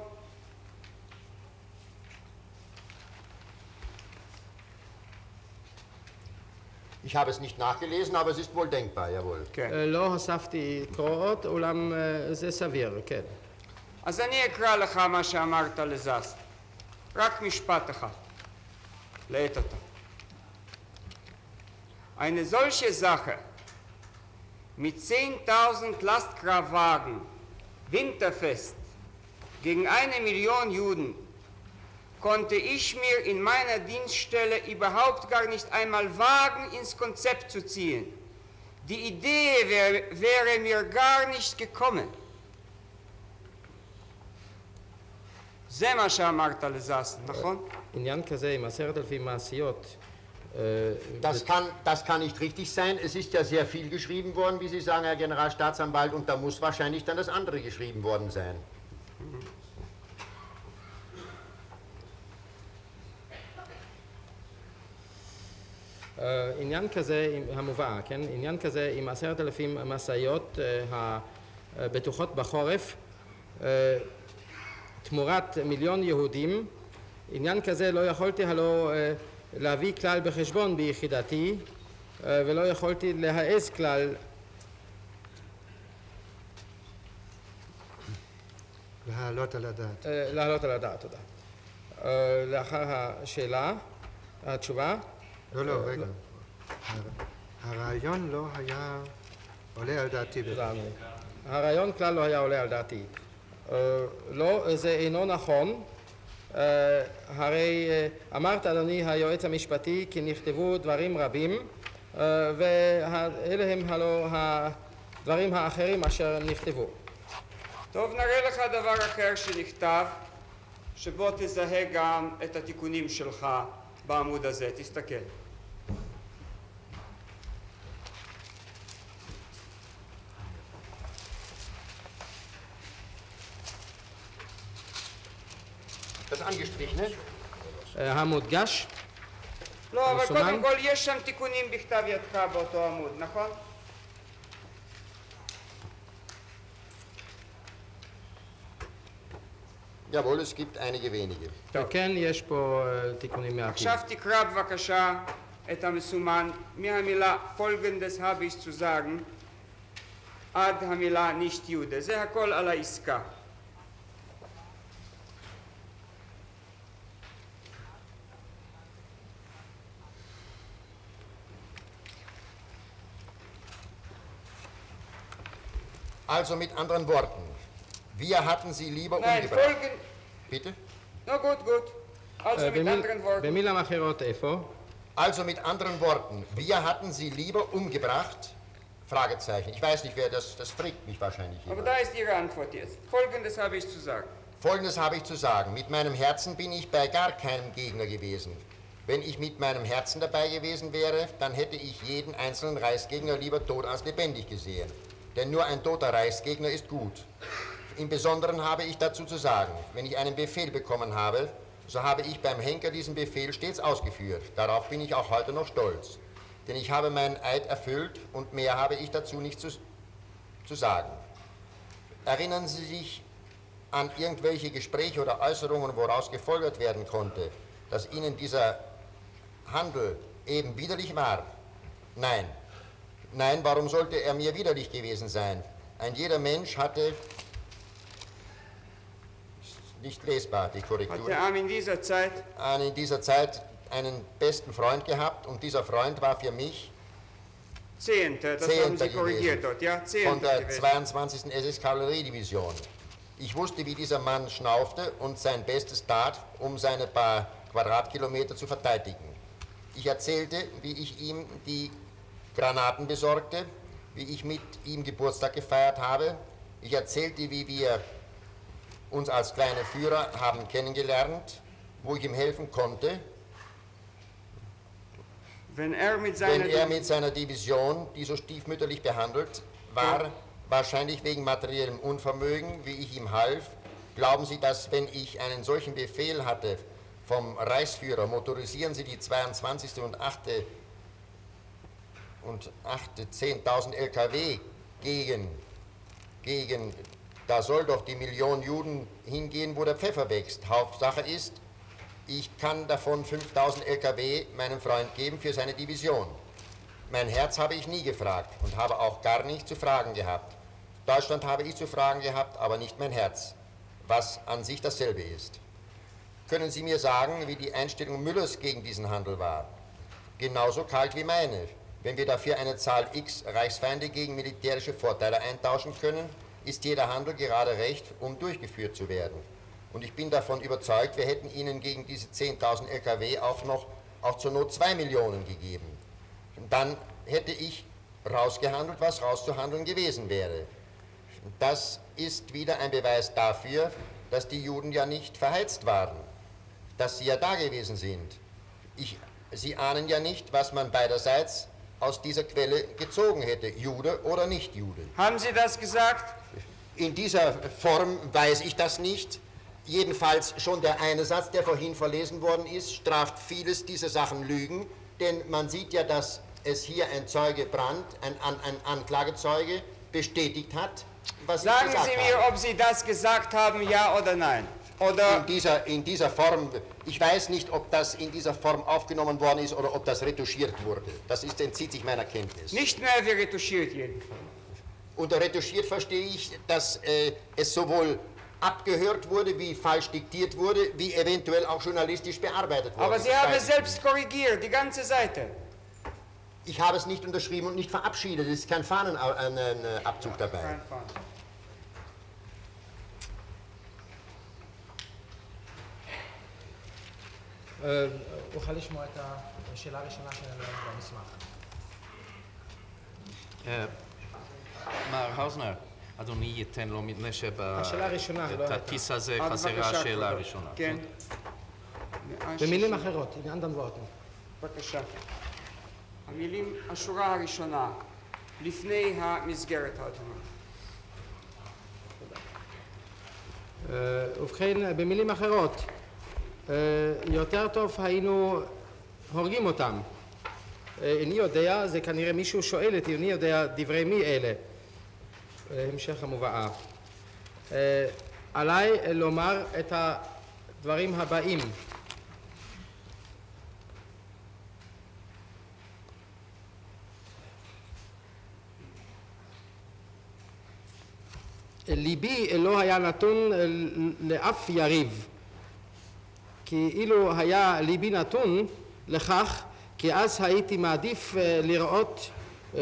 Ich habe es nicht nachgelesen, aber es ist wohl denkbar, jawohl. כן. לא הוספתי קרואות, אולם זה סביר, כן. אז אני אקרא לך מה שאמרת לזסן. רק משפט אחד. לעת עתה. Eine solche Sache mit 10.000 Lastkraftwagen winterfest gegen 1,000,000 Juden konnte ich mir in meiner Dienststelle überhaupt gar nicht einmal wagen, ins Konzept zu ziehen. Die Idee wäre mir gar nicht gekommen. זה מה שאמרת לזסן, נכון? עניין כזה עם 10,000 מעשיות. Das kann nicht richtig sein. Es ist ja sehr viel geschrieben worden, wie Sie sagen, Herr Generalstaatsanwalt, und da muss wahrscheinlich dann das andere geschrieben worden sein. עניין כזה המובא, כן? עניין כזה עם 10,000 משאיות הבטוחות בחורף תמורת 1,000,000 יהודים, עניין כזה לא יכולתי הלא להביא כלל בחשבון ביחידתי ולא יכולתי להעז כלל להעלות על הדעת. להעלות על הדעת, תודה. לאחר השאלה, התשובה? לא, רגע. הרעיון לא היה עולה על דעתי. הרעיון כלל לא היה עולה על דעתי. לא, זה אינו נכון. הרי אמרת, אדוני היועץ המשפטי, כי נכתבו דברים רבים, ואלה הם הלא הדברים האחרים אשר נכתבו. טוב, נראה לך דבר אחר שנכתב, שבו תזהה גם את התיקונים שלך בעמוד הזה. תסתכל. Das angestrichene? המודגש? לא, אבל מסומן? קודם כל יש שם תיקונים בכתב ידך באותו עמוד, נכון? Jawohl, es gibt einige wenige. כן, יש פה תיקונים מעטים. עכשיו תקרא בבקשה את המסומן מהמילה Folgendes habe ich zu sagen עד המילה nicht Jude. זה הכל על העסקה. Also mit anderen Worten, wir hatten sie lieber Nein, umgebracht. folgen... Bitte? No, gut, gut. Also mit anderen Worten. במילים אחרות איפה? Also mit anderen Worten, wir hatten sie lieber umgebracht? Fragezeichen. Ich weiß nicht, wer das fragt mich wahrscheinlich. Aber jemand. da ist Ihre Antwort jetzt. Folgendes habe ich zu sagen. Folgendes habe ich zu sagen. Mit meinem Herzen bin ich bei gar keinem Gegner gewesen. Wenn ich mit meinem Herzen dabei gewesen wäre, dann hätte ich jeden einzelnen Reichsgegner lieber tot als lebendig gesehen. Denn nur ein toter Reichsgegner ist gut. Im Besonderen habe ich dazu zu sagen, wenn ich einen Befehl bekommen habe, so habe ich beim Henker diesen Befehl stets ausgeführt. Darauf bin ich auch heute noch stolz. Denn ich habe meinen Eid erfüllt und mehr habe ich dazu nicht zu sagen. Erinnern Sie sich an irgendwelche Gespräche oder Äußerungen, woraus gefolgert werden konnte, dass Ihnen dieser Handel eben widerlich war? Nein. Nein, warum sollte er mir widerlich gewesen sein? Ein jeder Mensch hatte, nicht lesbar, die Korrektur, Hat der Arm in dieser Zeit einen besten Freund gehabt und dieser Freund war für mich Zehnter, das haben Sie korrigiert dort, ja? von Zehnter der 22. SS-Kavalleriedivision. Ich wusste, wie dieser Mann schnaufte und sein Bestes tat, um seine paar Quadratkilometer zu verteidigen. Ich erzählte, wie ich ihm die Granaten besorgte, wie ich mit ihm Geburtstag gefeiert habe. Ich erzählte, wie wir uns als kleine Führer haben kennengelernt, wo ich ihm helfen konnte, wenn er mit seiner Division, die so stiefmütterlich behandelt war, wahrscheinlich wegen materiellem Unvermögen, wie ich ihm half. Glauben Sie, dass, wenn ich einen solchen Befehl hatte vom Reichsführer, motorisieren Sie die 22. und 8. 10.000 LKW gegen, da soll doch die Million Juden hingehen, wo der Pfeffer wächst. Hauptsache ist, ich kann davon 5.000 LKW meinem Freund geben für seine Division. Mein Herz habe ich nie gefragt und habe auch gar nicht zu fragen gehabt. Deutschland habe ich zu fragen gehabt, aber nicht mein Herz, was an sich dasselbe ist. Können Sie mir sagen, wie die Einstellung Müllers gegen diesen Handel war? Genauso kalt wie meine. Wenn wir dafür eine Zahl X Reichsfeinde gegen militärische Vorteile eintauschen können, ist jeder Handel gerade recht, um durchgeführt zu werden. Und ich bin davon überzeugt, wir hätten Ihnen gegen diese 10.000 LKW auch zur Not 2 Millionen gegeben. Und dann hätte ich rausgehandelt, was rauszuhandeln gewesen wäre. Das ist wieder ein Beweis dafür, dass die Juden ja nicht verheizt waren, dass sie ja da gewesen sind. Sie ahnen ja nicht, was man beiderseits aus dieser Quelle gezogen hätte, Jude oder nicht Jude. Haben Sie das gesagt? In dieser Form weiß ich das nicht. Jedenfalls schon der eine Satz, der vorhin verlesen worden ist, straft vieles dieser Sachen Lügen, denn man sieht ja, dass es hier ein Zeuge Brandt, ein Anklagezeuge, bestätigt hat, was ich gesagt habe. Sagen Sie mir, ob Sie das gesagt haben, ja oder nein. Oder in dieser Form, ich weiß nicht, ob das in dieser Form aufgenommen worden ist oder ob das retuschiert wurde. Das entzieht sich meiner Kenntnis. nicht mehr wie retuschiert jedenfalls. Unter retuschiert verstehe ich, dass es sowohl abgehört wurde, wie falsch diktiert wurde, wie eventuell auch journalistisch bearbeitet wurde. Aber Sie haben es selbst korrigiert, die ganze Seite. Ich habe es nicht unterschrieben und nicht verabschiedet. Es ist kein Fahnenabzug dabei. Kein Fall. אוכל לשמוע את השאלה הראשונה שלנו במסמך. מר האוזנר, אדוני ייתן לו מפני השאלה הראשונה, לא הייתה. שבכיס הזה אז חסרה בבקשה, השאלה כבודו. הראשונה. כן. במילים אחרות, in anderen Worten. בבקשה. המילים, השורה הראשונה, לפני המסגרת האדומה. ובכן, במילים אחרות, יותר טוב היינו הורגים אותם. איני יודע, זה כנראה מישהו שואל אותי, איני יודע דברי מי אלה. המשך המובאה. עליי לומר את הדברים הבאים. ליבי לא היה נתון לאף יריב, כי אילו היה ליבי נתון לכך, כי אז הייתי מעדיף לראות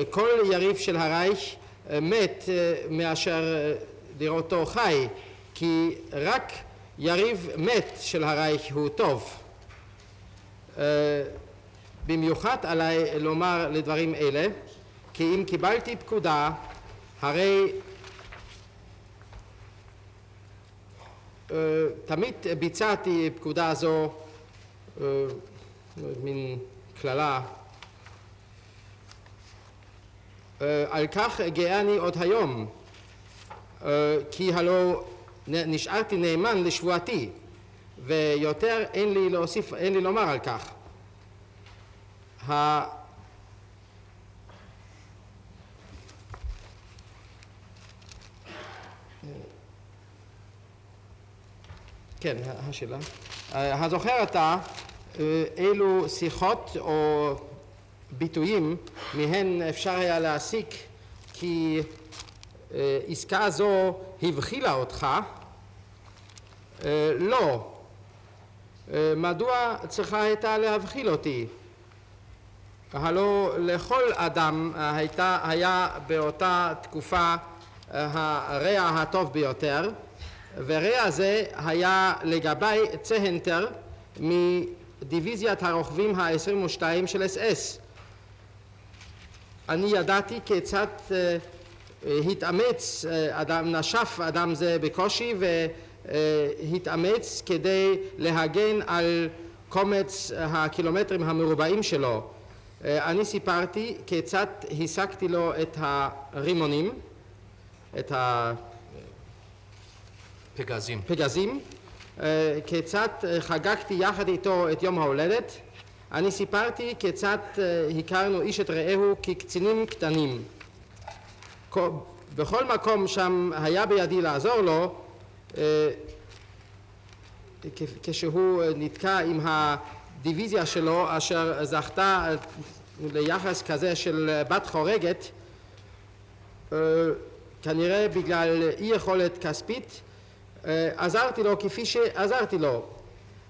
כל יריב של הרייך מת מאשר לראותו חי, כי רק יריב מת של הרייך הוא טוב. במיוחד עליי לומר לדברים אלה, כי אם קיבלתי פקודה, הרי תמיד ביצעתי פקודה זו מין כללה. על כך גאה אני עוד היום, כי הלא נשארתי נאמן לשבועתי, ויותר אין לי להוסיף, אין לי לומר על כך. כן, השאלה. הזוכר אתה אילו שיחות או ביטויים מהן אפשר היה להסיק כי עסקה זו הבחילה אותך? לא. מדוע צריכה הייתה להבחיל אותי? הלא לכל אדם היה באותה תקופה הרע הטוב ביותר, ורע זה היה לגבי צהנטר מדיוויזיית הרוכבים ה-22 של SS. אני ידעתי כיצד התאמץ אדם, נשף אדם זה בקושי והתאמץ כדי להגן על קומץ הקילומטרים המרובעים שלו. אני סיפרתי כיצד השגתי לו את הרימונים, את הפגזים, כיצד חגגתי יחד איתו את יום ההולדת. אני סיפרתי כיצד הכרנו איש את רעהו כקצינים קטנים. בכל מקום שם היה בידי לעזור לו, כשהוא נתקע עם הדיוויזיה שלו אשר זכתה ליחס כזה של בת חורגת, כנראה בגלל אי יכולת כספית, עזרתי לו כפי שעזרתי לו.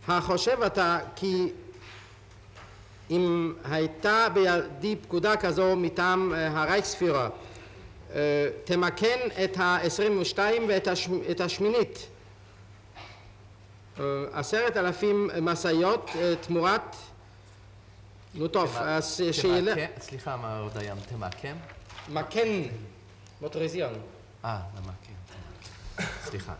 החושב אתה כי אם הייתה בידי פקודה כזו מטעם הרייכספירר, תמכן את ה-22 ואת השמינית, 10,000 משאיות תמורת, נו טוב, אז שאלה... סליחה, מר דיין, תמקם? מקן, מוטוריזיון. למקם, סליחה.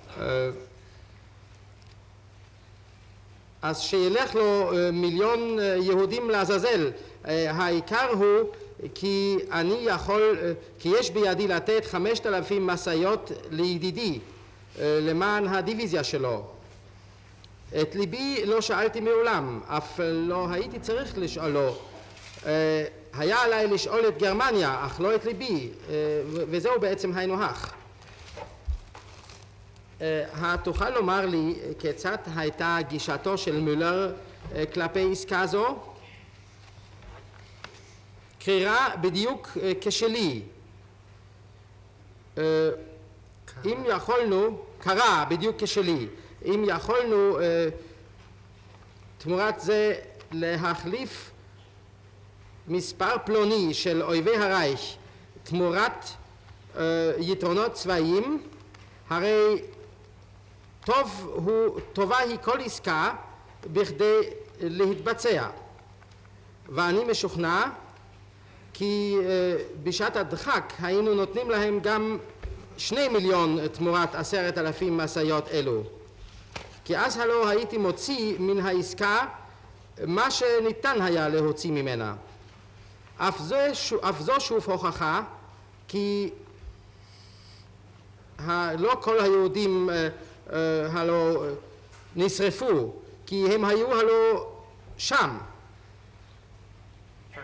אז שילך לו מיליון יהודים לעזאזל. העיקר הוא כי אני יכול, כי יש בידי לתת 5,000 משאיות לידידי למען הדיוויזיה שלו. את ליבי לא שאלתי מעולם, אף לא הייתי צריך לשאולו. היה עליי לשאול את גרמניה, אך לא את ליבי, וזהו בעצם היינו הך. תוכל לומר לי כיצד הייתה גישתו של מולר כלפי עסקה זו? קרירה בדיוק כשלי. אם יכולנו, קרה בדיוק כשלי, אם יכולנו תמורת זה להחליף מספר פלוני של אויבי הרייך תמורת יתרונות צבאיים, הרי טובה היא כל עסקה בכדי להתבצע. ואני משוכנע כי בשעת הדחק היינו נותנים להם גם 2 מיליון תמורת 10,000 משאיות אלו. כי אז הלא הייתי מוציא מן העסקה מה שניתן היה להוציא ממנה. אף זו שוב הוכחה כי לא כל היהודים הלא נשרפו, כי הם היו הלא שם.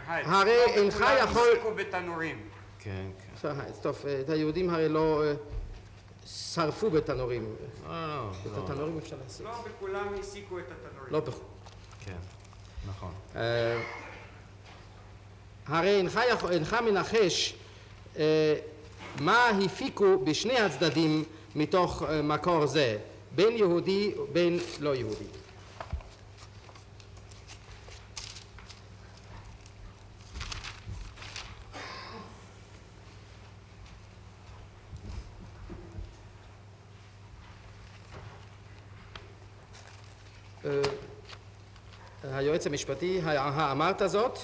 הרי אינך יכול... הסיקו בתנורים. כן. טוב, את היהודים הרי לא שרפו בתנורים. לא. את התנורים אפשר להסיק. לא, בכולם הסיקו את התנורים. לא כן, נכון. הרי אינך מנחש מה הפיקו בשני הצדדים מתוך מקור זה, בין יהודי ובין לא יהודי. היועץ המשפטי, האמרת זאת?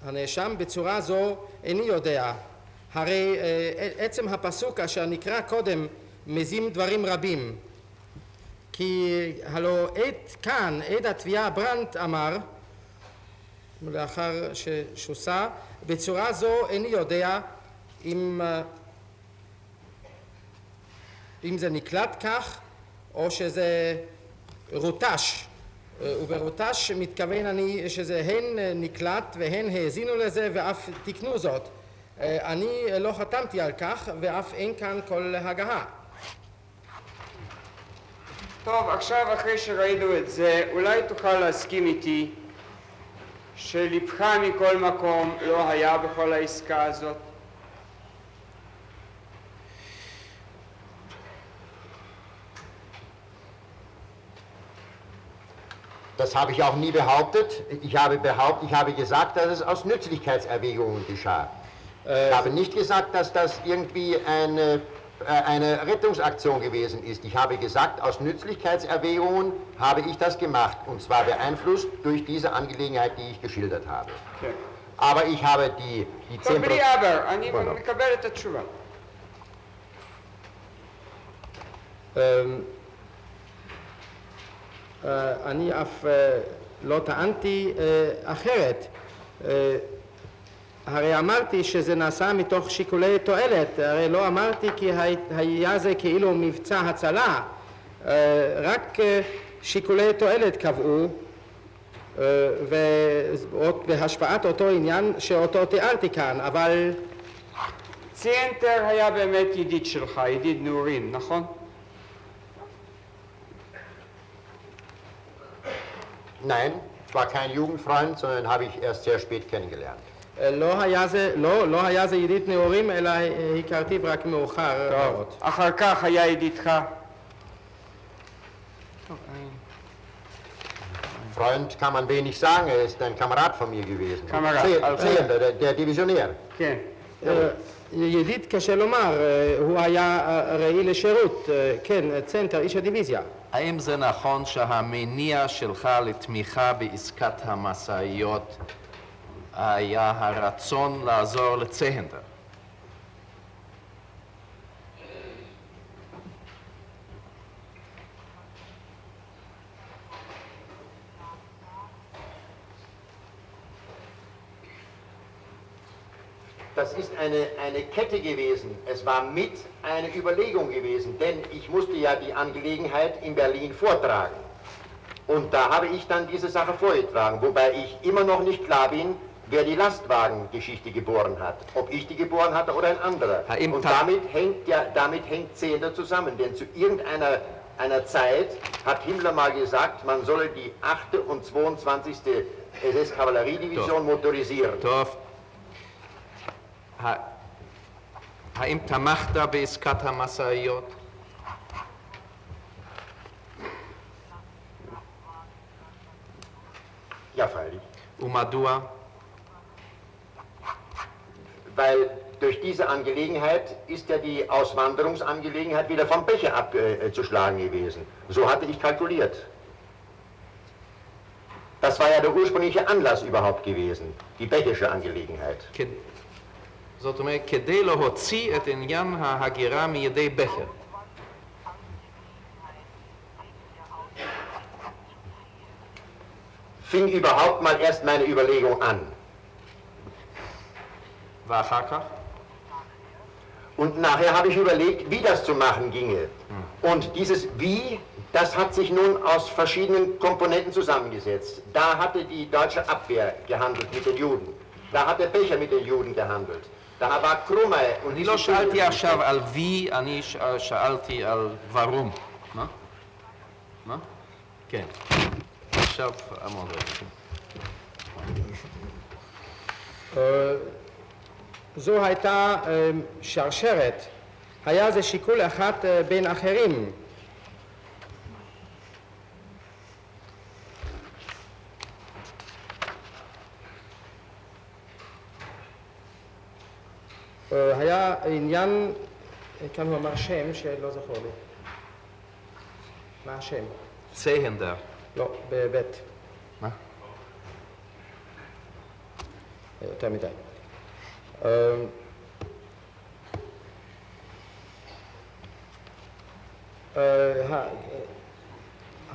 הנאשם בצורה זו איני יודע. הרי עצם הפסוק אשר נקרא קודם מזים דברים רבים. כי הלא עד כאן, עד התביעה ברנט אמר לאחר ששוסה. בצורה זו איני יודע אם זה נקלט כך או שזה רוטש. וברוטש מתכוון אני שזה הן נקלט והן האזינו לזה ואף תיקנו זאת. אני לא חתמתי על כך ואף אין כאן כל הגהה. טוב, עכשיו אחרי שראינו את זה, אולי תוכל להסכים איתי שלבך מכל מקום לא היה בכל העסקה הזאת? Das habe ich auch nie behauptet. Ich habe gesagt, dass es aus Nützlichkeitserwägungen geschah. Ich habe nicht gesagt, dass das irgendwie eine Rettungsaktion gewesen ist. Ich habe gesagt, aus Nützlichkeitserwägungen habe ich das gemacht. Und zwar beeinflusst durch diese Angelegenheit, die ich geschildert habe. כן. Aber ich habe die טוב, 10%... בלי אבל, אני מקבל את התשובה. אני אף לא טענתי אחרת. הרי אמרתי שזה נעשה מתוך שיקולי תועלת, הרי לא אמרתי כי היה זה כאילו מבצע הצלה, רק שיקולי תועלת קבעו בהשפעת אותו עניין שאותו תיארתי כאן, אבל... ציינטר היה באמת ידיד שלך, ידיד נעורים, נכון? Nein, ich war kein Jugendfreund, sondern habe ich erst sehr spät kennengelernt. לא היה זה ידיד נעורים, אלא הכרתי רק מאוחר מאוד. אחר כך היה ידידך? Freund kann man wenig sagen, er ist ein Kamerad von mir gewesen. Kamerad, Zehender, der Divisionär. כן. ידיד קשה לומר, הוא היה ראי לשירות, כן, צנטר, איש הדיוויזיה. האם זה נכון שהמניע שלך לתמיכה בעסקת המשאיות היה הרצון לעזור לצהנדר? Das ist eine Kette gewesen. Es war mit eine Überlegung gewesen, denn ich musste ja die Angelegenheit in Berlin vortragen. Und da habe ich dann diese Sache vorgetragen, wobei ich immer noch nicht klar bin, wer die Lastwagengeschichte geboren hat. Ob ich die geboren hatte oder ein anderer. Und damit hängt Zehnder zusammen, denn zu irgendeiner Zeit hat Himmler mal gesagt, man solle die 8. und 22. SS-Kavalleriedivision motorisieren. האם תמכת בעסקת המשאיות? Ja, freilich. ומדוע? Weil durch diese Angelegenheit ist ja die Auswanderungsangelegenheit wieder vom Becher abzuschlagen gewesen. So hatte ich kalkuliert. Das war ja der ursprüngliche Anlass überhaupt gewesen, die bechische Angelegenheit. זאת אומרת, כדי להוציא את עניין ההגירה מידי בכר. Fing überhaupt mal erst meine Überlegung an. ואחר כך? Und nachher habe ich überlegt, wie das zu machen ginge. Und dieses Wie, das hat sich nun aus verschiedenen Komponenten zusammengesetzt. Da hatte die deutsche Abwehr gehandelt mit den Juden. Da hat der Becher mit den Juden gehandelt. Da war Krummey und... אני לא שאלתי עכשיו על וי, אני שאלתי על ורום. מה? מה? כן. עכשיו עמוד. זו הייתה שרשרת. היה זה שיקול אחד בין אחרים. היה עניין, כאן הוא אמר שם שלא זכור לי. מה השם? צהנדר. לא, בבית. מה? יותר מדי.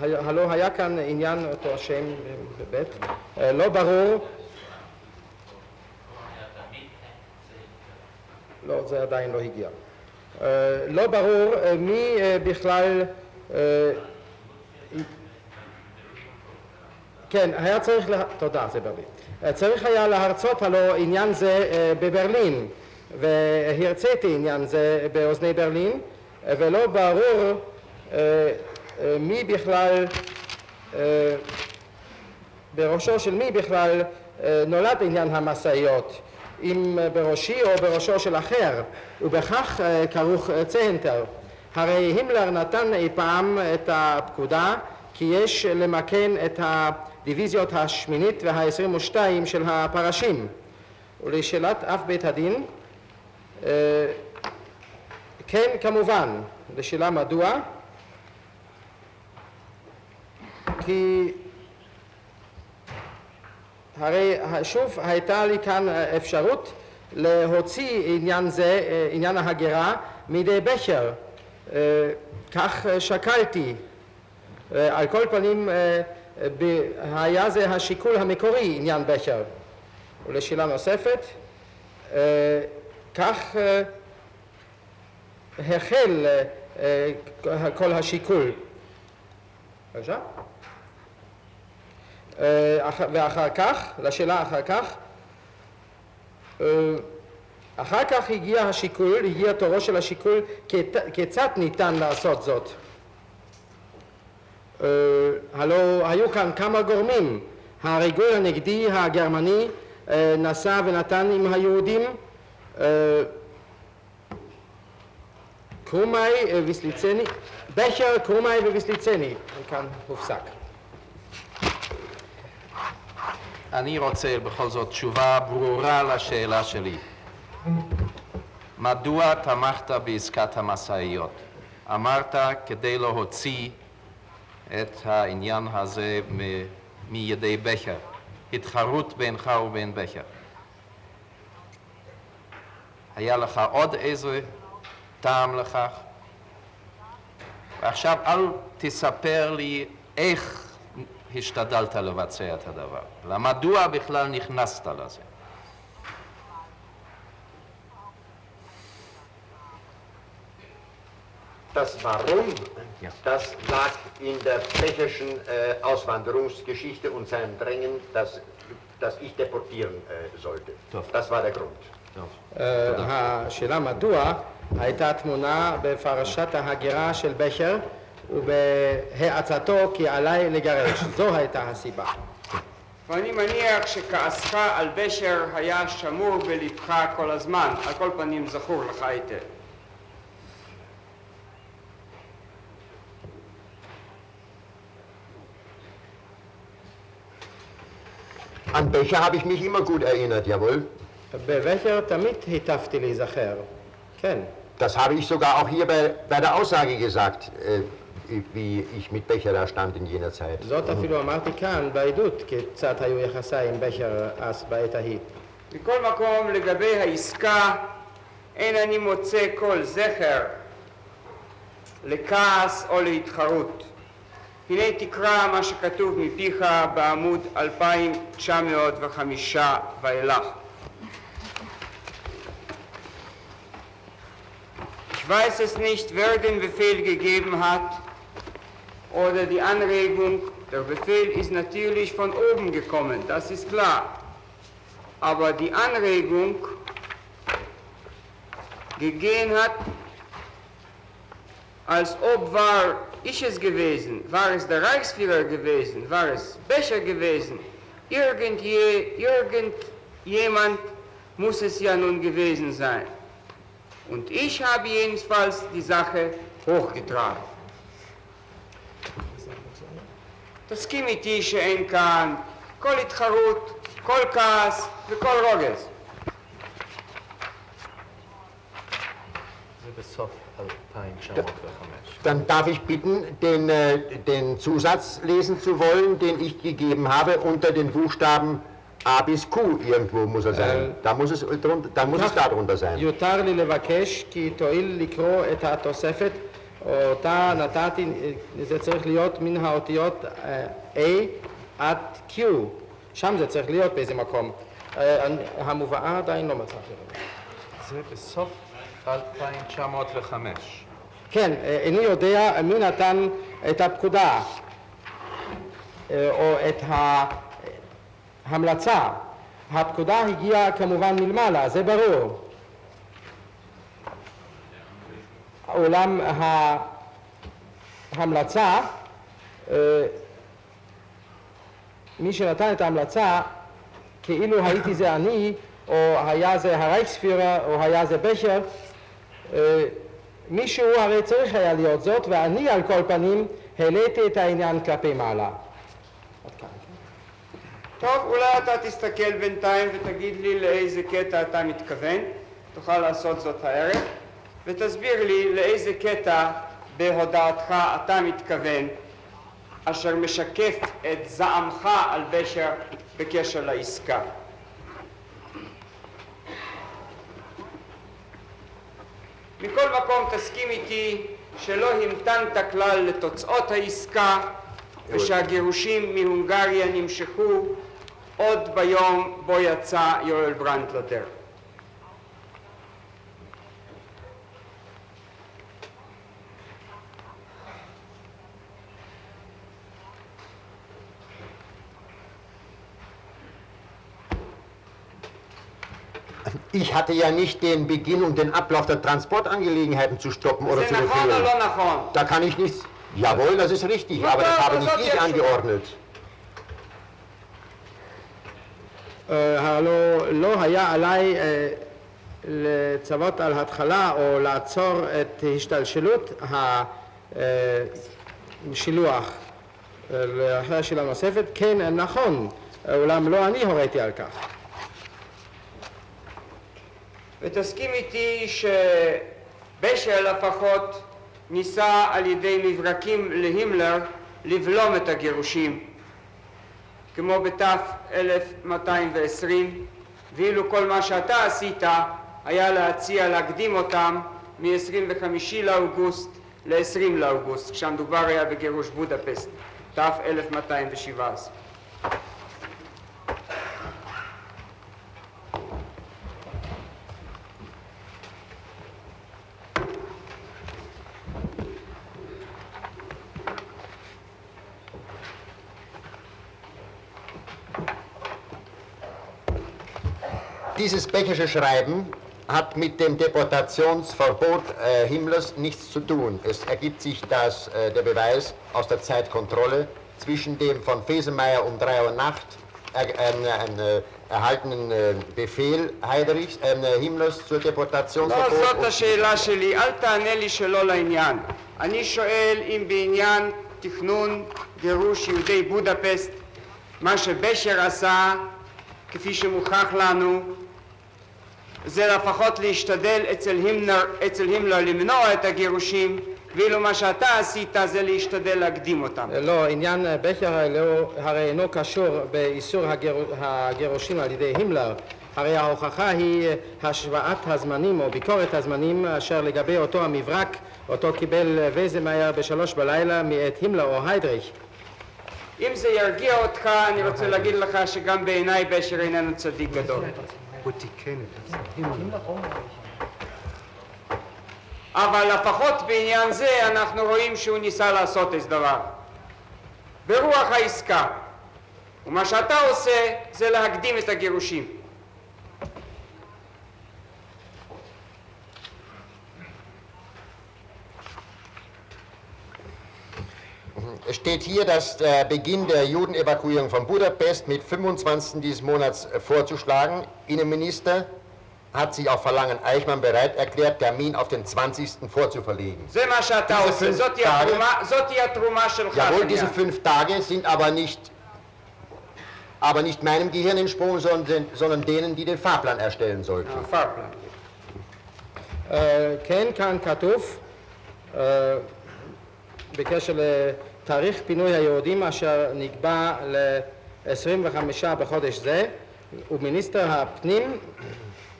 הלא היה כאן עניין אותו השם בבית. לא ברור לא, זה עדיין לא הגיע. לא ברור מי בכלל, כן, היה צריך, תודה, זה ברלין. צריך היה להרצות הלא עניין זה בברלין, והרציתי עניין זה באוזני ברלין, ולא ברור מי בכלל, בראשו של מי בכלל נולד עניין המשאיות, אם בראשי או בראשו של אחר, ובכך כרוך צנטר. הרי הימלר נתן אי פעם את הפקודה כי יש למכן את הדיוויזיות השמינית וה-22 של הפרשים. ולשאלת אף בית הדין, כן כמובן, לשאלה מדוע, כי הרי שוב הייתה לי כאן אפשרות להוציא עניין זה, עניין ההגירה, מידי בכר. כך שקלתי. על כל פנים היה זה השיקול המקורי עניין בכר. ולשאלה נוספת, כך החל כל השיקול. בבקשה? ואחר כך, לשאלה אחר כך הגיע השיקול, הגיע תורו של השיקול כיצד ניתן לעשות זאת. הלא היו כאן כמה גורמים. הריגול הנגדי הגרמני נשא ונתן עם היהודים, קרומאי וסליצני, בכר, קרומאי וויסליצני, כאן הופסק. אני רוצה בכל זאת תשובה ברורה לשאלה שלי. מדוע תמכת בעסקת המשאיות? אמרת כדי להוציא את העניין הזה מידי בכר, התחרות בינך ובין בכר. היה לך עוד איזה טעם לכך? ועכשיו אל תספר לי איך השתדלת לבצע את הדבר. מדוע בכלל נכנסת לזה? Das Warum, das lag in der tschechischen Auswanderungsgeschichte und seinem Drängen, dass ich deportieren sollte. Das war der Grund. השאלה מדוע הייתה תמונה בפרשת ההגירה של בכר ובהאצתו כי עליי לגרש. זו הייתה הסיבה. ואני מניח שכעסך על בכר היה שמור בלבך כל הזמן, על כל פנים זכור לך היטב. An Becher habe ich mich immer gut erinnert, jawohl. בבכר תמיד היטבתי להיזכר, כן. Das habe ich sogar auch hier bei der Aussage gesagt, wie ich mit Becher da stand in jener Zeit. זאת אפילו אמרתי כאן בעדות כיצד היו יחסיי עם בכר אז בעת ההיא. מכל מקום לגבי העסקה אין אני מוצא כל זכר לכעס או להתחרות. הנה תקרא מה שכתוב מפיך בעמוד 2905 ואילך. Ich weiß es nicht, wer den Befehl gegeben hat oder die Anregung. Der Befehl ist natürlich von oben gekommen, das ist klar. Aber die Anregung gegeben hat, als ob war ich es gewesen, war es der Reichsführer gewesen, war es Becher gewesen, irgendjemand muss es ja nun gewesen sein. Und ich habe jedenfalls die Sache hochgetragen. תסכים איתי שאין כאן כל התחרות, כל כעס וכל רוגז. זה בסוף 2005. Dann darf ich bitten, den Zusatz lesen zu wollen, den ich gegeben habe unter den Buchstaben A bis Q. Irgendwo muss er sein. Da muss es da drunter sein. יותר לי לבקש כי תואיל לקרוא את התוספת, אותה נתתי, זה צריך להיות מן האותיות A עד Q. שם זה צריך להיות באיזה מקום. המובאה עדיין לא מצאתי. זה בסוף 2905. כן, איני יודע מי נתן את הפקודה או את ההמלצה. הפקודה הגיעה כמובן מלמעלה, זה ברור. אולם ההמלצה, מי שנתן את ההמלצה, כאילו הייתי זה אני, או היה זה הרייכספירר, או היה זה בכר, מישהו הרי צריך היה להיות זאת, ואני על כל פנים העליתי את העניין כלפי מעלה. טוב, אולי אתה תסתכל בינתיים ותגיד לי לאיזה קטע אתה מתכוון, תוכל לעשות זאת הערב, ותסביר לי לאיזה קטע בהודעתך אתה מתכוון, אשר משקף את זעמך על בכר בקשר לעסקה. מכל מקום תסכים איתי שלא המתנת כלל לתוצאות העסקה ושהגירושים מהונגריה נמשכו עוד ביום בו יצא יואל ברנדט לדרך. Ich hatte ja nicht den Beginn und den Ablauf der Transportangelegenheiten zu stoppen oder zu זה נכון או befehlen. לא נכון? Da kann ich nichts. Jawohl, das ist richtig, aber das habe nicht ich angeordnet. הלא לא היה עליי לצוות על התחלה או לעצור את השתלשלות השילוח לאחרי השאלה נוספת. כן, נכון, אולם לא אני הוריתי על כך. ותסכים איתי שבכר לפחות ניסה על ידי מברקים להימלר לבלום את הגירושים, כמו בתף 1220, ואילו כל מה שאתה עשית היה להציע להקדים אותם מ-25 לאוגוסט ל-20 לאוגוסט, כשהמדובר היה בגירוש בודפסט, תף 1217. Dieses Bechersche Schreiben hat mit dem Deportationsverbot Himmlers nichts zu tun. Es ergibt sich der Beweis aus der Zeitkontrolle zwischen dem von Fesemeyer um 3 Uhr Nacht erhaltenen Befehl Himmlers zur Deportationsverbot. לא, זאת השאלה שלי, אל תענה לי שלא לעניין. אני שואל אם בעניין תכנון גירוש יהודי בודפסט, מה שבכר עשה, כפי שמוכח לנו, זה לפחות להשתדל אצל הימלר למנוע את הגירושים, ואילו מה שאתה עשית זה להשתדל להקדים אותם. לא, עניין בכר הרי אינו קשור באיסור הגירושים על ידי הימלר. הרי ההוכחה היא השוואת הזמנים או ביקורת הזמנים אשר לגבי אותו המברק, אותו קיבל וייזמאייר ב3 בלילה מאת הימלר או היידריך. אם זה ירגיע אותך, אני רוצה להגיד לך שגם בעיניי בכר איננו צדיק גדול. הוא תיקן את זה. אבל לפחות בעניין זה אנחנו רואים שהוא ניסה לעשות איזה דבר. ברוח העסקה. ומה שאתה עושה זה להקדים את הגירושים. Es steht hier, dass der Beginn der Judenevakuierung von Budapest mit 25. dieses Monats vorzuschlagen. Innenminister hat sich auf Verlangen Eichmann bereit erklärt, Termin auf den 20. vorzuverlegen. זה מה שאתה עושה, זאתי התרומה שלך. Jawohl, diese 5 Tage sind aber nicht meinem Gehirn entsprungen, sondern denen, die den Fahrplan erstellen sollten. פרפלן. כן, כאן כתוב בקשר לתאריך פינוי היהודים אשר נקבע ל-25 בחודש זה, ומיניסטר הפנים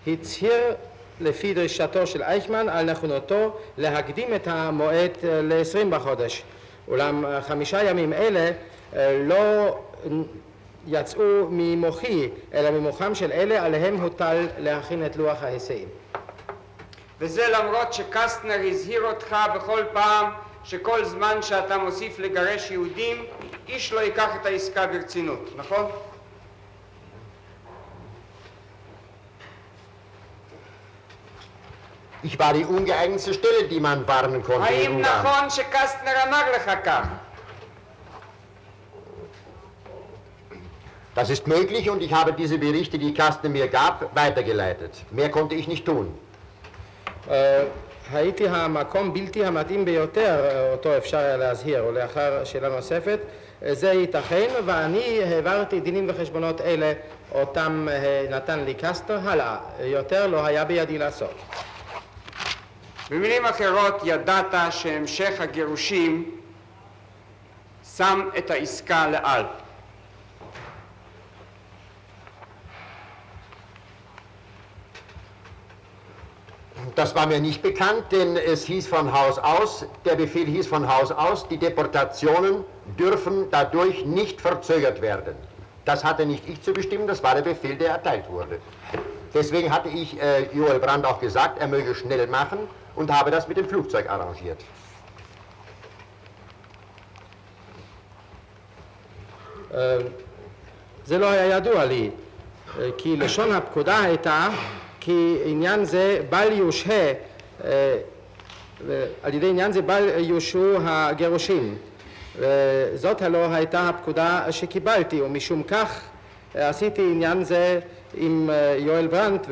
הצהיר לפי דרישתו של אייכמן על נכונותו להקדים את המועד ל-20 בחודש. אולם 5 ימים אלה לא יצאו ממוחי, אלא ממוחם של אלה עליהם הוטל להכין את לוח ההיסעים. וזה למרות שקסטנר הזהיר אותך בכל פעם שכל זמן שאתה מוסיף לגרש יהודים, איש לא ייקח את העסקה ברצינות, נכון? Ich war die ungeeignetste Stelle, die man warnen konnte. in האם Ungarn. נכון שקסטנר אמר לך כך? Das ist möglich und ich habe diese Berichte, die Kastner mir gab, weitergeleitet. Mehr konnte ich nicht tun. הייתי המקום בלתי המתאים ביותר, אותו אפשר היה להזהיר, ולאחר שאלה נוספת, זה ייתכן, ואני העברתי דינים וחשבונות אלה, אותם נתן לי קסטר, הלאה, יותר לא היה בידי לעשות. במילים אחרות, ידעת שהמשך הגירושים שם את העסקה לאל. Das war mir nicht bekannt, denn es hieß von Haus aus, der Befehl hieß von Haus aus, die Deportationen dürfen dadurch nicht verzögert werden. Das hatte nicht ich zu bestimmen, das war der Befehl, der erteilt wurde. Deswegen hatte ich Joel Brandt auch gesagt, er möge schnell machen und habe das mit dem Flugzeug arrangiert. זה לא היה ידוע לי, כי לשון הפקודה הייתה כי עניין זה בל יושהה, על ידי עניין זה בל יושהו הגירושים. זאת הלא הייתה הפקודה שקיבלתי, ומשום כך עשיתי עניין זה עם יואל ברנט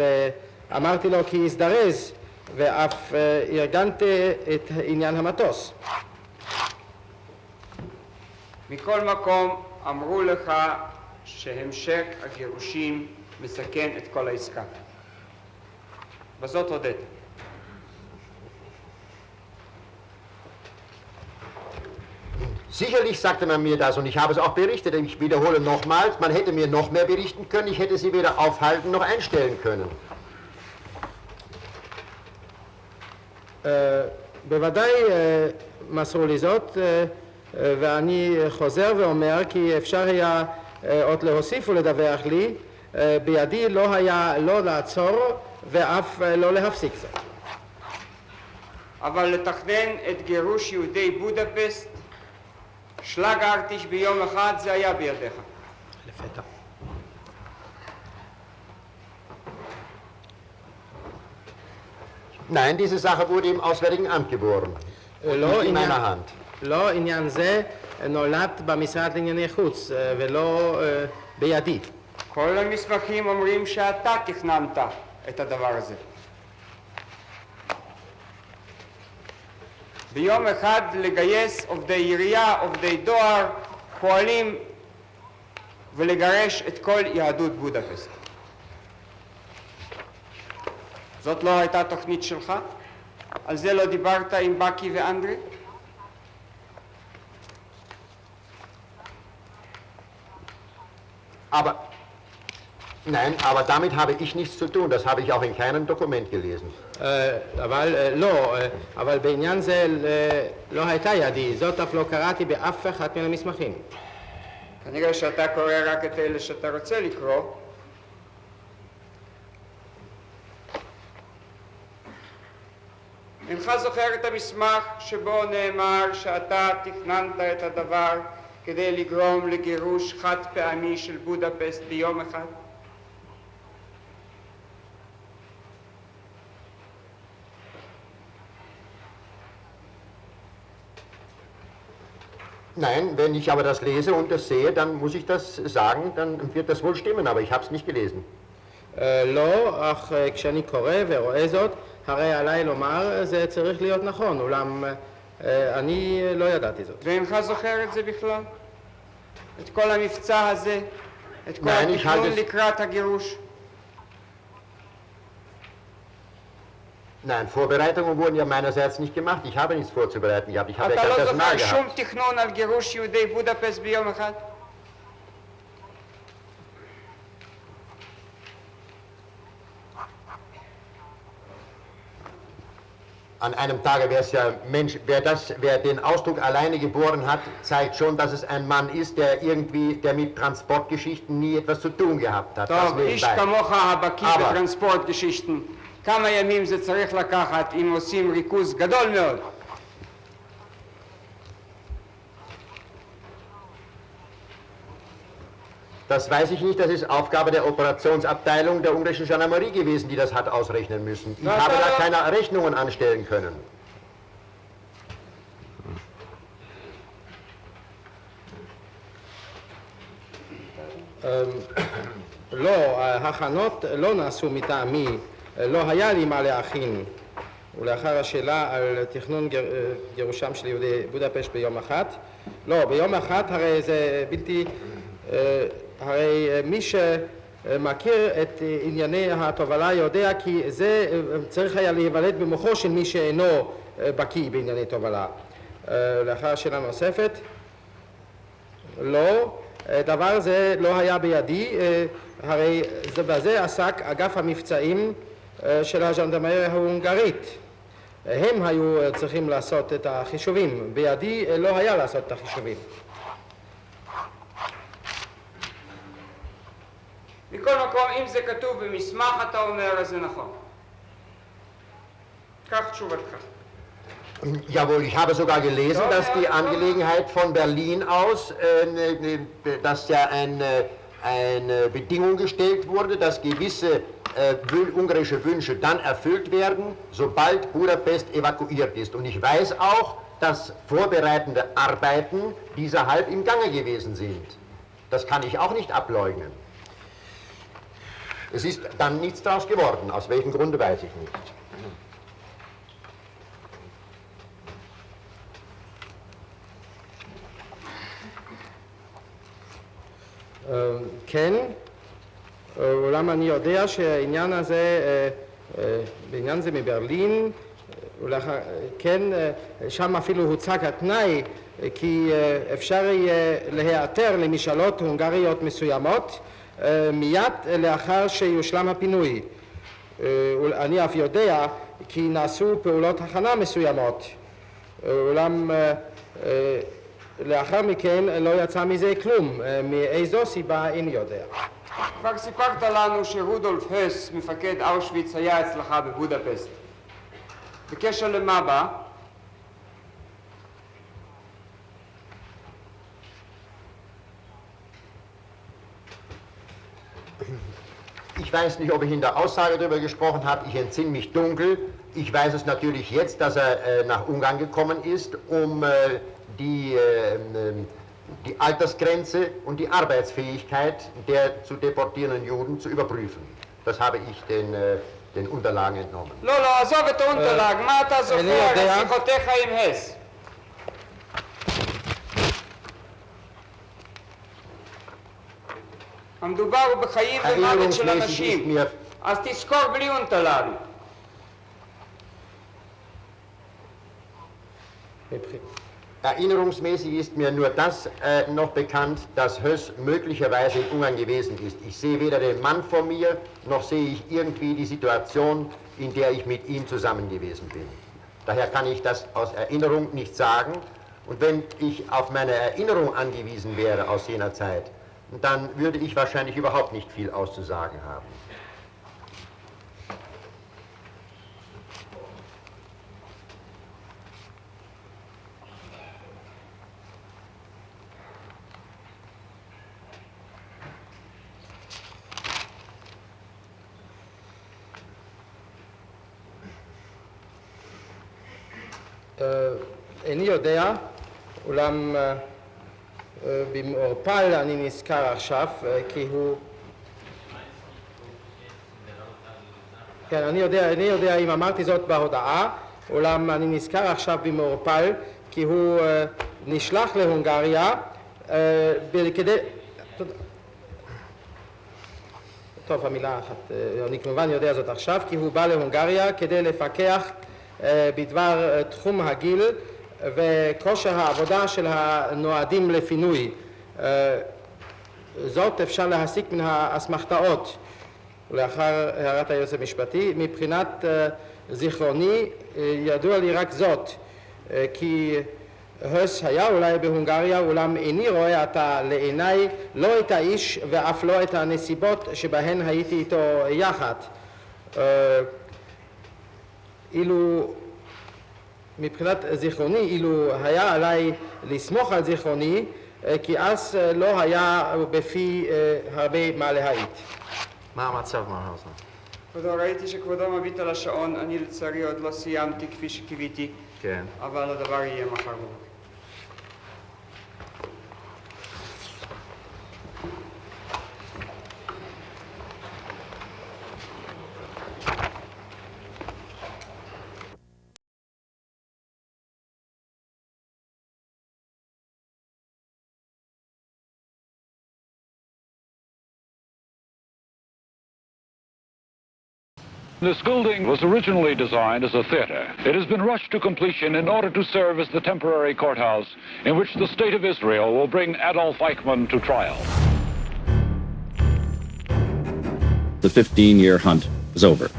ואמרתי לו כי יזדרז, ואף ארגנתי את עניין המטוס. מכל מקום אמרו לך שהמשך הגירושים מסכן את כל העסקה. בזאת הודית. Sicherlich sagte man mir das und ich habe es auch berichtet. Ich wiederhole nochmals, man hätte mir noch mehr berichten können, ich hätte sie weder aufhalten noch einstellen können. בוודאי מסרו לי זאת, ואני חוזר ואומר כי אפשר היה עוד להוסיף ולדווח לי, בידי לא היה לא לעצור ואף לא להפסיק זאת. אבל לתכנן את גירוש יהודי בודפשט שלאגרטיש ביום אחד זה היה בידיך. לפתע. Nein, diese Sache wurde im Auswärtigen Amt geboren. Nicht in meiner Hand. לא עניין זה נולד במשרד לענייני חוץ ולא בידי. כל המסמכים אומרים שאתה תכננת את הדבר הזה. ביום אחד לגייס עובדי עירייה, עובדי דואר, פועלים ולגרש את כל יהדות בודפשט. זאת לא הייתה תוכנית שלך? על זה לא דיברת עם בקי ואנדרי? Nein, aber damit habe ich nichts zu tun. Das habe ich auch in keinem Dokument gelesen. אבל לא, אבל בעניין זה לא הייתה ידי, זאת אף לא קראתי באף אחד מן המסמכים. כנראה שאתה קורא רק את אלה שאתה רוצה לקרוא. אינך זוכר את המסמך שבו נאמר שאתה תכננת את הדבר כדי לגרום לגירוש חד פעמי של בודפשט ביום אחד? Nein, wenn ich aber das lese und das sehe, dann muss ich das sagen, dann wird das wohl stimmen, aber ich habe es nicht gelesen. לא, אך כשאני קורא ורואה זאת, הרי עליי לומר זה צריך להיות נכון, אולם אני לא ידעתי זאת. ואינך זוכר את זה בכלל? את כל המבצע הזה? את כל התכנון לקראת הגירוש? Nein, Vorbereitungen wurden ja meinerseits nicht gemacht. Ich habe nichts vorzubereiten gehabt. Ich habe ja אתה kein לא Personal זוכר שום gehabt. תכנון על גירוש יהודי בודפשט ביום אחד? An einem Tage wäre es ja Mensch, wer den Ausdruck alleine geboren hat, zeigt schon, dass es ein Mann ist, der mit Transportgeschichten nie etwas zu tun gehabt hat. Das טוב, איש nebenbei. כמוך הבקיא אבל- בטרנספורט geschichten. כמה ימים זה צריך לקחת אם עושים ריכוז גדול מאוד. Das weiß ich nicht, das ist Aufgabe der Operationsabteilung der ungarischen Gendarmerie gewesen, die das hat ausrechnen müssen. Ich habe da keine Rechnungen anstellen können. לא, ההכנות לא נעשו מטעמי, לא היה לי מה להכין. ולאחר השאלה על תכנון גירושם של יהודי בודפשט ביום אחד, לא, ביום אחד הרי זה בלתי, הרי מי שמכיר את ענייני התובלה יודע כי זה צריך היה להיוולד במוחו של מי שאינו בקיא בענייני תובלה. לאחר השאלה נוספת, לא, דבר זה לא היה בידי, הרי בזה עסק אגף המבצעים של הז'נדרמריה ההונגרית. הם היו צריכים לעשות את החישובים, בידי לא היה לעשות את החישובים. מכל מקום, אם זה כתוב במסמך, אתה אומר, אז זה נכון. כך תשובתך. Jawohl, ich habe sogar gelesen, dass die Angelegenheit von Berlin aus, dass ja eine Bedingung gestellt wurde, dass gewisse ungarische Wünsche dann erfüllt werden, sobald Budapest evakuiert ist. Und ich weiß auch, dass vorbereitende Arbeiten dieserhalb im Gange gewesen sind. Das kann ich auch nicht ableugnen. Es ist dann nichts daraus geworden. Aus welchem Grunde weiß ich nicht. כן, אולם אני יודע שהעניין הזה, בעניין זה מברלין, כן, שם אפילו הוצג התנאי כי אפשר יהיה להיעתר למשאלות הונגריות מסוימות מיד לאחר שיושלם הפינוי. אני אף יודע כי נעשו פעולות הכנה מסוימות, אולם לאחר מכן לא יצא מזה כלום, מאיזו סיבה איני יודע. כבר סיפרת לנו שרודולף הס, מפקד אושוויץ, היה אצלך בבודפסט. בקשר למה בא? Ich weiß nicht, ob ich in der Aussage darüber gesprochen habe, ich entsinne mich dunkel. Ich weiß es natürlich jetzt, dass er nach Ungarn gekommen ist, um die Altersgrenze und die Arbeitsfähigkeit der zu deportierenden Juden zu überprüfen. Das habe ich den Unterlagen entnommen. לא, לא, עזוב את האונטרלג, מה אתה זוכר שיחותיך עם הס? המדובר בחיים ומוות של אנשים, אז תזכור בלי אונטרלג. Erinnerungsmäßig ist mir nur das noch bekannt, dass Höss möglicherweise in Ungarn gewesen ist. Ich sehe weder den Mann vor mir, noch sehe ich irgendwie die Situation, in der ich mit ihm zusammen gewesen bin. Daher kann ich das aus Erinnerung nicht sagen. Und wenn ich auf meine Erinnerung angewiesen wäre aus jener Zeit, dann würde ich wahrscheinlich überhaupt nicht viel auszusagen haben. איני יודע, אולם במעורפל אני נזכר עכשיו כי הוא... כן, אני יודע אם אמרתי זאת בהודעה, אולם אני נזכר עכשיו במעורפל כי הוא נשלח להונגריה כדי... טוב, המילה אחת, אני כמובן יודע זאת עכשיו, כי הוא בא להונגריה כדי לפקח בדבר תחום הגיל וכושר העבודה של הנועדים לפינוי. זאת אפשר להסיק מן האסמכתאות. ולאחר הערת היועץ המשפטי, מבחינת זיכרוני ידוע לי רק זאת, כי הס היה אולי בהונגריה, אולם איני רואה עתה לעיניי לא את האיש ואף לא את הנסיבות שבהן הייתי איתו יחד. אילו, מבחינת זיכרוני, אילו היה עליי לסמוך על זיכרוני, כי אז לא היה בפי הרבה מה להעיד. מה המצב, מר האוזנר? כבודו, ראיתי שכבודו מביט על השעון, אני לצערי עוד לא סיימתי כפי שקיוויתי, כן. אבל הדבר יהיה מחר בבוקר. This building was originally designed as a theater. It has been rushed to completion in order to serve as the temporary courthouse in which the State of Israel will bring Adolf Eichmann to trial. The 15-year hunt was over.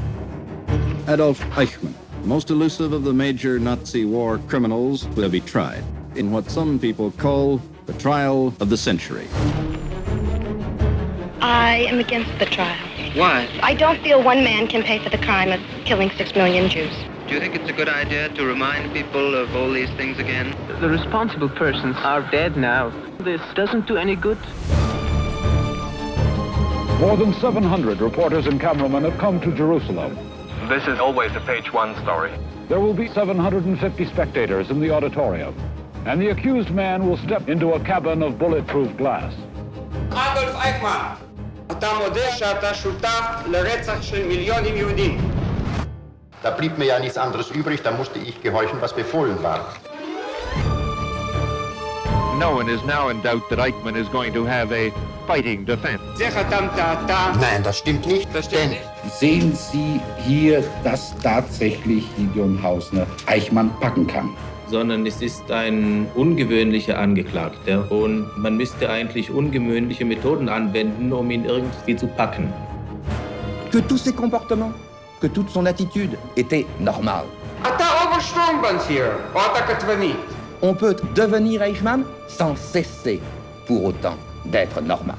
Adolf Eichmann, most elusive of the major Nazi war criminals, will be tried in what some people call the trial of the century. I am against the trial. Why? I don't feel one man can pay for the crime of killing 6 million Jews. Do you think it's a good idea to remind people of all these things again? The responsible persons are dead now. This doesn't do any good. More than 700 reporters and cameramen have come to Jerusalem. This is always a page-one story. There will be 750 spectators in the auditorium, and the accused man will step into a cabin of bulletproof glass. אדולף אייכמן, אתה מודה שאתה שותף לרצח של מיליונים יהודים. Da blieb mir ja nichts anderes übrig, da musste ich gehorchen, was befohlen war. No one is now in doubt that Eichmann is going to have a fighting defense. זה חתמת אתה. Nein, das stimmt nicht. Das stimmt nicht. Sehen Sie hier, dass tatsächlich Gideon Hausner Eichmann packen kann? Sondern es ist ein ungewöhnlicher Angeklagter und man müsste eigentlich ungewöhnliche Methoden anwenden, um ihn irgendwie zu packen. Que tous ses comportements, que toute son attitude était normale. אתה אוברשטרומבנפיר, או אתה כתבנית. On peut devenir Eichmann sans cesser pour autant d'être normal.